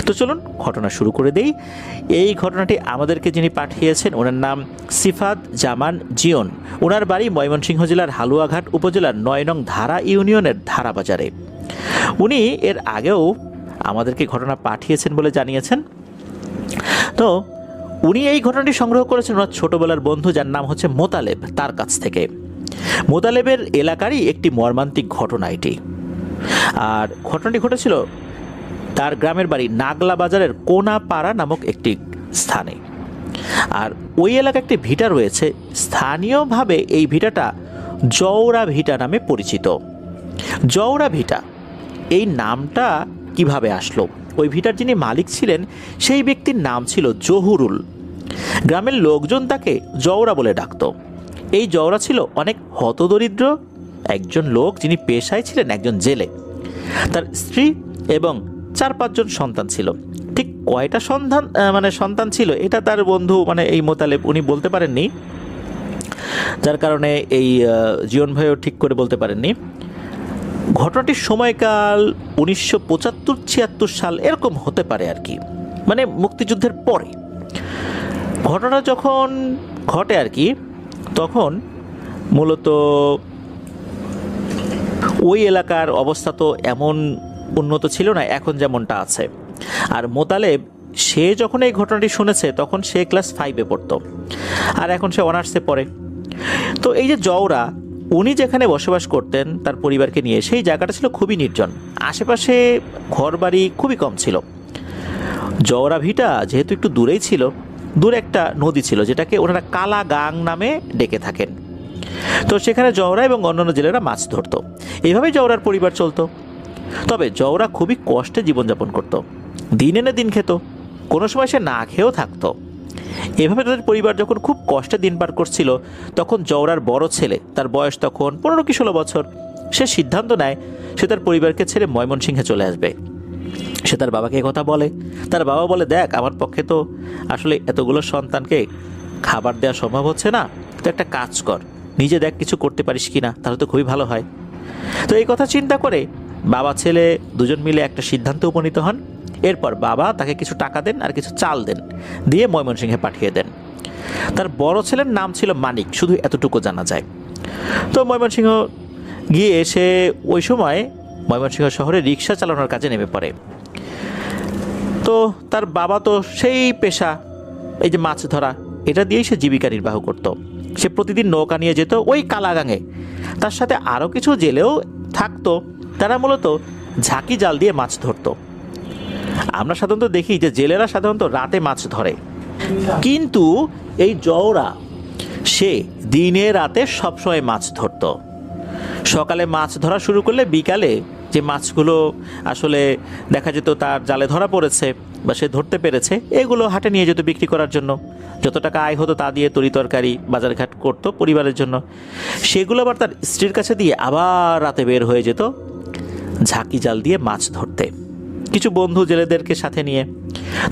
S1: তো চলুন ঘটনা শুরু করে দেই। এই ঘটনাটি আমাদেরকে যিনি পাঠিয়েছেন ওনার নাম সিফাত জামান জিয়ন। ওনার বাড়ি ময়মনসিংহ জেলার হালুয়াঘাট উপজেলার 9 নং ধারা ইউনিয়নের ধারা বাজারে। উনি এর আগেও আমাদেরকে ঘটনা পাঠিয়েছেন বলে জানিয়েছেন। তো উনি এই ঘটনাটি সংগ্রহ করেছেন ওনার ছোটবেলার বন্ধু, যার নাম হচ্ছে মোতালেব, তার কাছ থেকে। মোতালেবের এলাকারই একটি মর্মান্তিক ঘটনা এটি। আর ঘটনাটি ঘটেছিল তার গ্রামের বাড়ি নাগলা বাজারের কোনাপাড়া নামক একটি স্থানে। আর ওই এলাকায় একটি ভিটা রয়েছে, স্থানীয়ভাবে এই ভিটাটা জওরা ভিটা নামে পরিচিত। জওরা ভিটা এই নামটা কিভাবে আসলো? ওই ভিটার যিনি মালিক ছিলেন সেই ব্যক্তির নাম ছিল জহুরুল। গ্রামের লোকজন তাকে জওরা বলে ডাকত। এই জওরা ছিল অনেক হতদরিদ্র একজন লোক, যিনি পেশায় ছিলেন একজন জেলে। তার স্ত্রী এবং 4-5 জন সন্তান ছিল। ঠিক কয়টা সন্তান ছিল এটা তার বন্ধু এই মোতালেব উনি বলতে পারেননি, যার কারণে এই জীবন ভাইও ঠিক করে বলতে পারেননি। ঘটনাটির সময়কাল 1975-76 সাল এরকম হতে পারে আর কি, মুক্তিযুদ্ধের পরে। ঘটনা যখন ঘটে আর কি, তখন মূলত ওই এলাকার অবস্থা তো এমন উন্নত ছিল না এখন যেমনটা আছে। আর মোতালেব সে যখন এই ঘটনাটি শুনেছে তখন সে ক্লাস 5-এ পড়তো, আর এখন সে অনার্সে পড়ে। তো এই যে জওরা, উনি যেখানে বসবাস করতেন তার পরিবারকে নিয়ে, সেই জায়গাটা ছিল খুবই নির্জন, আশেপাশে ঘরবাড়ি খুবই কম ছিল। জওরা ভিটা যেহেতু একটু দূরেই ছিল, দূরে একটা নদী ছিল যেটাকে ওনারা কালা গাং নামে ডেকে থাকেন। তো সেখানে জওরা এবং অন্যান্য জেলেরা মাছ ধরতো। এইভাবেই জওরার পরিবার চলতো। তবে জওরা খুবই কষ্টে জীবনযাপন করত, দিন এনে দিন খেত, কোনো সময় সে না খেয়েও থাকতো। এভাবে তাদের পরিবার যখন খুব কষ্টে দিন পার করছিল, তখন জওরার বড় ছেলে, তার বয়স তখন 15 কি 16 বছর, সে সিদ্ধান্ত নেয় সে তার পরিবারকে ছেড়ে ময়মনসিংহে চলে আসবে। সে তার বাবাকে কথা বলে। তার বাবা বলে, দেখ আমার পক্ষে তো আসলে এতগুলো সন্তানকে খাবার দেওয়া সম্ভব হচ্ছে না, তো একটা কাজ কর, নিজে দেখ কিছু করতে পারিস কিনা, তাহলে তো খুবই ভালো হয়। তো এই কথা চিন্তা করে বাবা ছেলে দুজন মিলে একটা সিদ্ধান্তে উপনীত হন। এরপর বাবা তাকে কিছু টাকা দেন আর কিছু চাল দেন, দিয়ে ময়মনসিংহে পাঠিয়ে দেন। তার বড় ছেলের নাম ছিল মানিক, শুধু এতটুকু জানা যায়। তো ময়মনসিংহ গিয়ে এসে ওই সময় ময়মনসিংহ শহরে রিক্সা চালানোর কাজে নেমে পড়ে। তো তার বাবা তো সেই পেশা, এই যে মাছ ধরা, এটা দিয়েই সে জীবিকা নির্বাহ করত। সে প্রতিদিন নৌকা নিয়ে যেত ওই কালাগাঙে। তার সাথে আরও কিছু জেলেও থাকতো, তারা মূলত ঝাঁকি জাল দিয়ে মাছ ধরত। আমরা সাধারণত দেখি যে জেলেরা সাধারণত রাতে মাছ ধরে, কিন্তু এই জওরা সে দিনে রাতে সবসময় মাছ ধরত। সকালে মাছ ধরা শুরু করলে বিকালে যে মাছগুলো আসলে দেখা যেত তার জালে ধরা পড়েছে বা সে ধরতে পেরেছে, এগুলো হাটে নিয়ে যেত বিক্রি করার জন্য। যত টাকা আয় হতো তা দিয়ে তরিতরকারি বাজারঘাট করতো পরিবারের জন্য। সেগুলো আবার তার স্ত্রীর কাছে দিয়ে আবার রাতে বের হয়ে যেত ঝাঁকি জাল দিয়ে মাছ ধরতে, কিছু বন্ধু জেলেদেরকে সাথে নিয়ে।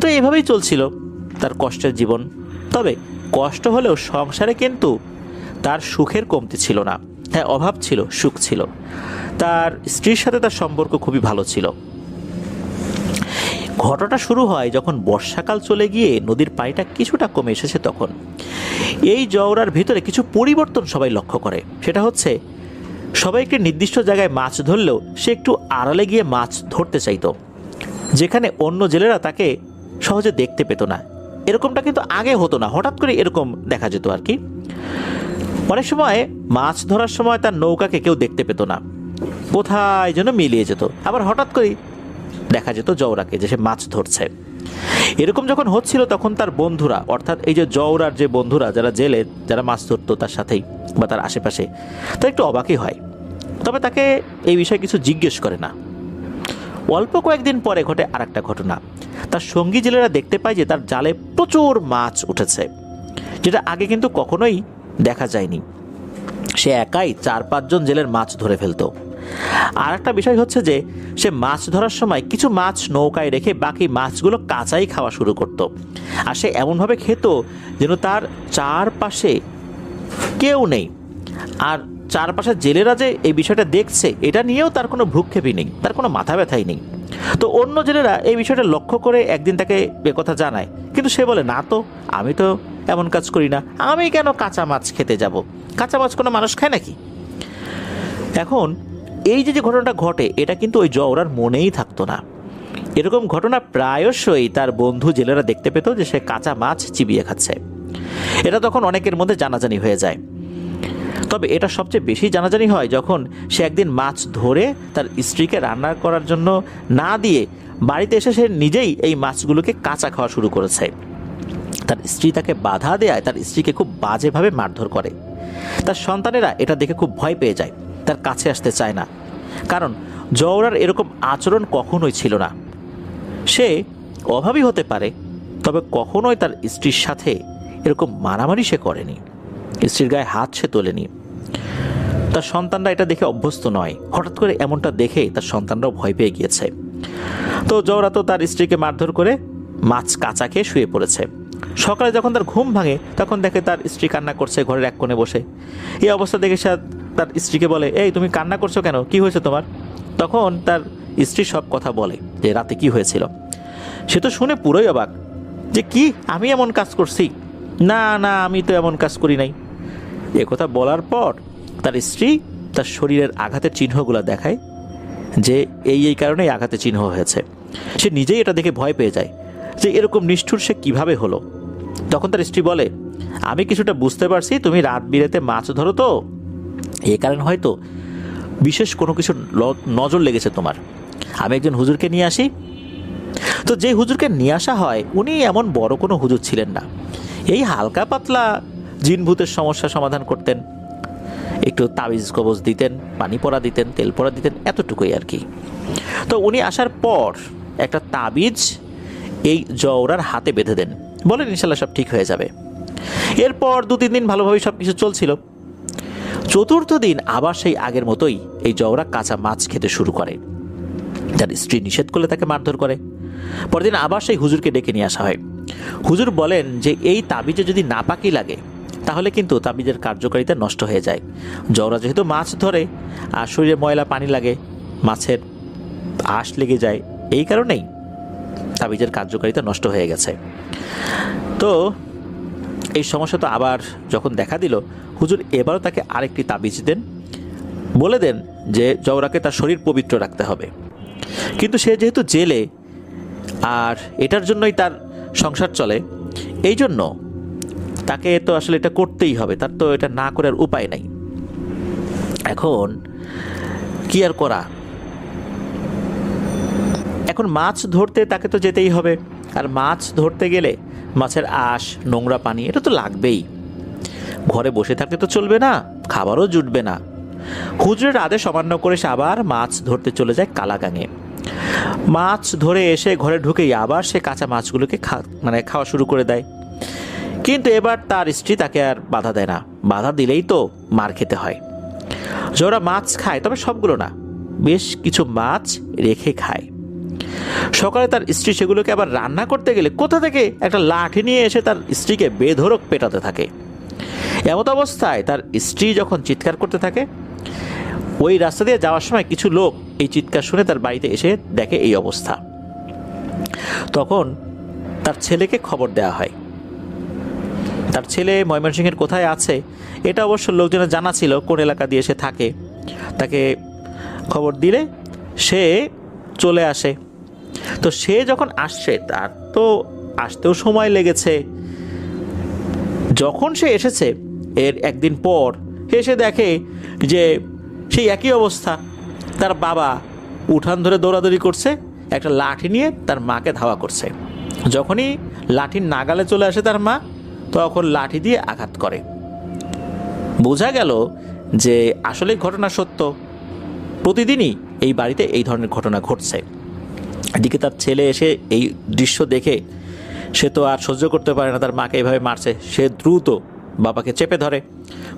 S1: তো এভাবেই চলছিল তার কষ্টের জীবন। তবে কষ্ট হলেও সংসারে কিন্তু তার সুখের কমতি ছিল না। হ্যাঁ, অভাব ছিল, সুখ ছিল। তার স্ত্রীর সাথে তার সম্পর্ক খুবই ভালো ছিল। ঘটনাটা শুরু হয় যখন বর্ষাকাল চলে গিয়ে নদীর পানিটা কিছুটা কমে এসেছে। তখন এই জওরার ভিতরে কিছু পরিবর্তন সবাই লক্ষ্য করে। সেটা হচ্ছে, সবাই একটি নির্দিষ্ট জায়গায় মাছ ধরলেও সে একটু আড়ালে গিয়ে মাছ ধরতে চাইতো, যেখানে অন্য জেলেরা তাকে সহজে দেখতে পেত না। এরকমটা কিন্তু আগে হতো না, হঠাৎ করে এরকম দেখা যেত আর কি। অনেক সময় মাছ ধরার সময় তার নৌকাকে কেউ দেখতে পেত না, কোথায় যেন মিলিয়ে যেত। আবার হঠাৎ করেই দেখা যেত জওরাকে যে সে মাছ ধরছে। এরকম যখন হচ্ছিল তখন তার বন্ধুরা, অর্থাৎ এই যে জওরার যে বন্ধুরা যারা জেলে, যারা মাছ ধরতো তার সাথেই বা তার আশেপাশে, তা একটু অবাকই হয়। তবে তাকে এই বিষয়ে কিছু জিজ্ঞেস করে না। অল্প কয়েকদিন পরে ঘটে আর একটা ঘটনা। তার সঙ্গী জেলেরা দেখতে পায় যে তার জালে প্রচুর মাছ উঠেছে, যেটা আগে কিন্তু কখনোই দেখা যায়নি। সে একাই 4-5 জন জেলের মাছ ধরে ফেলতো। আর একটা বিষয় হচ্ছে যে সে মাছ ধরার সময় কিছু মাছ নৌকায় রেখে বাকি মাছগুলো কাঁচাই খাওয়া শুরু করত। আর সে এমনভাবে খেত যেন তার চারপাশে কেউ নেই। আর চারপাশের জেলেরা যে এই বিষয়টা দেখছে, এটা নিয়েও তার কোনো ভ্রুক্ষেপই নেই, তার কোনো মাথা ব্যথাই নেই। তো অন্য জেলেরা এই বিষয়টা লক্ষ্য করে একদিন তাকে কথা জানায়, কিন্তু সে বলে, না তো, আমি তো এমন কাজ করি না, আমি কেন কাঁচা মাছ খেতে যাব? কাঁচা মাছ কোনো মানুষ খায় নাকি? এখন এই যে ঘটনাটা ঘটে, এটা কিন্তু ওই জওরার মনেই থাকতো না। এরকম ঘটনা প্রায়শই তার বন্ধু জেলেরা দেখতে পেত যে সে কাঁচা মাছ চিবিয়ে খাচ্ছে। এটা তখন অনেকের মধ্যে জানাজানি হয়ে যায়। তবে এটা সবচেয়ে বেশি জানাজানি হয় যখন সে একদিন মাছ ধরে তার স্ত্রীকে রান্না করার জন্য না দিয়ে বাড়িতে এসে সে নিজেই এই মাছগুলোকে কাঁচা খাওয়া শুরু করেছে। তার স্ত্রী তাকে বাধা দেয়, তার স্ত্রীকে খুব বাজেভাবে মারধর করে। তার সন্তানেরা এটা দেখে খুব ভয় পেয়ে যায়, তার কাছে আসতে চায় না। কারণ জওরার এরকম আচরণ কখনোই ছিল না। সে অভাবী হতে পারে, তবে কখনোই তার স্ত্রীর সাথে এরকম মারামারি সে করেনি, স্ত্রীর গায়ে হাত সে তোলেনি। তার সন্তানরা এটা দেখে অভ্যস্ত নয়। হঠাৎ করে এমনটা দেখে তার সন্তানরাও ভয় পেয়ে গিয়েছে। তো জওরা তো তার স্ত্রীকে মারধর করে মাছ কাঁচা খেয়ে শুয়ে পড়েছে। সকালে যখন তার ঘুম ভাঙে তখন দেখে তার স্ত্রী কান্না করছে ঘরের এক কোণে বসে। এই অবস্থা দেখে সে তার স্ত্রীকে বলে, এই তুমি কান্না করছো কেন, কি হয়েছে তোমার? তখন তার স্ত্রী সব কথা বলে যে রাতে কি হয়েছিল। সে তো শুনে পুরোই অবাক, যে কি, আমি এমন কাজ করছি? না না, আমি তো এমন কাজ করি নাই। একথা বলার পর তার স্ত্রী তার শরীরের আঘাতের চিহ্নগুলো দেখায় যে এই কারণেই আঘাতের চিহ্ন হয়েছে। সে নিজেই এটা দেখে ভয় পেয়ে যায় যে এরকম নিষ্ঠুর সে কীভাবে হলো। তখন তার স্ত্রী বলে, আমি কিছুটা বুঝতে পারছি, তুমি রাত বিরেতে মাছ ধরো, তো এই কারণে হয়তো বিশেষ কোনো কিছু নজর লেগেছে তোমার। আমি একজন হুজুরকে নিয়ে আসি। তো যে হুজুরকে নিয়ে আসা হয় উনি এমন বড় কোনো হুজুর ছিলেন না, এই হালকা পাতলা জিন ভূতের সমস্যা সমাধান করতেন, একটু তাবিজ কবজ দিতেন, পানি পড়া দিতেন, তেল পড়া দিতেন, এতটুকুই আর কি। তো উনি আসার পর একটা তাবিজ এই জওরার হাতে বেঁধে দেন, বলেন ইনশাল্লাহ সব ঠিক হয়ে যাবে। এরপর 2-3 দিন ভালোভাবে সব কিছু চলছিল। চতুর্থ দিন আবার সেই আগের মতোই এই জওরা কাঁচা মাছ খেতে শুরু করে। তার স্ত্রী নিষেধ করলে তাকে মারধর করে। পরদিন আবার সেই হুজুরকে ডেকে নিয়ে আসা হয়। হুজুর বলেন যে এই তাবিজে যদি নাপাকি লাগে তাহলে কিন্তু তাবিজের কার্যকারিতা নষ্ট হয়ে যায়। জওরা যেহেতু মাছ ধরে আর শরীরে ময়লা পানি লাগে, মাছের আঁশ লেগে যায়, এই কারণেই তাবিজের কার্যকারিতা নষ্ট হয়ে গেছে। তো এই সমস্যা তো আবার যখন দেখা দিল, হুজুর এবারও তাকে আরেকটি তাবিজ দেন, বলে দেন যে জওরাকে তার শরীর পবিত্র রাখতে হবে। কিন্তু সে যেহেতু জেলে আর এটার জন্যই তার সংসার চলে, এই জন্য তাকে তো আসলে এটা করতেই হবে, তার তো এটা না করার উপায় নাই। এখন কি আর করা, এখন মাছ ধরতে তাকে তো যেতেই হবে। আর মাছ ধরতে গেলে মাছের আঁশ, নোংরা পানি এটা তো লাগবেই। ঘরে বসে থাকতে তো চলবে না, খাবারও জুটবে না। হুজুরের আদেশ অমান্য করে সে আবার মাছ ধরতে চলে যায় কালাগাঙে। মাছ ধরে এসে ঘরে ঢুকেই আবার সে কাঁচা মাছগুলোকে খাওয়া শুরু করে দেয়। কিন্তু এবার তার স্ত্রী তাকে আর বাধা দেয় না, বাধা দিলেই তো মার খেতে হয়। জওরা মাছ খায়, তবে সবগুলো না, বেশ কিছু মাছ রেখে খায়। সকালে তার স্ত্রী সেগুলোকে আবার রান্না করতে গেলে কোথা থেকে একটা লাঠি নিয়ে এসে তার স্ত্রীকে বেধড়ক পেটাতে থাকে। এমত অবস্থায় তার স্ত্রী যখন চিৎকার করতে থাকে, ওই রাস্তা দিয়ে যাওয়ার সময় কিছু লোক এই চিৎকার শুনে তার বাড়িতে এসে দেখে এই অবস্থা। তখন তার ছেলেকে খবর দেওয়া হয়। তার ছেলে ময়মনসিংহের কোথায় আছে এটা অবশ্য লোকজনের জানা ছিল, কোন এলাকা দিয়ে সে থাকে। তাকে খবর দিলে সে চলে আসে। তো সে যখন আসছে, তার তো আসতেও সময় লেগেছে। যখন সে এসেছে এর একদিন পর, এসে দেখে যে সেই একই অবস্থা। তার বাবা উঠান ধরে দৌড়াদৌড়ি করছে, একটা লাঠি নিয়ে তার মাকে ধাওয়া করছে। যখনই লাঠির নাগালে চলে আসে তার মা, তখন লাঠি দিয়ে আঘাত করে। বোঝা গেল যে আসলে ঘটনা সত্য, প্রতিদিনই এই বাড়িতে এই ধরনের ঘটনা ঘটছে। এদিকে তার ছেলে এসে এই দৃশ্য দেখে সে তো আর সহ্য করতে পারে না, তার মাকে এইভাবে মারছে। সে দ্রুত বাবাকে চেপে ধরে,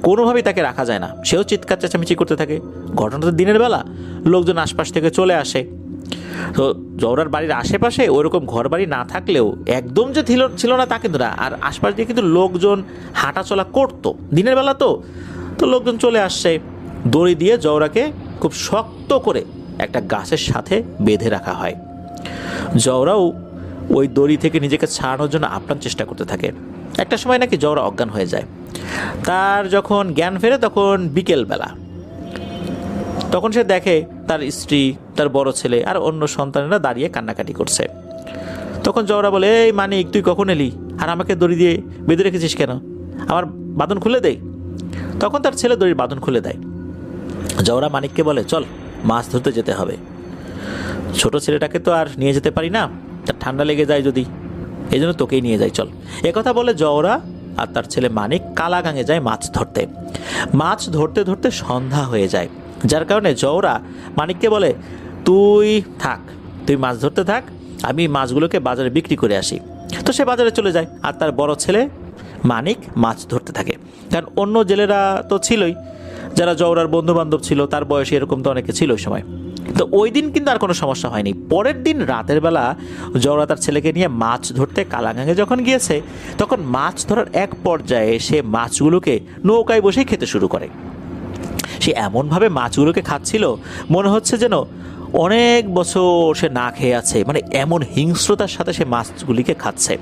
S1: কোনোভাবেই তাকে রাখা যায় না। সেও চিৎকার চেঁচামেচি করতে থাকে। ঘটনা তো দিনের বেলা, লোকজন আশপাশ থেকে চলে আসে। তো জওরার বাড়ির আশেপাশে ওইরকম ঘর বাড়ি না থাকলেও একদম যে ছিল না তা কিন্তু না। আর আশপাশ দিয়ে কিন্তু লোকজন হাঁটাচলা করতো, দিনের বেলা তো লোকজন চলে আসছে। দড়ি দিয়ে জওরাকে খুব শক্ত করে একটা গাছের সাথে বেঁধে রাখা হয়। জওরাও ওই দড়ি থেকে নিজেকে ছাড়ানোর জন্য আপ্রাণ চেষ্টা করতে থাকে। একটা সময় নাকি জওরা অজ্ঞান হয়ে যায়। তার যখন জ্ঞান ফেরে তখন বিকেলবেলা, তখন সে দেখে তার স্ত্রী, তার বড় ছেলে আর অন্য সন্তানেরা দাঁড়িয়ে কান্নাকাটি করছে। তখন জওরা বলে, এই মানিক, তুই কখন এলি? আর আমাকে দড়ি দিয়ে বেঁধে রেখেছিস কেন? আমার বাঁধন খুলে দেয়। তখন তার ছেলে দড়ির বাঁধন খুলে দেয়। জওরা মানিককে বলে, চল মাছ ধরতে যেতে হবে। ছোট ছেলেটাকে তো আর নিয়ে যেতে পারি না, তার ঠান্ডা লেগে যায় যদি, এই জন্য তোকেই নিয়ে যাই, চল। একথা বলে জওরা আর তার ছেলে মানিক কালাগাঙে যায় মাছ ধরতে। মাছ ধরতে ধরতে সন্ধ্যা হয়ে যায়, যার কারণে জওরা মানিককে বলে, তুই থাক, তুই মাছ ধরতে থাক, আমি মাছগুলোকে বাজারে বিক্রি করে আসি। তো সে বাজারে চলে যায় আর তার বড় ছেলে মানিক মাছ ধরতে থাকে। কারণ অন্য জেলেরা তো ছিলই, যারা জওরার বন্ধু বান্ধব ছিল, তার বয়সে এরকম তো অনেকে ছিল ওই সময়। তো ওই দিন কিন্তু আর কোনো সমস্যা হয়নি। পরের দিন রাতের বেলা জওরা তার ছেলেকে নিয়ে মাছ ধরতে কালাগাঙে যখন গিয়েছে, তখন মাছ ধরার এক পর্যায়ে সে মাছগুলোকে নৌকায় বসেই খেতে শুরু করে। সে এমনভাবে মাছগুলোকে খাচ্ছিল মনে হচ্ছে যেন অনেক বছর সে না খেয়ে আছে, মানে এমন হিংস্রতার সাথে সে মাছগুলিকে খাচ্ছে।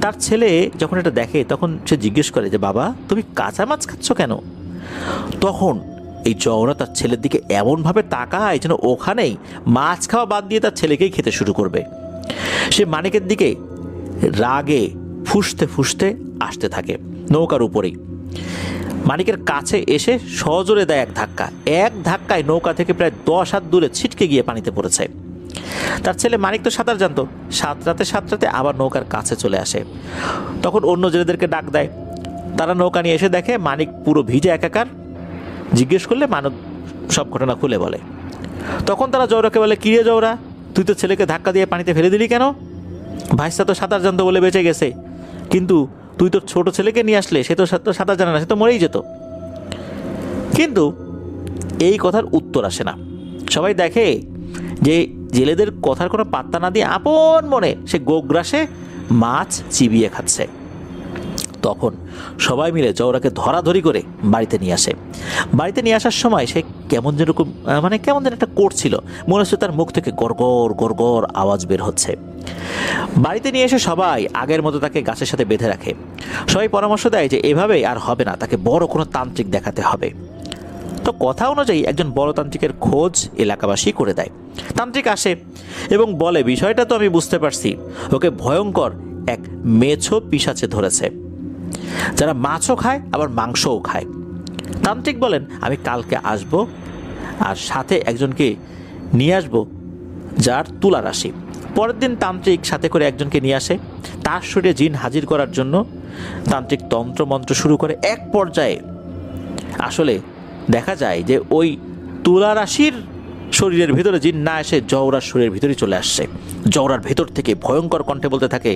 S1: তার ছেলে যখন এটা দেখে তখন সে জিজ্ঞেস করে যে, বাবা, তুমি কাঁচা মাছ খাচ্ছ কেন? তখন এই জওরা তার ছেলের দিকে এমনভাবে তাকায় যেন ওখানেই মাছ খাওয়া বাদ দিয়ে তার ছেলেকেই খেতে শুরু করবে। সে মানিকের দিকে রাগে ফুঁসতে ফুঁসতে আসতে থাকে নৌকার উপরেই। মানিকের কাছে এসে সজোরে দেয় এক ধাক্কায় নৌকা থেকে প্রায় 10 হাত দূরে ছিটকে গিয়ে পানিতে পড়েছে। তার ছেলে মানিক তো সাঁতার জানতো, সাঁতরাতে আবার নৌকার কাছে চলে আসে। তখন অন্য জেলেদেরকে ডাক দেয়, তারা নৌকা নিয়ে এসে দেখে মানিক পুরো ভিজে একাকার। জিজ্ঞেস করলে মানব সব ঘটনা খুলে বলে। তখন তারা জওরাকে বলে, কি রে জওরা, তুই তো ছেলেকে ধাক্কা দিয়ে পানিতে ফেলে দিলি কেন? ভাইসা তো সাঁতার জানতো বলে বেঁচে গেছে, কিন্তু তুই তোর ছোট ছেলেকে নিয়ে আসলে সে তো সাঁতার জানে না, সে তো মরেই যেত। কিন্তু এই কথার উত্তর আসে না। সবাই দেখে যে জেলেদের কথার কোনো পাত্তা না দিয়ে আপন মনে সে গোগ্রাসে মাছ চিবিয়ে খাচ্ছে। তখন সবাই মিলে জওরাকে ধরাধরি করে বাড়িতে নিয়ে আসে। বাড়িতে নিয়ে আসার সময় সে কেমন যেরকম কেমন যেন একটা করছিল, মনে হচ্ছে তার মুখ থেকে গড়গড় গড়গড় আওয়াজ বের হচ্ছে। বাড়িতে নিয়ে এসে সবাই আগের মতো তাকে গাছের সাথে বেঁধে রাখে। সবাই পরামর্শ দেয় যে এভাবে আর হবে না, তাকে বড় কোনো তান্ত্রিক দেখাতে হবে। তো কথা অনুযায়ী একজন বড় তান্ত্রিকের খোঁজ এলাকাবাসী করে দেয়। তান্ত্রিক আসে এবং বলে, বিষয়টা তো আমি বুঝতে পারছি, ওকে ভয়ঙ্কর এক মেছো পিশাচে ধরেছে, যারা মাছও খায় আবার মাংসও খায়। তান্ত্রিক বলেন, আমি কালকে আসব আর সাথে একজনকে নিয়ে আসব যার তুলা রাশি। পরের দিন তান্ত্রিক সাথে করে একজনকে নিয়ে আসে। তার শরীরে জিন হাজির করার জন্য তান্ত্রিক তন্ত্রমন্ত্র শুরু করে। এক পর্যায়ে আসলে দেখা যায় যে ওই তুলা রাশির শরীরের ভিতরে জিন না এসে জওরার শরীরের ভিতরে চলে আসছে। জওরার ভেতর থেকে ভয়ঙ্কর কণ্ঠে বলতে থাকে,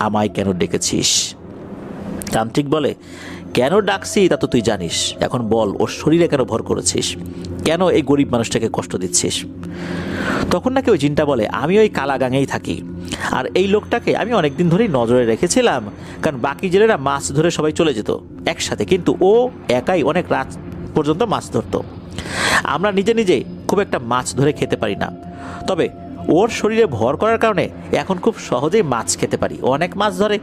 S1: আমায় কেন ডেকেছিস? তান্ত্রিক বলে, কেন ডাকছি তা তো তুই জানিস, এখন বল ওর শরীরে কেন ভর করেছিস, কেন এই গরিব মানুষটাকে কষ্ট দিচ্ছিস? তখন নাকি ওই জিনটা বলে, আমি ওই কালাগাঙেই থাকি, আর এই লোকটাকে আমি অনেকদিন ধরেই নজরে রেখেছিলাম, কারণ বাকি জেলেরা মাছ ধরে সবাই চলে যেত একসাথে, কিন্তু ও একাই অনেক রাত পর্যন্ত মাছ ধরতো। আমরা নিজে নিজে খুব একটা মাছ ধরে খেতে পারি না, তবে ওর শরীরে ভর করার কারণে এখন খুব সহজেই মাছ খেতে পারি। অনেক মাছ ধরে,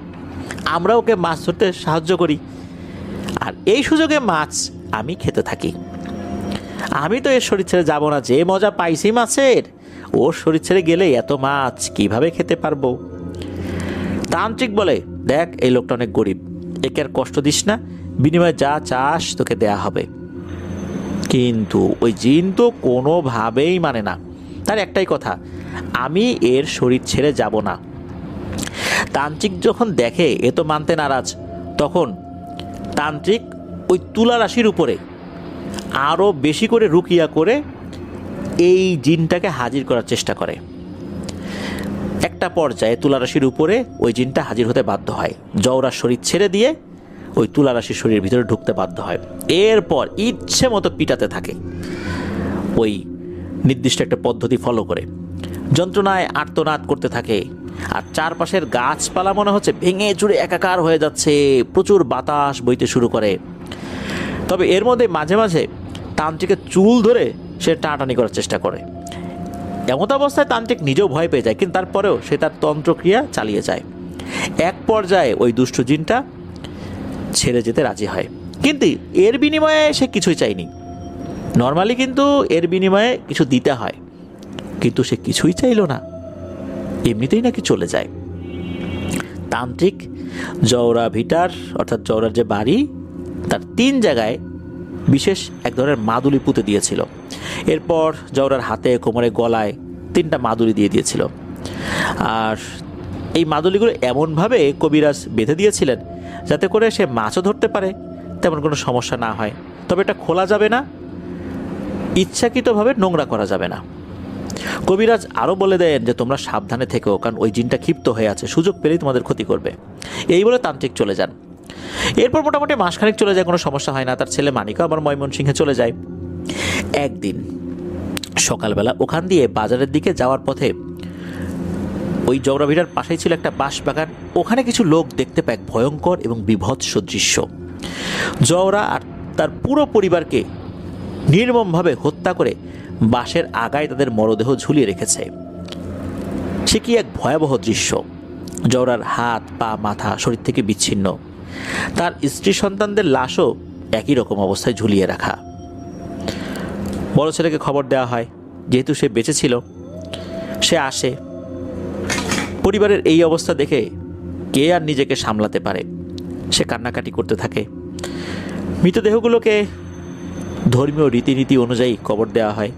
S1: আমরা ওকে মাছ ধরতে সাহায্য করি, আর এই সুযোগে মাছ আমি খেতে থাকি। আমি তো এর শরীর ছেড়ে যাবো না, যে মজা পাইছি মাছের, ওর শরীর ছেড়ে গেলে এত মাছ কিভাবে খেতে পারবো? তান্ত্রিক বলে, দেখ এই লোকটা অনেক গরিব, একে আর কষ্ট দিস না, বিনিময়ে যা চাস তোকে দেয়া হবে। কিন্তু ওই জিন তো কোনোভাবেই মানে না, তার একটাই কথা, আমি এর শরীর ছেড়ে যাব না। তান্ত্রিক যখন দেখে এ তো মানতে নারাজ, তখন তান্ত্রিক ওই তুলা রাশির উপরে আরও বেশি করে রুকিয়া করে এই জিনটাকে হাজির করার চেষ্টা করে। একটা পর্যায়ে তুলা রাশির উপরে ওই জিনটা হাজির হতে বাধ্য হয়, জওরার শরীর ছেড়ে দিয়ে ওই তুলা রাশির শরীরের ভিতরে ঢুকতে বাধ্য হয়। এরপর ইচ্ছে মতো পিটাতে থাকে ওই নির্দিষ্ট একটা পদ্ধতি ফলো করে, যন্ত্রণায় আর্তনাদ করতে থাকে, আর চারপাশের গাছপালা মনে হচ্ছে ভেঙে চুরে একাকার হয়ে যাচ্ছে, প্রচুর বাতাস বইতে শুরু করে। তবে এর মধ্যে মাঝে মাঝে তান্ত্রিকের চুল ধরে সে টানাটানি করার চেষ্টা করে। এমত অবস্থায় তান্ত্রিক নিজেও ভয় পেয়ে যায়, কিন্তু তারপরেও সে তার তন্ত্রক্রিয়া চালিয়ে যায়। এক পর্যায়ে ওই দুষ্ট জিনটা ছেড়ে যেতে রাজি হয়, কিন্তু এর বিনিময়ে সে কিছুই চায়নি। নর্মালি কিন্তু এর বিনিময়ে কিছু দিতে হয়, কিন্তু সে কিছুই চাইল না, এমনিতেই নাকি চলে যায়। তান্ত্রিক জওরা ভিটার অর্থাৎ জওরার যে বাড়ি, তার 3 জায়গায় বিশেষ এক ধরনের মাদুলি পুঁতে দিয়েছিল। এরপর জওরার হাতে, কোমরে, গলায় 3টা মাদুলি দিয়ে দিয়েছিল। আর এই মাদুলিগুলো এমনভাবে কবিরাজ বেঁধে দিয়েছিলেন যাতে করে সে মাছও ধরতে পারে, তেমন কোনো সমস্যা না হয়। তবে এটা খোলা যাবে না, ইচ্ছাকৃতভাবে নোংরা করা যাবে না। কবিরাজ আরও বলে দেন যে তোমরা সাবধানে থেকো, কারণ ওই জিনটা ক্ষিপ্ত হয়ে আছে, সুযোগ পেলেই তোমাদের ক্ষতি করবে। এই বলে তান্ত্রিক চলে যান। এরপর মোটামুটি মাসখানেক চলে যায়, কোনো সমস্যা হয় না। তার ছেলে মানিকও আবার ময়মনসিংহে চলে যায়। একদিন সকালবেলা ওখান দিয়ে বাজারের দিকে যাওয়ার পথে ওই জওরাভিটার পাশেই ছিল একটা বাঁশ বাগান। ওখানে কিছু লোক দেখতে পায় ভয়ঙ্কর এবং বিভৎস দৃশ্য। জওরা আর তার পুরো পরিবারকে নির্মমভাবে হত্যা করে বাঁশের আগায় তাদের মরদেহ ঝুলিয়ে রেখেছে। সে কি এক ভয়াবহ দৃশ্য! জওরার হাত, পা, মাথা শরীর থেকে বিচ্ছিন্ন, তার স্ত্রী সন্তানদের লাশও একই রকম অবস্থায় ঝুলিয়ে রাখা। বড় ছেলেকে খবর দেওয়া হয়, যেহেতু সে বেঁচে ছিল। সে আসে। পরিবারের এই অবস্থা দেখে কে আর নিজেকে সামলাতে পারে, সে কান্নাকাটি করতে থাকে। মৃতদেহগুলোকে ধর্মীয় রীতিনীতি অনুযায়ী কবর দেওয়া হয়।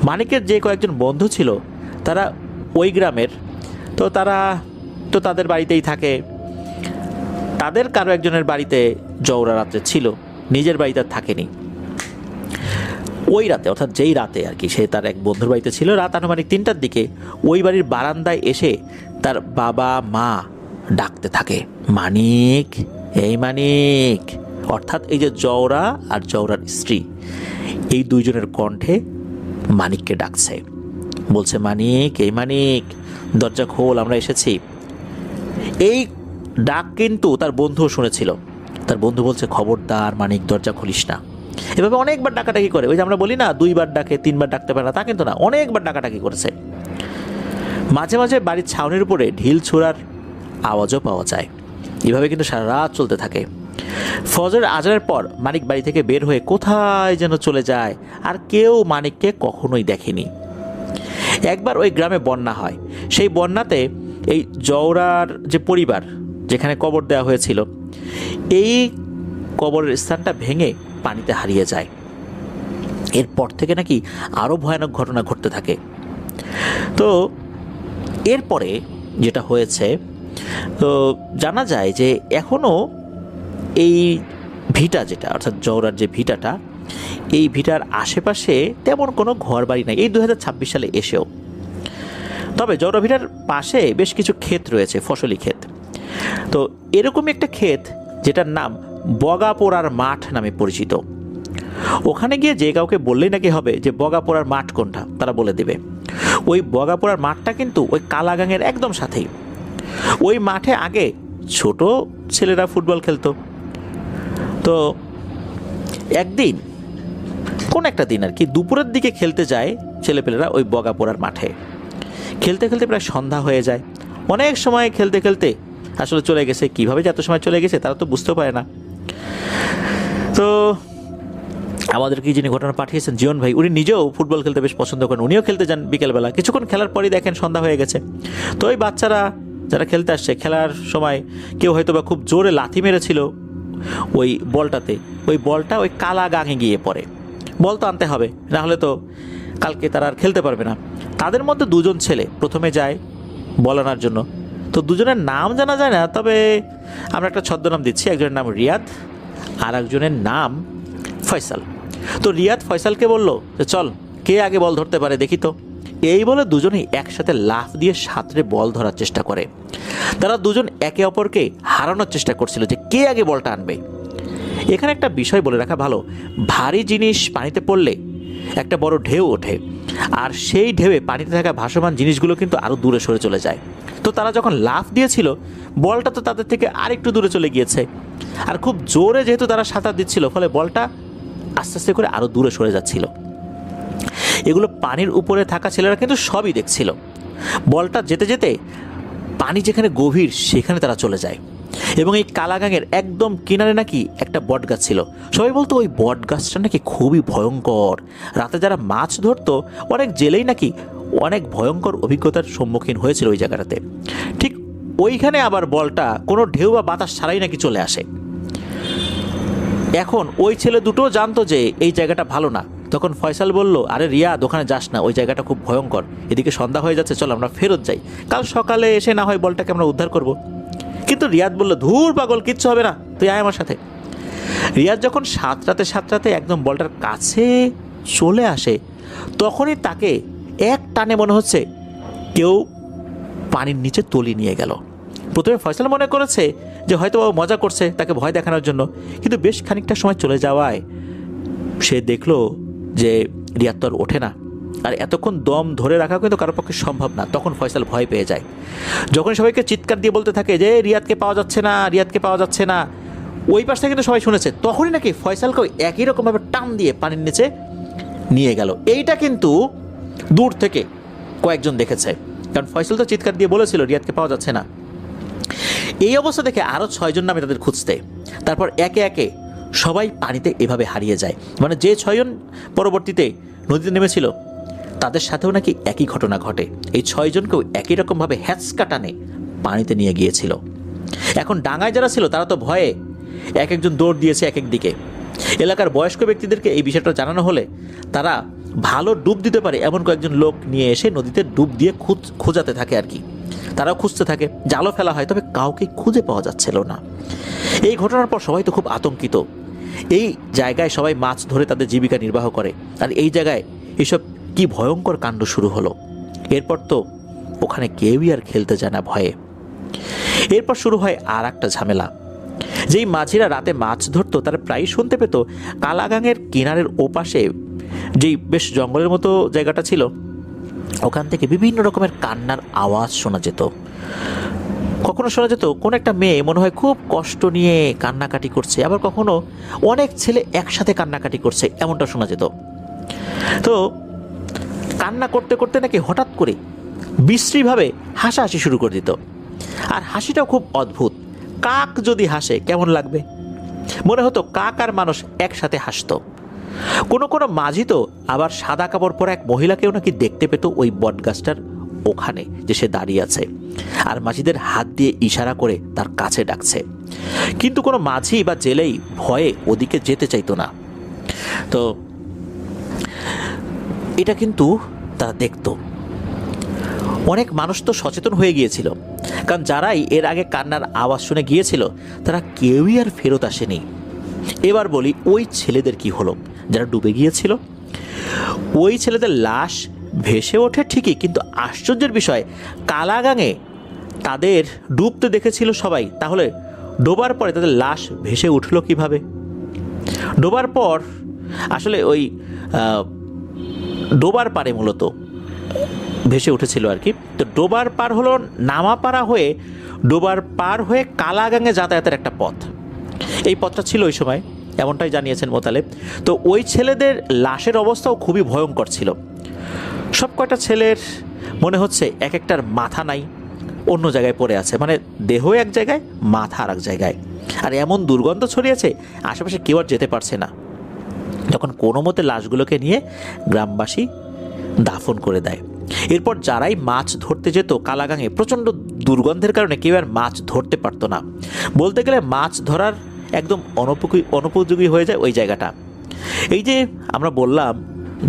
S1: মানিকের যে কয়েকজন বন্ধু ছিল তারা ওই গ্রামের, তো তারা তো তাদের বাড়িতেই থাকে। তাদের কারো একজনের বাড়িতে জওরা রাত্রে ছিল, নিজের বাড়িতে থাকেনি। ওই রাতে, অর্থাৎ যেই রাতে আর কি সে তার এক বন্ধুর বাড়িতে ছিল, রাত আনুমানিক 3টার দিকে ওই বাড়ির বারান্দায় এসে তার বাবা মা ডাকতে থাকে, মানিক, এই মানিক। অর্থাৎ এই যে জওরা আর জওরার স্ত্রী, এই দুইজনের কণ্ঠে মানিককে ডাকছে, বলছে, মানিক, এই মানিক, দরজা খোল, আমরা এসেছি। এই ডাক কিন্তু তার বন্ধুও শুনেছিল। তার বন্ধু বলছে, খবরদার মানিক, দরজা খুলিস না। এভাবে অনেকবার ডাকাডাকি করে। ওই যে আমরা বলি না, 2বার ডাকে 3বার ডাকতে পারে না, তা কিন্তু না, অনেকবার ডাকাডাকি করেছে। মাঝে মাঝে বাড়ির ছাউনির উপরে ঢিল ছোড়ার আওয়াজও পাওয়া যায়। এভাবে কিন্তু সারা রাত চলতে থাকে। ফজর আজানের পর মানিক বাড়ি থেকে বের হয়ে কোথায় যেন চলে যায়, আর কেউ মানিককে কখনোই দেখেনি। একবার ওই গ্রামে বন্যা হয়। সেই বন্যাতে এই জওরার যে পরিবার, যেখানে কবর দেওয়া হয়েছিল, এই কবরের স্থানটা ভেঙে পানিতে হারিয়ে যায়। এরপর থেকে নাকি আরও ভয়ানক ঘটনা ঘটতে থাকে। তো এরপরে যেটা হয়েছে, তো জানা যায় যে এখনও এই ভিটা যেটা, অর্থাৎ জওরার যে ভিটাটা, এই ভিটার আশেপাশে তেমন কোনো ঘর বাড়ি নাই এই 2026 সালে এসেও। তবে জওরা ভিটার পাশে বেশ কিছু ক্ষেত রয়েছে, ফসলি ক্ষেত। তো এরকমই একটা ক্ষেত যেটার নাম বগাপোড়ার মাঠ নামে পরিচিত। ওখানে গিয়ে যে কাউকে বললেই নাকি হবে যে বগাপোড়ার মাঠ কোনটা, তারা বলে দেবে। ওই বগাপোড়ার মাঠটা কিন্তু ওই কালাগাঙের একদম সাথেই। ওই মাঠে আগে ছোট ছেলেরা ফুটবল খেলতো। তো একদিন, কোন একটা দিন আর কি, দুপুরের দিকে খেলতে যায় ছেলেপেলেরা ওই বগাপোড়ার মাঠে। খেলতে খেলতে প্রায় সন্ধ্যা হয়ে যায়। অনেক সময় খেলতে খেলতে আসলে চলে গেছে। কীভাবে যে এত সময় চলে গেছে তারা তো বুঝতেও পারে না। তো আমাদেরকে যিনি ঘটনা পাঠিয়েছেন, জীবন ভাই, উনি নিজেও ফুটবল খেলতে বেশ পছন্দ করেন। উনিও খেলতে যান বিকেলবেলা। কিছুক্ষণ খেলার পরই দেখেন সন্ধ্যা হয়ে গেছে। তো ওই বাচ্চারা যারা খেলতে আসছে, খেলার সময় কেউ হয়তো বা খুব জোরে লাথি মেরেছিল ওই বলটাতে। ওই বলটা ওই কালা গাঙে গিয়ে পড়ে। বল তো আনতে হবে, না হলে তো কালকে তারা আর খেলতে পারবে না। তাদের মধ্যে দুজন ছেলে প্রথমে যায় বল আনার জন্য। তো দুজনের নাম জানা যায় না, তবে আমরা একটা ছদ্মনাম দিচ্ছি। একজনের নাম রিয়াদ, আর একজনের নাম ফয়সাল। তো রিয়াদ ফয়সালকে বলল যে চল, কে আগে বল ধরতে পারে দেখি তো। এই বলে দুজনেই একসাথে লাফ দিয়ে সাঁতরে বল ধরার চেষ্টা করে। তারা দুজন একে অপরকে হারানোর চেষ্টা করছিল যে কে আগে বলটা আনবে। এখানে একটা বিষয় বলে রাখা ভালো, ভারী জিনিস পানিতে পড়লে একটা বড় ঢেউ ওঠে, আর সেই ঢেউয়ে পানিতে থাকা ভাসমান জিনিসগুলো কিন্তু আরও দূরে সরে চলে যায়। তো তারা যখন লাফ দিয়েছিল, বলটা তো তাদের থেকে আরেকটু দূরে চলে গিয়েছে, আর খুব জোরে যেহেতু তারা সাঁতার দিচ্ছিল, ফলে বলটা আস্তে আস্তে করে আরও দূরে সরে যাচ্ছিল। এগুলো পানির উপরে থাকা ছেলেরা কিন্তু সবই দেখছিল। বলটা যেতে যেতে পানি যেখানে গভীর সেখানে তারা চলে যায়, এবং এই কালাগাঙের একদম কিনারে নাকি একটা বট গাছ ছিল। সবাই বলতো ওই বট গাছটা নাকি খুবই ভয়ঙ্কর। রাতে যারা মাছ ধরতো, অনেক জেলেই নাকি অনেক ভয়ঙ্কর অভিজ্ঞতার সম্মুখীন হয়েছিল ওই জায়গাটাতে। ঠিক ওইখানে আবার বলটা কোনো ঢেউ বা বাতাস ছাড়াই নাকি চলে আসে। এখন ওই ছেলে দুটো জানতো যে এই জায়গাটা ভালো না। তখন ফয়সাল বলল, আরে রিয়াদ, ওখানে যাস না, ওই জায়গাটা খুব ভয়ঙ্কর। এদিকে সন্ধ্যা হয়ে যাচ্ছে, চল আমরা ফেরত যাই, কাল সকালে এসে না হয় বলটাকে আমরা উদ্ধার করব। কিন্তু রিয়াদ বলল, ধুর পাগল, কিচ্ছু হবে না, তুই আয় আমার সাথে। রিয়াদ যখন সাঁতরাতে একদম বলটার কাছে চলে আসে, তখনই তাকে এক টানে মনে হচ্ছে কেউ পানির নিচে তলি নিয়ে গেল। প্রথমে ফয়সাল মনে করেছে যে হয়তো ও মজা করছে, তাকে ভয় দেখানোর জন্য। কিন্তু বেশ খানিকটা সময় চলে যাওয়ায় সে দেখলো যে রিয়াদ তো আর ওঠে না, আর এতক্ষণ দম ধরে রাখা কিন্তু কারোর পক্ষে সম্ভব না। তখন ফয়সাল ভয় পেয়ে যায়। যখন সবাইকে চিৎকার দিয়ে বলতে থাকে যে রিয়াদকে পাওয়া যাচ্ছে না, রিয়াদকে পাওয়া যাচ্ছে না, ওই পাশ থেকে কিন্তু সবাই শুনেছে। তখনই নাকি ফয়সালকে একই রকমভাবে টান দিয়ে পানির নিচে নিয়ে গেল। এইটা কিন্তু দূর থেকে কয়েকজন দেখেছে, কারণ ফয়সাল তো চিৎকার দিয়ে বলেছিল রিয়াদকে পাওয়া যাচ্ছে না। এই অবস্থা দেখে আরও 6 জন নামে তাদের খুঁজতে। তারপর একে একে সবাই পানিতে এভাবে হারিয়ে যায়। মানে যে 6 জন পরবর্তীতে নদীতে নেমেছিল, তাদের সাথেও নাকি একই ঘটনা ঘটে। এই 6 জনকেও একই রকমভাবে হ্যাঁচকা টানে পানিতে নিয়ে গিয়েছিল। এখন ডাঙায় যারা ছিল তারা তো ভয়ে এক একজন দৌড় দিয়েছে এক এক দিকে। এলাকার বয়স্ক ব্যক্তিদেরকে এই বিষয়টা জানানো হলে তারা ভালো ডুব দিতে পারে এমন কয়েকজন লোক নিয়ে এসে নদীতে ডুব দিয়ে খোঁজাতে থাকে আর কি। তারাও খুঁজতে থাকে, জালও ফেলা হয়, তবে কাউকে খুঁজে পাওয়া যাচ্ছিল না। এই ঘটনার পর সবাই তো খুব আতঙ্কিত। এই জায়গায় সবাই মাছ ধরে তাদের জীবিকা নির্বাহ করে, আর এই জায়গায় এসব কি ভয়ঙ্কর কাণ্ড শুরু হলো। এরপর তো ওখানে কেউই আর খেলতে যায় না ভয়ে। এরপর শুরু হয় আর একটা ঝামেলা। যেই মাঝিরা রাতে মাছ ধরতো তারা প্রায় শুনতে পেত কালাগাঙের কিনারের ওপাশে যেই বেশ জঙ্গলের মতো জায়গাটা ছিল, ওখান থেকে বিভিন্ন রকমের কান্নার আওয়াজ শোনা যেত।
S2: কখনো শোনা যেত কোন একটা মেয়ে মনে হয় খুব কষ্ট নিয়ে কান্নাকাটি করছে, আবার কখনো অনেক ছেলে একসাথে কান্নাকাটি করছে, এমনটা শোনা যেত। তো কান্না করতে করতে নাকি হঠাৎ করে বিশ্রীভাবে হাসাহাসি শুরু করে দিত। আর হাসিটাও খুব অদ্ভুত। কাক যদি হাসে কেমন লাগবে, মনে হতো কাক আর মানুষ একসাথে হাসতো। কোনো কোনো মাঝি তো আবার সাদা কাপড় পরা এক মহিলাকেও নাকি দেখতে পেত ওই বটগাছটার ওখানে, যে সে দাঁড়িয়ে আছে আর মাঝিদের হাত দিয়ে ইশারা করে তার কাছে ডাকছে। কিন্তু কোনো মাঝি বা জেলেই ভয়ে ওদিকে যেতে চাইতো না। তো এটা কিন্তু তারা দেখতো। অনেক মানুষ তো সচেতন হয়ে গিয়েছিল, কারণ যারাই এর আগে কান্নার আওয়াজ শুনে গিয়েছিল তারা কেউই আর ফেরত আসেনি। এবার বলি ওই ছেলেদের কি হলো যারা ডুবে গিয়েছিল। ওই ছেলেদের লাশ ভেসে ওঠে ঠিকই, কিন্তু আশ্চর্যের বিষয় কালাগাঙে তাদের ডুবতে দেখেছিল সবাই, তাহলে ডোবার পরে তাদের লাশ ভেসে উঠলো কিভাবে? ডোবার পর আসলে ওই ডোবার পারে মূলত ভেসে উঠেছিল আর কি। তো ডোবার পার হলো নামাপাড়া হয়ে, ডোবার পার হয়ে কালাগাঙে যাতায়াতের একটা পথ। এই পথটা ছিল ওই সময়, এমনটাই জানিয়েছেন মোতালেব। তো ওই ছেলেদের লাশের অবস্থাও খুবই ভয়ঙ্কর ছিল। সব কয়টা ছেলের মনে হচ্ছে এক একটার মাথা নাই, অন্য জায়গায় পড়ে আছে, মানে দেহ এক জায়গায়, মাথা আর এক জায়গায়। আর এমন দুর্গন্ধ ছড়িয়েছে, আশেপাশে কেউ আর যেতে পারছে না। তখন কোনো মতে লাশগুলোকে নিয়ে গ্রামবাসী দাফন করে দেয়। এরপর যারাই মাছ ধরতে যেত কালাগাঙে, প্রচণ্ড দুর্গন্ধের কারণে কেউ আর মাছ ধরতে পারতো না। বলতে গেলে মাছ ধরার একদম অনুপযোগী হয়ে যায় ওই জায়গাটা। এই যে আমরা বললাম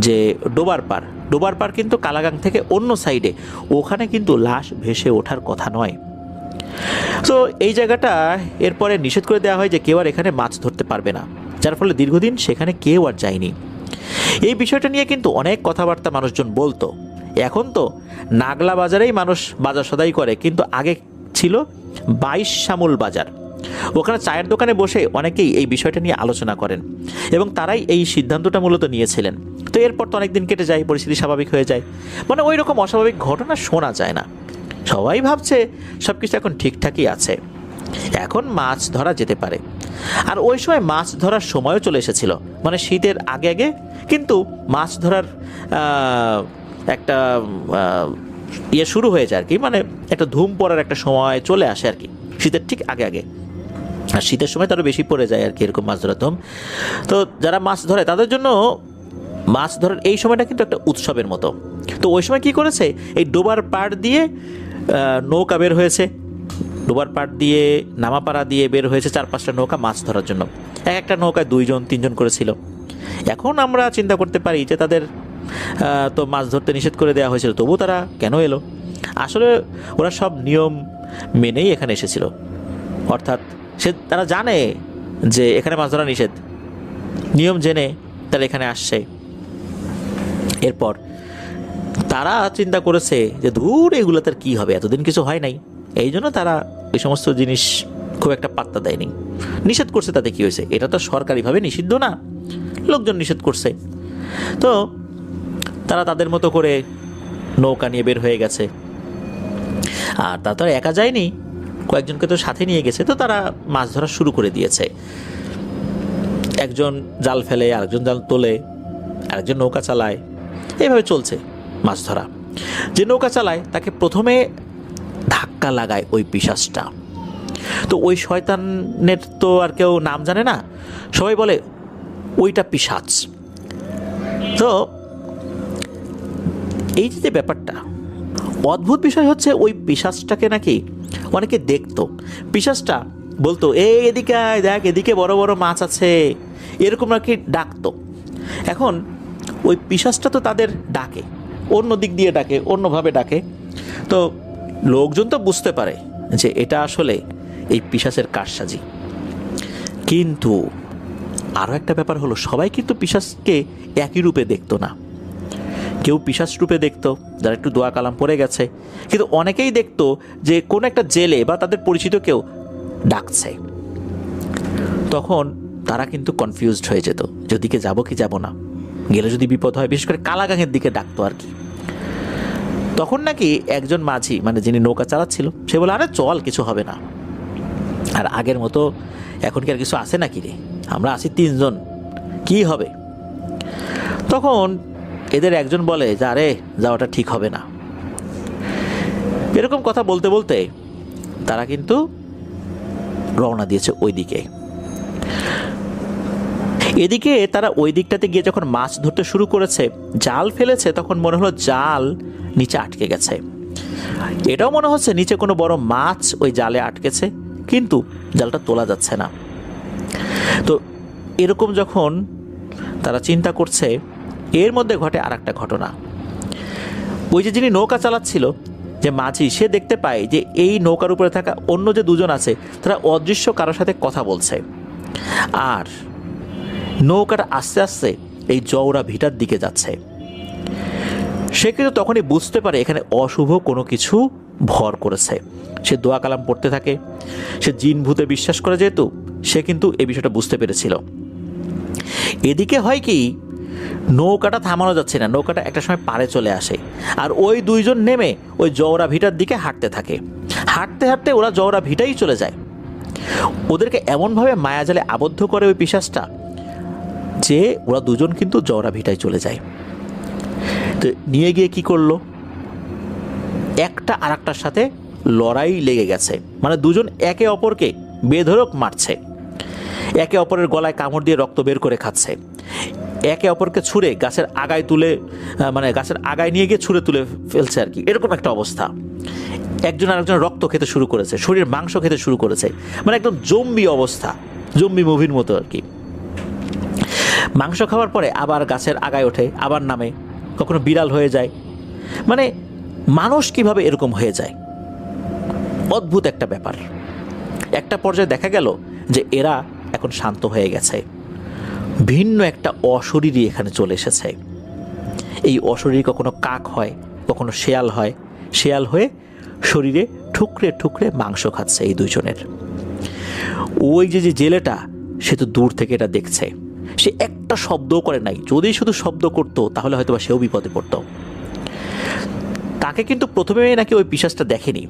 S2: যে ডোবার পার কিন্তু কালাগাং থেকে অন্য সাইডে, ওখানে কিন্তু লাশ ভেসে ওঠার কথা নয়। তো এই জায়গাটা এরপরে নিষেধ করে দেওয়া হয় যে কেউ আর এখানে মাছ ধরতে পারবে না, যার ফলে দীর্ঘদিন সেখানে কেউ আর যায়নি। এই বিষয়টা নিয়ে কিন্তু অনেক কথাবার্তা মানুষজন বলতো। এখন তো নাগলা বাজারেই মানুষ বাজার সদাই করে, কিন্তু আগে ছিল 22 শামুল বাজার। ওখানে চায়ের দোকানে বসে অনেকেই এই বিষয়টা নিয়ে আলোচনা করেন এবং তারাই এই সিদ্ধান্তটা মূলত নিয়েছিলেন। তো এরপর তো অনেকদিন কেটে যায়, পরিস্থিতি স্বাভাবিক হয়ে যায়, মানে ওই রকম অস্বাভাবিক ঘটনা শোনা যায় না। সবাই ভাবছে সব কিছু এখন ঠিকঠাকই আছে, এখন মাছ ধরা যেতে পারে। আর ওই সময় মাছ ধরার সময়ও চলে এসেছিল, মানে শীতের আগে আগে কিন্তু মাছ ধরার একটা ইয়ে শুরু হয়ে যায় আর কি, মানে একটা ধুম পড়ার একটা সময় চলে আসে আর কি, শীতের ঠিক আগে আগে। আর শীতের সময় তারও বেশি পড়ে যায় আর কি এরকম মাছ ধরার ধুম। তো যারা মাছ ধরে তাদের জন্য মাছ ধরার এই সময়টা কিন্তু একটা উৎসবের মতো। তো ওই সময় কি করেছে, এই ডোবার পাড় দিয়ে নৌকা বের হয়েছে, ডোবার পাড় দিয়ে নামাপাড়া দিয়ে বের হয়েছে 4-5টা নৌকা মাছ ধরার জন্য। এক একটা নৌকায় 2-3 জন করে ছিল। এখন আমরা চিন্তা করতে পারি যে তাদের তো মাছ ধরতে নিষেধ করে দেওয়া হয়েছিল, তবু তারা কেন এলো? আসলে ওরা সব নিয়ম মেনেই এখানে এসেছিল, অর্থাৎ তারা জানে যে এখানে মাছ ধরা নিষেধ, নিয়ম জেনে তারা এখানে আসছে। এরপর তারা চিন্তা করেছে যে দূর এগুলো তার কী হবে, এতদিন কিছু হয় নাই, এই জন্য তারা ওই সমস্ত জিনিস খুব একটা পাত্তা দেয়নি। নিষেধ করছে তাতে কী হয়েছে, এটা তো সরকারিভাবে নিষিদ্ধ না, লোকজন নিষেধ করছে। তো তারা তাদের মতো করে নৌকা নিয়ে বের হয়ে গেছে। আর তা তো আর একা যায়নি, কয়েকজনকে তো সাথে নিয়ে গেছে। তো তারা মাছ ধরা শুরু করে দিয়েছে। একজন জাল ফেলে, আরেকজন জাল তোলে, আরেকজন নৌকা চালায়, এইভাবে চলছে মাছ ধরা। যে নৌকা চালায় তাকে প্রথমে ধাক্কা লাগায় ওই পিশাচটা। তো ওই শয়তানের তো আর কেউ নাম জানে না, সবাই বলে ওইটা পিশাচ। তো এই যে ব্যাপারটা অদ্ভুত বিষয় হচ্ছে, ওই পিশাচটাকে নাকি অনেকে দেখতো। পিশাচটা বলতো এদিকে আয়, দেখ এদিকে বড় বড় মাছ আছে, এরকম নাকি ডাকতো। এখন ওই পিশাচটা তো তাদের ডাকে, অন্য দিক দিয়ে ডাকে, অন্যভাবে ডাকে। তো লোকজন তো বুঝতে পারে যে এটা আসলে এই পিশাচের কারসাজি। কিন্তু আরও একটা ব্যাপার হলো, সবাই কিন্তু পিশাচকে একই রূপে দেখতো না। কেউ পিশাচ রূপে দেখতো যারা একটু দোয়া কালাম পড়ে গেছে, কিন্তু অনেকেই দেখতো যে কোনো একটা জেলে বা তাদের পরিচিত কেউ ডাকছে। তখন তারা কিন্তু কনফিউজড হয়ে যেত, যেদিকে যাবো কি যাব না, গেলে যদি বিপদ হয়। বিশেষ করে কালাগাঙের দিকে ডাকতো আর কি। তখন নাকি একজন মাঝি, মানে যিনি নৌকা চালাচ্ছিল, সে বলে, আরে চল, কিছু হবে না। আর আগের মতো এখন কি আর কিছু আছে নাকি রে, আমরা আছি 3 জন, কি হবে? তখন এদের একজন বলে যে আরে যাওয়াটা ঠিক হবে না। এরকম কথা বলতে বলতে তারা কিন্তু রওনা দিয়েছে ওই দিকে। এদিকে তারা ওই দিকটাতে গিয়ে যখন মাছ ধরতে শুরু করেছে, জাল ফেলেছে, তখন মনে হলো জাল নিচে আটকে গেছে। এটাও মনে হচ্ছে নিচে কোনো বড় মাছ ওই জালে আটকেছে, কিন্তু জালটা তোলা যাচ্ছে না। তো এরকম যখন তারা চিন্তা করছে, এর মধ্যে ঘটে আর একটা ঘটনা। ওই যে যিনি নৌকা চালাচ্ছিল, যে মাঝি, সে দেখতে পায় যে এই নৌকার উপরে থাকা অন্য যে 2 জন আছে তারা অদৃশ্য কারোর সাথে কথা বলছে। আর নৌকাটা আস্তে আস্তে এই জওড়া ভিটার দিকে যাচ্ছে। সে কিন্তু তখনই বুঝতে পারে এখানে অশুভ কোনো কিছু ভর করেছে। সে দোয়া কালাম পড়তে থাকে। সে জিন ভূতে বিশ্বাস করে, যেহেতু সে কিন্তু এই বিষয়টা বুঝতে পেরেছিল। এদিকে হয় কি, নৌকাটা থামানো যাচ্ছে না, নৌকাটা একটা সময় পাড়ে চলে আসে। আর ওই 2 জন নেমে ওই জওড়া ভিটার দিকে হাঁটতে থাকে। হাঁটতে হাঁটতে ওরা জওড়া ভিটাই চলে যায়। ওদেরকে এমনভাবে মায়াজালে আবদ্ধ করে ওই পিশাচটা যে ওরা 2 জন কিন্তু জওড়া ভিটায় চলে যায়। তো নিয়ে গিয়ে কি করলো, একটা আর একটার সাথে লড়াই লেগে গেছে। মানে 2 জন একে অপরকে বেধড়ক মারছে, একে অপরের গলায় কামড় দিয়ে রক্ত বের করে খাচ্ছে, একে অপরকে ছুঁড়ে গাছের আগায় তুলে, মানে গাছের আগায় নিয়ে গিয়ে ছুঁড়ে তুলে ফেলছে আর কি। এরকম একটা অবস্থা। একজন আরেকজন রক্ত খেতে শুরু করেছে, শরীরের মাংস খেতে শুরু করেছে। মানে একদম জম্বি অবস্থা, জম্বি মুভির মতো আর কি। মাংস খাওয়ার পরে আবার গাছের আগায় ওঠে, আবার নামে, কখনো বিড়াল হয়ে যায়। মানে মানুষ কিভাবে এরকম হয়ে যায়, অদ্ভুত একটা ব্যাপার। একটা পর্যায়ে দেখা গেল যে এরা এখন শান্ত হয়ে গেছে। ভিন্ন একটা অশরীরী এখানে চলে এসেছে। এই অশরীরী কখনো কাক হয়, কখনো শেয়াল হয়, শেয়াল হয়ে শরীরে ঠুকরে ঠুকরে মাংস খাচ্ছে এই 2 জনের। ওই যে জেলেটা, সে তো দূর থেকে এটা দেখছে। সে একটা শব্দও করে নাই। যদি শুধু শব্দ করতো তাহলে হয়তো বা সেও বিপদে পড়তো। তাকে কিন্তু প্রথমে নাকি ওই পিশাচটা দেখেনি,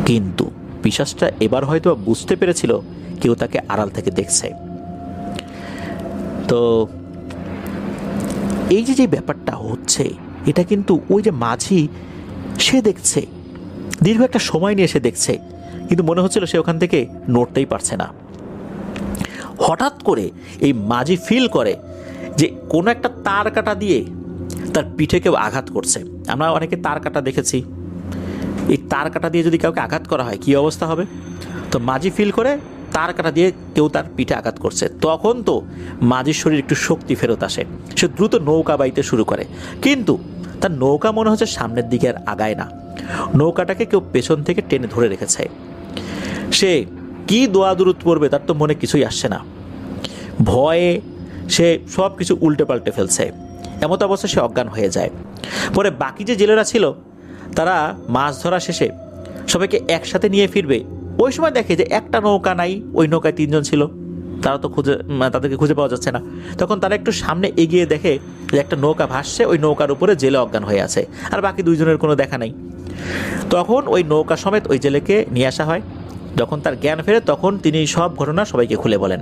S2: কিন্তু পিশাচটা এবার হয়তো বুঝতে পেরেছিল কেউ তাকে আড়াল থেকে দেখছে। তো এই যে ব্যাপারটা হচ্ছে, এটা কিন্তু ওই যে মাঝি, সে দেখছে, দীর্ঘ একটা সময় নিয়ে সে দেখছে, কিন্তু মনে হচ্ছিল সে ওখান থেকে নড়তেই পারছে না। হঠাৎ করে এই মাঝি ফিল করে যে কোনো একটা তার কাটা দিয়ে তার পিঠে কেউ আঘাত করছে। আমরা অনেকে তার কাটা দেখেছি। এই তার কাটা দিয়ে যদি কাউকে আঘাত করা হয় কি অবস্থা হবে। তো মাঝি ফিল করে তার কাটা দিয়ে কেউ তার পিঠে আঘাত করছে। তখন তো মাঝির শরীর একটু শক্তি ফেরত আসে। সে দ্রুত নৌকা বাইতে শুরু করে, কিন্তু তার নৌকা মনে হচ্ছে সামনের দিকে আর আগায় না। নৌকাটাকে কেউ পেছন থেকে টেনে ধরে রেখেছে। সে কি দোয়া দুরুদ পড়বে তার তো মনে কিছুই আসছে না। ভয়ে সে সব কিছু উল্টে পাল্টে ফেলছে। এমত অবস্থা সে অজ্ঞান হয়ে যায়। পরে বাকি যে জেলেরা ছিল তারা মাছ ধরা শেষে সবাইকে একসাথে নিয়ে ফিরবে। ওই সময় দেখে যে একটা নৌকা নাই, ওই নৌকায় 3 জন ছিল। তারা তো তাদেরকে খুঁজে পাওয়া যাচ্ছে না। তখন তারা একটু সামনে এগিয়ে দেখে যে একটা নৌকা ভাসছে, ওই নৌকার উপরে জেলে অজ্ঞান হয়ে আছে, আর বাকি 2 জনের কোনো দেখা নেই। তখন ওই নৌকা সমেত ওই জেলেকে নিয়ে আসা হয়। যখন তার জ্ঞান ফেরে তখন তিনি সব ঘটনা সবাইকে খুলে বলেন।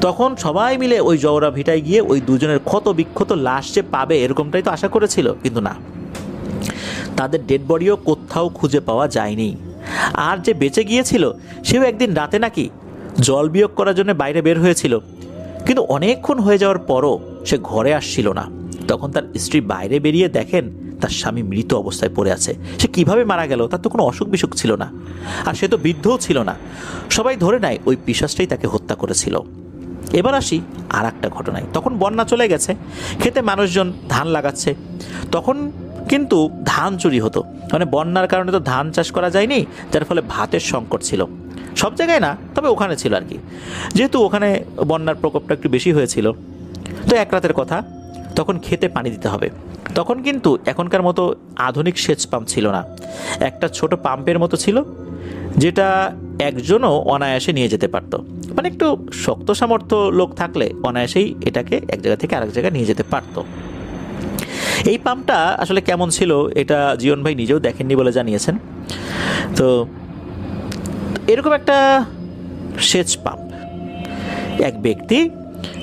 S2: তখন সবাই মিলে ওই জওড়া ভিটায় গিয়ে ওই 2 জনের ক্ষত বিক্ষত লাশ যে পাবে এরকমটাই তো আশা করেছিল, কিন্তু না, তাদের ডেড বডিও কোথাও খুঁজে পাওয়া যায়নি। আর যে বেঁচে গিয়েছিল সেও একদিন রাতে নাকি জল বিয়োগ করার জন্য বাইরে বের হয়েছিল, কিন্তু অনেকক্ষণ হয়ে যাওয়ার পরও সে ঘরে আসছিল না। তখন তার স্ত্রী বাইরে বেরিয়ে দেখেন তার স্বামী মৃত অবস্থায় পড়ে আছে। সে কিভাবে মারা গেল, তার তো কোনো অসুখ বিসুখ ছিল না, আর সে তো বৃদ্ধও ছিল না। সবাই ধরে নেয় ওই পিশাচটাই তাকে হত্যা করেছিল। এবার আসি আর একটা ঘটনায়। তখন বন্যা চলে গেছে, খেতে মানুষজন ধান লাগাচ্ছে। তখন কিন্তু ধান চুরি হতো, মানে বন্যার কারণে তো ধান চাষ করা যায়নি, যার ফলে ভাতের সংকট ছিল। সব জায়গায় না, তবে ওখানে ছিল আর কি, যেহেতু ওখানে বন্যার প্রকোপটা একটু বেশি হয়েছিল। তো এক রাতের কথা, তখন খেতে পানি দিতে হবে। তখন কিন্তু এখনকার মতো আধুনিক সেচ পাম্প ছিল না। একটা ছোট পাম্পের মতো ছিল, যেটা একজনও অনায়াসে নিয়ে যেতে পারত। মানে একটু শক্ত সামর্থ্য লোক থাকলে অনায়াসেই এটাকে এক জায়গা থেকে আরেক জায়গায় নিয়ে যেতে পারত। এই পাম্পটা আসলে কেমন ছিল এটা জীবন ভাই নিজেও দেখেননি বলে জানিয়েছেন। তো এরকম একটা সেচ পাম্প, এক ব্যক্তি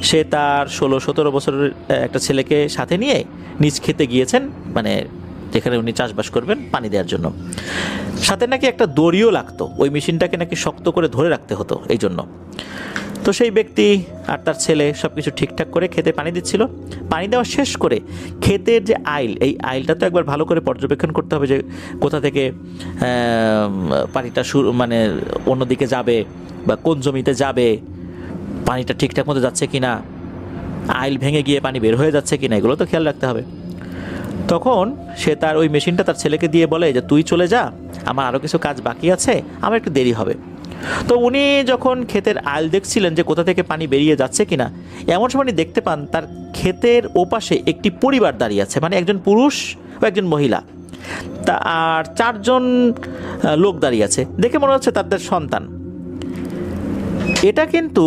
S2: সে তার 16-17 বছরের একটা ছেলেকে সাথে নিয়ে নিজ খেতে গিয়েছেন, মানে যেখানে উনি চাষবাস করবেন পানি দেওয়ার জন্য। সাথে নাকি একটা দড়িও লাগতো, ওই মেশিনটাকে নাকি শক্ত করে ধরে রাখতে হতো এই জন্য। তো সেই ব্যক্তি আর তার ছেলে সব কিছু ঠিকঠাক করে খেতে পানি দিচ্ছিল। পানি দেওয়া শেষ করে ক্ষেতের যে আইল, এই আইলটা তো একবার ভালো করে পর্যবেক্ষণ করতে হবে যে কোথা থেকে পানিটা মানে অন্যদিকে যাবে বা কোন জমিতে যাবে, পানিটা ঠিকঠাক মতো যাচ্ছে কি না, আইল ভেঙে গিয়ে পানি বের হয়ে যাচ্ছে কি না, এগুলো তো খেয়াল রাখতে হবে। তখন সে তার ওই মেশিনটা তার ছেলেকে দিয়ে বলে যে তুই চলে যা, আমার আরও কিছু কাজ বাকি আছে, আমার একটু দেরি হবে। তো উনি যখন ক্ষেতের আইল দেখছিলেন যে কোথা থেকে পানি বেরিয়ে যাচ্ছে কিনা, এমন সময় উনি দেখতে পান তার ক্ষেতের ওপাশে একটি পরিবার দাঁড়িয়ে আছে, মানে একজন পুরুষ ও একজন মহিলা, তা আর 4 জন লোক দাঁড়িয়ে আছে। দেখে মনে হচ্ছে তাদের সন্তান। এটা কিন্তু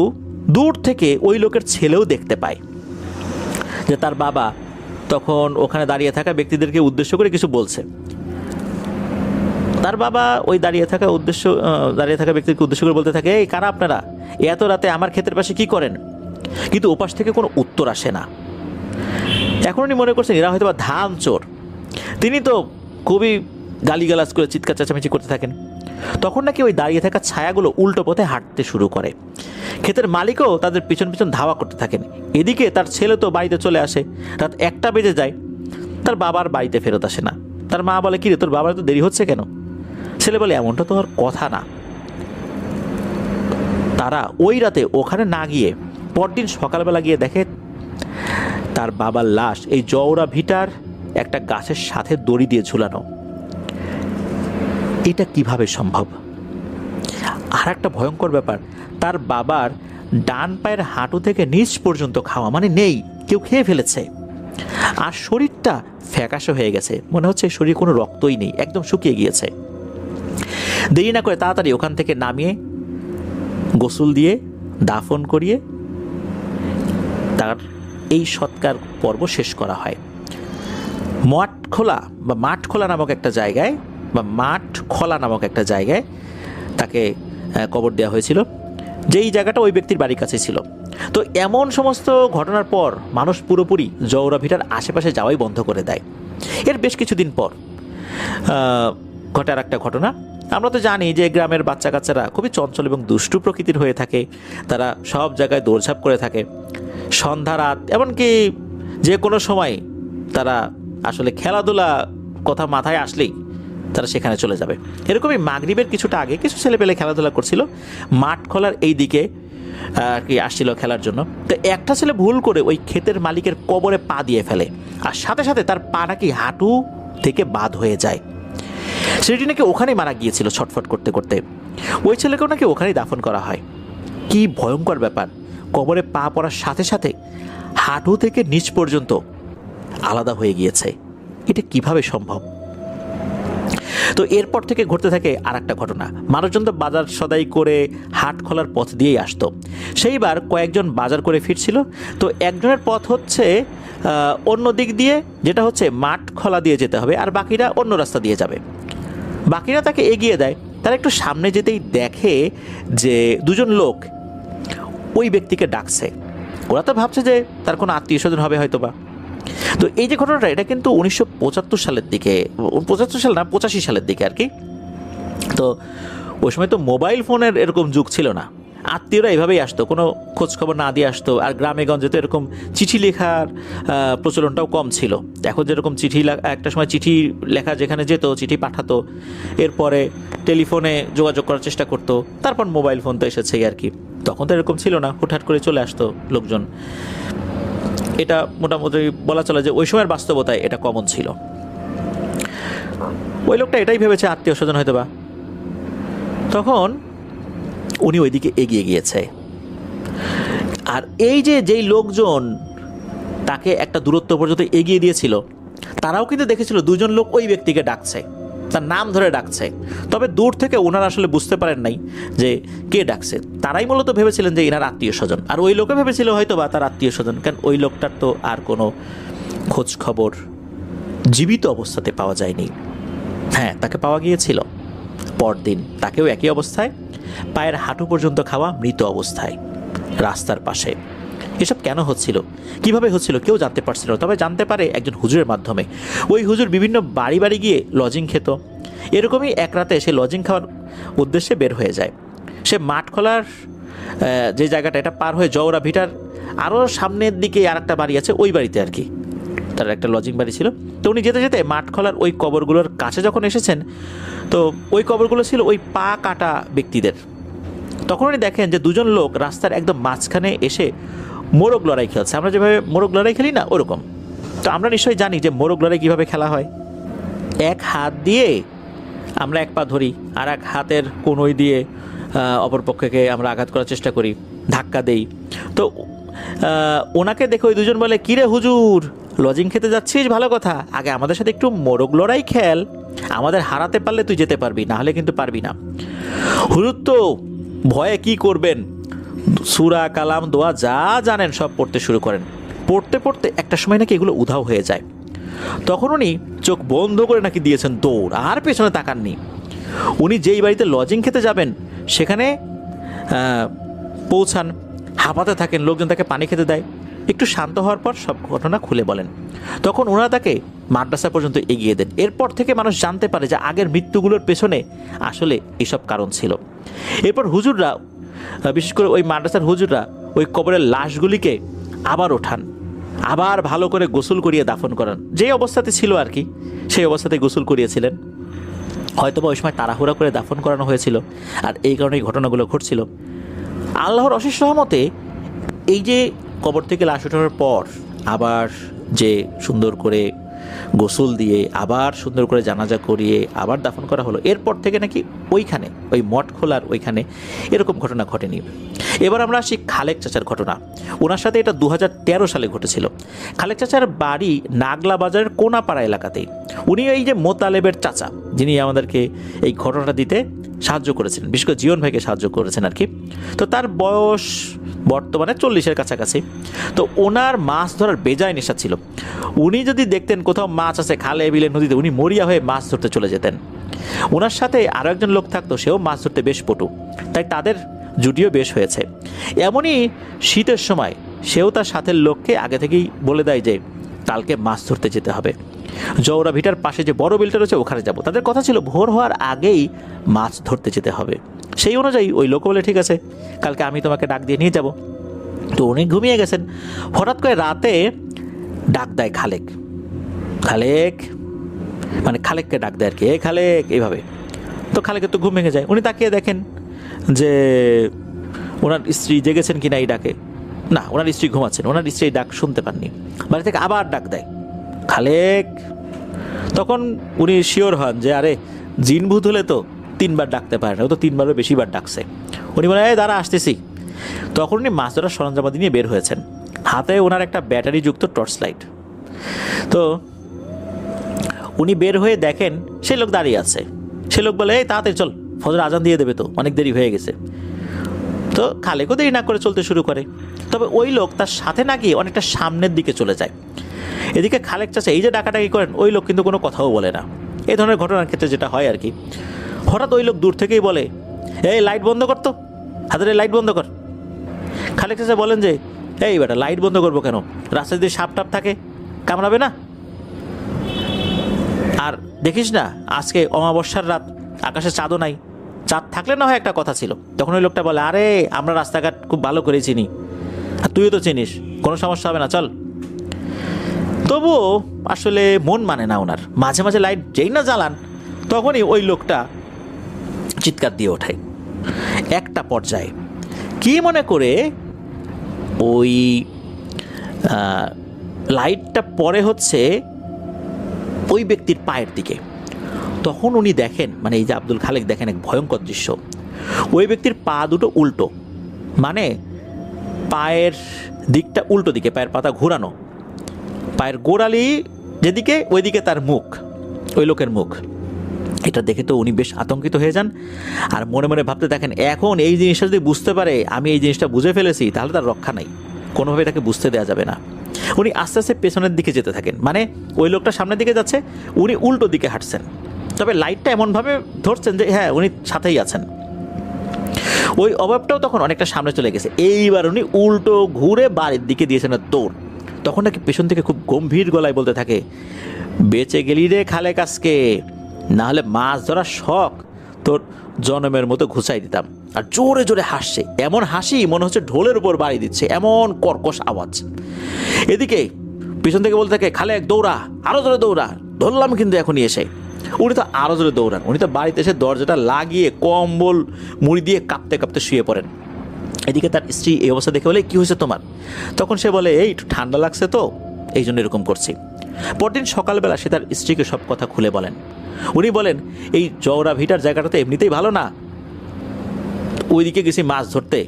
S2: দূর থেকে ওই লোকের ছেলেও দেখতে পায় যে তার বাবা তখন ওখানে দাঁড়িয়ে থাকা ব্যক্তিদেরকে উদ্দেশ্য করে কিছু বলছে। তার বাবা ওই দাঁড়িয়ে থাকা ব্যক্তিকে উদ্দেশ্য করে বলতে থাকে, এই কারা আপনারা, এত রাতে আমার ক্ষেতের পাশে কি করেন? কিন্তু ওপাশ থেকে কোনো উত্তর আসে না। এখন উনি মনে করছেন এরা হয়তো বা ধান চোর। তিনি তো খুবই গালিগালাজ করে চিৎকার চেঁচামেচি করতে থাকেন। তখন নাকি ওই দাঁড়িয়ে থাকা ছায়াগুলো উল্টো পথে হাঁটতে শুরু করে। ক্ষেতের মালিকও তাদের পিছন পিছন ধাওয়া করতে থাকেন। এদিকে তার ছেলে তো বাড়িতে চলে আসে, রাত 1টা বেজে যায়, তার বাবার বাড়িতে ফেরত আসে না। তার মা বলে, কি রে তোর বাবার তো দেরি হচ্ছে কেন? ছেলে বলে, এমনটা তো আর কথা না। তারা ওই রাতে ওখানে না গিয়ে পরদিন সকালবেলা গিয়ে দেখে তার বাবার লাশ এই জওড়া ভিটার একটা গাছের সাথে দড়ি দিয়ে ঝুলানো। এটা কিভাবে সম্ভব? আর একটা ভয়ঙ্কর ব্যাপার, তার বাবার ডান পায়ের হাঁটু থেকে নিচ পর্যন্ত খাওয়া, মানে নেই, কেউ খেয়ে ফেলেছে। আর শরীরটা ফ্যাকাশে হয়ে গেছে, মনে হচ্ছে শরীরে কোনো রক্তই নেই, একদম শুকিয়ে গিয়েছে। দেরি না করে তাড়াতাড়ি ওখান থেকে নামিয়ে গোসল দিয়ে দাফন করিয়ে তার এই সৎকার পর্ব শেষ করা হয়। মাঠখোলা নামক একটা জায়গায় তাকে কবর দেওয়া হয়েছিল, যেই জায়গাটা ওই ব্যক্তির বাড়ির কাছে ছিল। তো এমন সমস্ত ঘটনার পর মানুষ পুরোপুরি জওড়া ভিটার আশেপাশে যাওয়াই বন্ধ করে দেয়। এর বেশ কিছুদিন পর ঘটে আর একটা ঘটনা। আমরা তো জানি যে গ্রামের বাচ্চা কাচ্চারা খুবই চঞ্চল এবং দুষ্টু প্রকৃতির হয়ে থাকে, তারা সব জায়গায় দৌড়ঝাঁপ করে থাকে। সন্ধ্যা রাত এমনকি যে কোনো সময় তারা আসলে খেলাধুলা কথা মাথায় আসলেই তারা সেখানে চলে যাবে। এরকমই মাগরিবের কিছুটা আগে কিছু ছেলেপেলে খেলাধুলা করছিল, মাঠ খোলার এই দিকে আর কি আসছিল খেলার জন্য। তো একটা ছেলে ভুল করে ওই ক্ষেতের মালিকের কবরে পা দিয়ে ফেলে, আর সাথে সাথে তার পা নাকি হাঁটু থেকে বাদ হয়ে যায়। ছেলেটি নাকি ওখানেই মারা গিয়েছিল ছটফট করতে করতে। ওই ছেলেকেও নাকি ওখানেই দাফন করা হয়। কি ভয়ঙ্কর ব্যাপার, কবরে পা পড়ার সাথে সাথে হাঁটু থেকে নিচ পর্যন্ত আলাদা হয়ে গিয়েছে। এটা কিভাবে সম্ভব? তো এরপর থেকে ঘটতে থাকে আর একটা ঘটনা। মানুষজন তো বাজার সদাই করে হাট খোলার পথ দিয়েই আসতো। সেইবার কয়েকজন বাজার করে ফিরছিল, তো একজনের পথ হচ্ছে অন্য দিক দিয়ে, যেটা হচ্ছে মাঠ খোলা দিয়ে যেতে হবে, আর বাকিরা অন্য রাস্তা দিয়ে যাবে। বাকিরা তাকে এগিয়ে দেয়। তারা একটু সামনে যেতেই দেখে যে 2 জন লোক ওই ব্যক্তিকে ডাকছে। ওরা তো ভাবছে যে তার কোনো আত্মীয় স্বজন হবে হয়তো বা। তো এই যে ঘটনাটা, এটা কিন্তু 1975 সালের দিকে, 85 সালের দিকে আর কি। তো ওই সময় তো মোবাইল ফোনের এরকম যুগ ছিল না, আত্মীয়রা এভাবেই আসতো, কোনো খোঁজ খবর না দিয়ে আসতো। আর গ্রামে গঞ্জে তো এরকম চিঠি লেখার প্রচলনটাও কম ছিল। এখন যেরকম একটা সময় চিঠি লেখা যেখানে যেত, চিঠি পাঠাতো, এরপরে টেলিফোনে যোগাযোগ করার চেষ্টা করতো, তারপর মোবাইল ফোন তো এসেছেই আর কি। তখন তো এরকম ছিল না, হুটহাট করে চলে আসতো লোকজন। এটা মোটামুটি বলা চলে যে ওই সময়ের বাস্তবতায় এটা কমন ছিল। ওই লোকটা এটাই ভেবেছে আত্মীয় স্বজন হয়তো বা। তখন উনি ওইদিকে এগিয়ে গিয়েছে, আর এই যেই লোকজন তাকে একটা দূরত্ব পর্যন্ত এগিয়ে দিয়েছিল, তারাও কিন্তু দেখেছিল 2 জন লোক ওই ব্যক্তিকে ডাকছে, তার নাম ধরে ডাকছে। তবে দূর থেকে ওনারা আসলে বুঝতে পারেন নাই যে কে ডাকছে। তারাই মূলত ভেবেছিলেন যে এনার আত্মীয় স্বজন, আর ওই লোকে ভেবেছিল হয়তো বা তার আত্মীয় স্বজন, কারণ ওই লোকটার তো আর কোনো খোঁজ খবর জীবিত অবস্থাতে পাওয়া যায়নি। হ্যাঁ, তাকে পাওয়া গিয়েছিল পরদিন, তাকেও একই অবস্থায়, পায়ের হাঁটু পর্যন্ত খাওয়া, মৃত অবস্থায় রাস্তার পাশে। এসব কেন হচ্ছিল, কিভাবে হচ্ছিল কেউ জানতে পারছিল না, তবে জানতে পারে একজন হুজুরের মাধ্যমে। ওই হুজুর বিভিন্ন বাড়ি বাড়ি গিয়ে লজিং খেত। এরকমই এক রাতে সে লজিং খাওয়ার উদ্দেশ্যে বের হয়ে যায়। সে মাঠখোলার যে জায়গাটা, এটা পার হয়ে জওরা ভিটার আরও সামনের দিকে আর একটা বাড়ি আছে, ওই বাড়িতে আর কি তার একটা লজিং বাড়ি ছিল। তো উনি যেতে যেতে মাঠখোলার ওই কবরগুলোর কাছে যখন এসেছেন, তো ওই কবরগুলো ছিল ওই পা কাটা ব্যক্তিদের। তখন উনি দেখেন যে দুজন লোক রাস্তার একদম মাঝখানে এসে মোরগ লড়াই খেলছে। আমরা যেভাবে মোরগ লড়াই খেলি না, ওরকম। তো আমরা নিশ্চয়ই জানি যে মোরগ লড়াই কীভাবে খেলা হয়। এক হাত দিয়ে আমরা এক পা ধরি, আর এক হাতের কোনোই দিয়ে অপর পক্ষকে আমরা আঘাত করার চেষ্টা করি, ধাক্কা দেই। তো ওনাকে দেখে ওই দুজন বলে, কিরে হুজুর, লজিং খেতে যাচ্ছিস, ভালো কথা, আগে আমাদের সাথে একটু মোরগ লড়াই খেল, আমাদের হারাতে পারলে তুই যেতে পারবি, না হলে কিন্তু পারবি না। হুজুর তো ভয়ে কি করবেন, সূরা কালাম দোয়া যা জানেন সব পড়তে শুরু করেন। পড়তে পড়তে একটা সময় নাকি এগুলো উধাও হয়ে যায়। তখন উনি চোখ বন্ধ করে নাকি দিয়েছেন দৌড়, আর পেছনে তাকাননি। উনি যেই বাড়িতে লজিং খেতে যাবেন সেখানে পৌঁছান, হাঁপাতে থাকেন, লোকজন তাকে পানি খেতে দেয়। একটু শান্ত হওয়ার পর সব ঘটনা খুলে বলেন। তখন ওনারা তাকে মাদ্রাসা পর্যন্ত এগিয়ে দেন। এরপর থেকে মানুষ জানতে পারে যে আগের মৃত্যুগুলোর পেছনে আসলে এইসব কারণ ছিল। এরপর হুজুররা, বিশেষ করে ওই মাদ্রাসার হুজুররা, ওই কবরের লাশগুলিকে আবার ওঠান, আবার ভালো করে গোসল করিয়ে দাফন করান। যেই অবস্থাতে ছিল আর কি, সেই অবস্থাতে গোসল করিয়েছিলেন। হয়তোবা ওই সময় তাড়াহুড়া করে দাফন করানো হয়েছিল, আর এই কারণে এই ঘটনাগুলো ঘটছিল। আল্লাহর অশেষ রহমতে এই যে কবর থেকে লাশ ওঠানোর পর আবার যে সুন্দর করে গোসল দিয়ে, আবার সুন্দর করে জানাজা করিয়ে আবার দাফন করা হলো, এরপর থেকে নাকি ওইখানে, ওই মঠ খোলার ওইখানে এরকম ঘটনা ঘটেনি। এবার আমরা আসি খালেক চাচার ঘটনা। ওনার সাথে এটা 2013 সালে ঘটেছিল। খালেক চাচার বাড়ি নাগলা বাজারের কোনাপাড়া এলাকাতেই। উনি এই যে মোতালেবের চাচা, যিনি আমাদেরকে এই ঘটনাটা দিতে সাহায্য করেছেন, বিশেষ করে জীবন ভাইকে সাহায্য করেছেন আর কি। তো তার বয়স বর্তমানে 40-এর কাছাকাছি। তো ওনার মাছ ধরার বেজায় নেশা ছিল। উনি যদি দেখতেন কোথাও মাছ আছে খালে বিলে নদীতে, উনি মরিয়া হয়ে মাছ ধরতে চলে যেতেন। ওনার সাথে আরও একজন লোক থাকতো, সেও মাছ ধরতে বেশ পটু, তাই তাদের জুটিও বেশ হয়েছে। এমনই শীতের সময় সেও তার সাথের লোককে আগে থেকেই বলে দেয় যে কালকে মাছ ধরতে যেতে হবে, জওরা ভিটার পাশে যে বড় বিলটা রয়েছে ওখানে যাব। তাদের কথা ছিল ভোর হওয়ার আগেই মাছ ধরতে যেতে হবে। সেই অনুযায়ী ওই লোক বলে, ঠিক আছে, কালকে আমি তোমাকে ডাক দিয়ে নিয়ে যাব। তো উনি ঘুমিয়ে গেছেন। হঠাৎ করে রাতে ডাক দেয় খালেক। খালেক মানে খালেককে ডাক দেয় আর কি, এ খালেক, এইভাবে। তো খালেকের তো ঘুম ভেঙে যায়। উনি তাকিয়ে দেখেন যে ওনার স্ত্রী জেগেছেন কিনা এই ডাকে। না, ওনার স্ত্রী ঘুমাচ্ছেন। ওনার স্ত্রী ডাক শুনতে পাননি। বাড়ি থেকে আবার ডাক দেয়, খালেক। তখন উনি শিওর হন যে আরে জিনভূত হলে তো 3বার ডাকতে পারে না, ও তো 3বারও বেশিবার ডাকছে। উনি বলে, এই দাঁড়া, আসতেছি। তখন উনি মাছ ধরার সরঞ্জামাদি নিয়ে বের হয়েছেন। হাতে ওনার একটা ব্যাটারিযুক্ত টর্চ লাইট। তো উনি বের হয়ে দেখেন সেই লোক দাঁড়িয়ে আছে। সে লোক বলে, এই তাড়াতাড়ি চল, ফজর আজান দিয়ে দেবে তো, অনেক দেরি হয়ে গেছে। তো খালেকও দেরি না করে চলতে শুরু করে। তবে ওই লোক তার সাথে না গিয়ে অনেকটা সামনের দিকে চলে যায়। এদিকে খালেক চাচা এই যে ডাকাডাকি করেন, ওই লোক কিন্তু কোনো কথাও বলে না। এই ধরনের ঘটনার ক্ষেত্রে যেটা হয় আর কি, হঠাৎ ওই লোক দূর থেকেই বলে, এই লাইট বন্ধ কর তো, হাতের লাইট বন্ধ কর। খালেক চাচা বলেন যে, এই বেটা লাইট বন্ধ করবো কেন, রাস্তায় যদি সাপ টাপ থাকে কামড়াবে না? আর দেখিস না আজকে অমাবস্যার রাত, আকাশে চাঁদও নাই, চাঁদ থাকলে না হয় একটা কথা ছিল। তখন ওই লোকটা বলে, আরে আমরা রাস্তাঘাট খুব ভালো করে চিনি, আর তুইও তো চিনিস, কোনো সমস্যা হবে না, চল। তবুও আসলে মন মানে না ওনার। মাঝে মাঝে লাইট যেই না জ্বালান, তখনই ওই লোকটা চিৎকার দিয়ে ওঠে। একটা পর্যায়ে কি মনে করে ওই লাইটটা পরে হচ্ছে ওই ব্যক্তির পায়ের দিকে। তখন উনি দেখেন, মানে এই যে আব্দুল খালেক দেখেন এক ভয়ঙ্কর দৃশ্য। ওই ব্যক্তির পা দুটো উল্টো, মানে পায়ের দিকটা উল্টো দিকে, পায়ের পাতা ঘোরানো, পায়ের গোড়ালি যেদিকে ওইদিকে তার মুখ, ওই লোকের মুখ। এটা দেখে তো উনি বেশ আতঙ্কিত হয়ে যান। আর মনে মনে ভাবতে দেখেন, এখন এই জিনিসটা যদি বুঝতে পারে আমি এই জিনিসটা বুঝে ফেলেছি, তাহলে তার রক্ষা নাই, কোনোভাবে তাকে বুঝতে দেওয়া যাবে না। উনি আস্তে আস্তে পেছনের দিকে যেতে থাকেন, মানে ওই লোকটা সামনের দিকে যাচ্ছে, উনি উল্টো দিকে হাঁটছেন, তবে লাইটটা এমনভাবে ধরছেন যে হ্যাঁ উনি সাথেই আছেন। ওই অভাবটাও তখন অনেকটা সামনে চলে গেছে, এইবার উনি উল্টো ঘুরে বাড়ির দিকে দিয়েছেন দৌড়। তখন নাকি পেছন থেকে খুব গম্ভীর গলায় বলতে থাকে, বেঁচে গেলি রে খালেক আজকে, না হলে মাছ ধরার শখ তোর জনমের মতো ঘুষাই দিতাম। আর জোরে জোরে হাসছে, এমন হাসি মনে হচ্ছে ঢোলের উপর বাড়ি দিচ্ছে, এমন কর্কশ আওয়াজ। এদিকে পিছন থেকে বলতে থাকে, খালেক দৌড়া, আরো জোরে দৌড়া, ধরলাম কিন্তু এখনই এসে। উনি তো আরো জোরে দৌড়ান, উনি তো বাড়িতে এসে দরজাটা লাগিয়ে কম্বল মুড়ি দিয়ে কাঁপতে কাঁপতে শুয়ে পড়েন। এদিকে তার স্ত্রী এই অবস্থা দেখে বলে, কি হয়েছে তোমার? তখন সে বলে, এই একটু ঠান্ডা লাগছে তো এই জন্য এরকম করছি। পরদিন সকালবেলা সে তার স্ত্রীকে সব কথা খুলে বলেন। উনি বলেন, এই জওড়া ভিটার জায়গাটা তো এমনিতেই ভালো না, ওইদিকে গেছি মাছ ধরতে,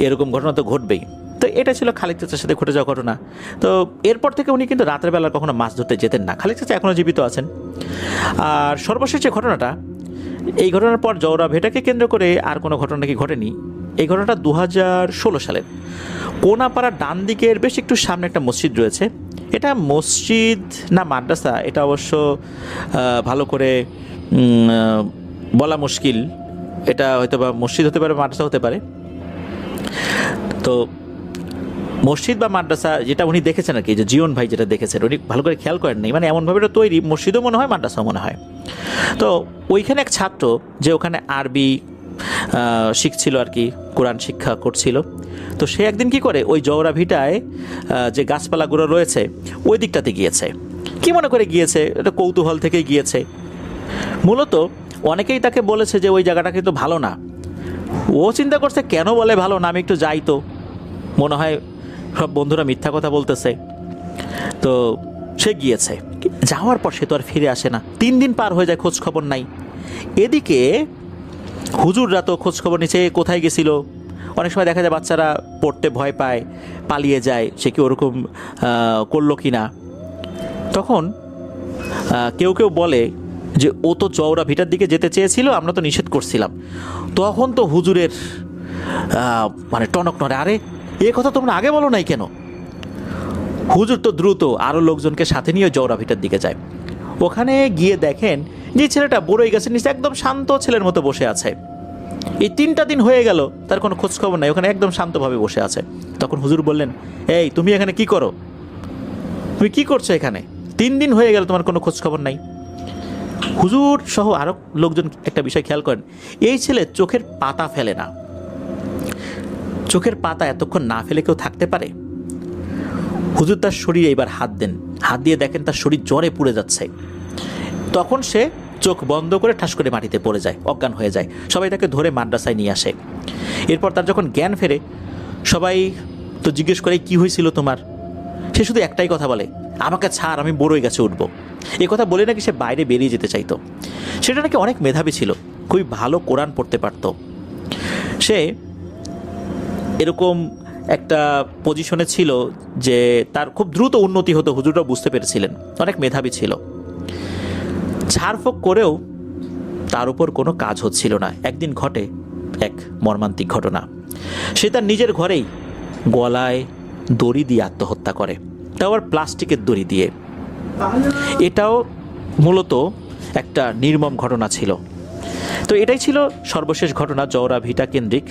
S2: এরকম ঘটনা তো ঘটবেই। তো এটা ছিল খালেক চাচার সাথে ঘটে যাওয়া ঘটনা। তো এরপর থেকে উনি কিন্তু রাতের বেলা কখনো মাছ ধরতে যেতেন না। খালেক চাচা এখনও জীবিত আছেন। আর সর্বশেষ যে ঘটনাটা, এই ঘটনার পর জওড়া ভেটাকে কেন্দ্র করে আর কোনো ঘটনা নাকি ঘটেনি। এই ঘটনাটা 2016 সালের কোনাপাড়ার ডান দিকের বেশ একটু সামনে একটা মসজিদ রয়েছে। এটা মসজিদ না মাদ্রাসা এটা অবশ্য ভালো করে বলা মুশকিল। এটা হয়তো বা মসজিদ হতে পারে, মাদ্রাসা হতে পারে। তো মসজিদ বা মাদ্রাসা যেটা উনি দেখেছেন আর কি, যে জীবন ভাই যেটা দেখেছেন উনি ভালো করে খেয়াল করেন নাই, মানে এমনভাবে এটা তৈরি, মসজিদও মনে হয় মাদ্রাসাও মনে হয়। তো ওইখানে এক ছাত্র যে ওখানে আরবি শিখছিল আর কি, কোরআন শিক্ষা করছিল। তো সে একদিন কি করে, ওই জওড়া ভিটায় যে গাছপালাগুলো রয়েছে ওই দিকটাতে গিয়েছে। কি মনে করে গিয়েছে, এটা কৌতূহল থেকেই গিয়েছে। মূলত অনেকেই তাকে বলেছে যে ওই জায়গাটা কিন্তু ভালো না। ও চিন্তা করছে, কেন বলে ভালো না, আমি একটু যাই তো, মনে হয় সব বন্ধুরা মিথ্যা কথা বলতেছে। তো সে গিয়েছে, যাওয়ার পর সে তো আর ফিরে আসে না। 3 দিন পার হয়ে যায়, খোঁজ খবর নাই। এদিকে হুজুররা তো খোঁজ খবর নিচ্ছে কোথায় গেছিল। অনেক সময় দেখা যায় বাচ্চারা পড়তে ভয় পায়, পালিয়ে যায়, সে কি ওরকম করলো কি না। তখন কেউ কেউ বলে যে ও তো চওড়া ভিটার দিকে যেতে চেয়েছিল, আমরা তো নিষেধ করছিলাম। তখন তো হুজুরের মানে টনক নড়ে, আরে এ কথা তোমরা আগে বলো নাই কেন? হুজুর তো দ্রুত আরও লোকজনকে সাথে নিয়ে জওড়া ভিটার দিকে যায়। ওখানে গিয়ে দেখেন যে ছেলেটা বড়ই গাছের নিচে একদম শান্ত ছেলের মতো বসে আছে। এই 3টা দিন হয়ে গেল, তার কোনো খোঁজ খবর নাই, ওখানে একদম শান্তভাবে বসে আছে। তখন হুজুর বললেন, এই তুমি এখানে কি করো, তুমি কি করছো এখানে? 3 দিন হয়ে গেল, তোমার কোনো খোঁজ খবর নাই। হুজুর সহ আরও লোকজন একটা বিষয় খেয়াল করেন, এই ছেলে চোখের পাতা ফেলে না। চোখের পাতা এতক্ষণ না ফেলে কেউ থাকতে পারে? হুজুর তার শরীরে এবার হাত দেন, হাত দিয়ে দেখেন তার শরীর জ্বরে পুড়ে যাচ্ছে। তখন সে চোখ বন্ধ করে ঠাস করে মাটিতে পড়ে যায়, অজ্ঞান হয়ে যায়। সবাই তাকে ধরে মাদ্রাসায় নিয়ে আসে। এরপর তার যখন জ্ঞান ফেরে, সবাই তো জিজ্ঞেস করে, কি হয়েছিল তোমার? সে শুধু একটাই কথা বলে, আমাকে ছাড়, আমি বড়ই গাছে উঠবো। এ কথা বলে নাকি সে বাইরে বেরিয়ে যেতে চাইতো। সেটা নাকি অনেক মেধাবী ছিল, খুবই ভালো কোরআন পড়তে পারত। সে এরকম একটা পজিশনে ছিল যে তার খুব দ্রুত উন্নতি হতো, হুজুররা বুঝতে পেরেছিলেন, অনেক মেধাবী ছিল। ছাড়ফোক করেও তার উপর কোনো কাজ হচ্ছিল না। একদিন ঘটে এক মর্মান্তিক ঘটনা। সে তার নিজের ঘরেই গলায় দড়ি দিয়ে আত্মহত্যা করে, তাও আবার প্লাস্টিকের দড়ি দিয়ে। এটাও মূলত একটা নির্মম ঘটনা ছিল। তো এটাই ছিল সর্বশেষ ঘটনা জওড়া ভিটা কেন্দ্রিক।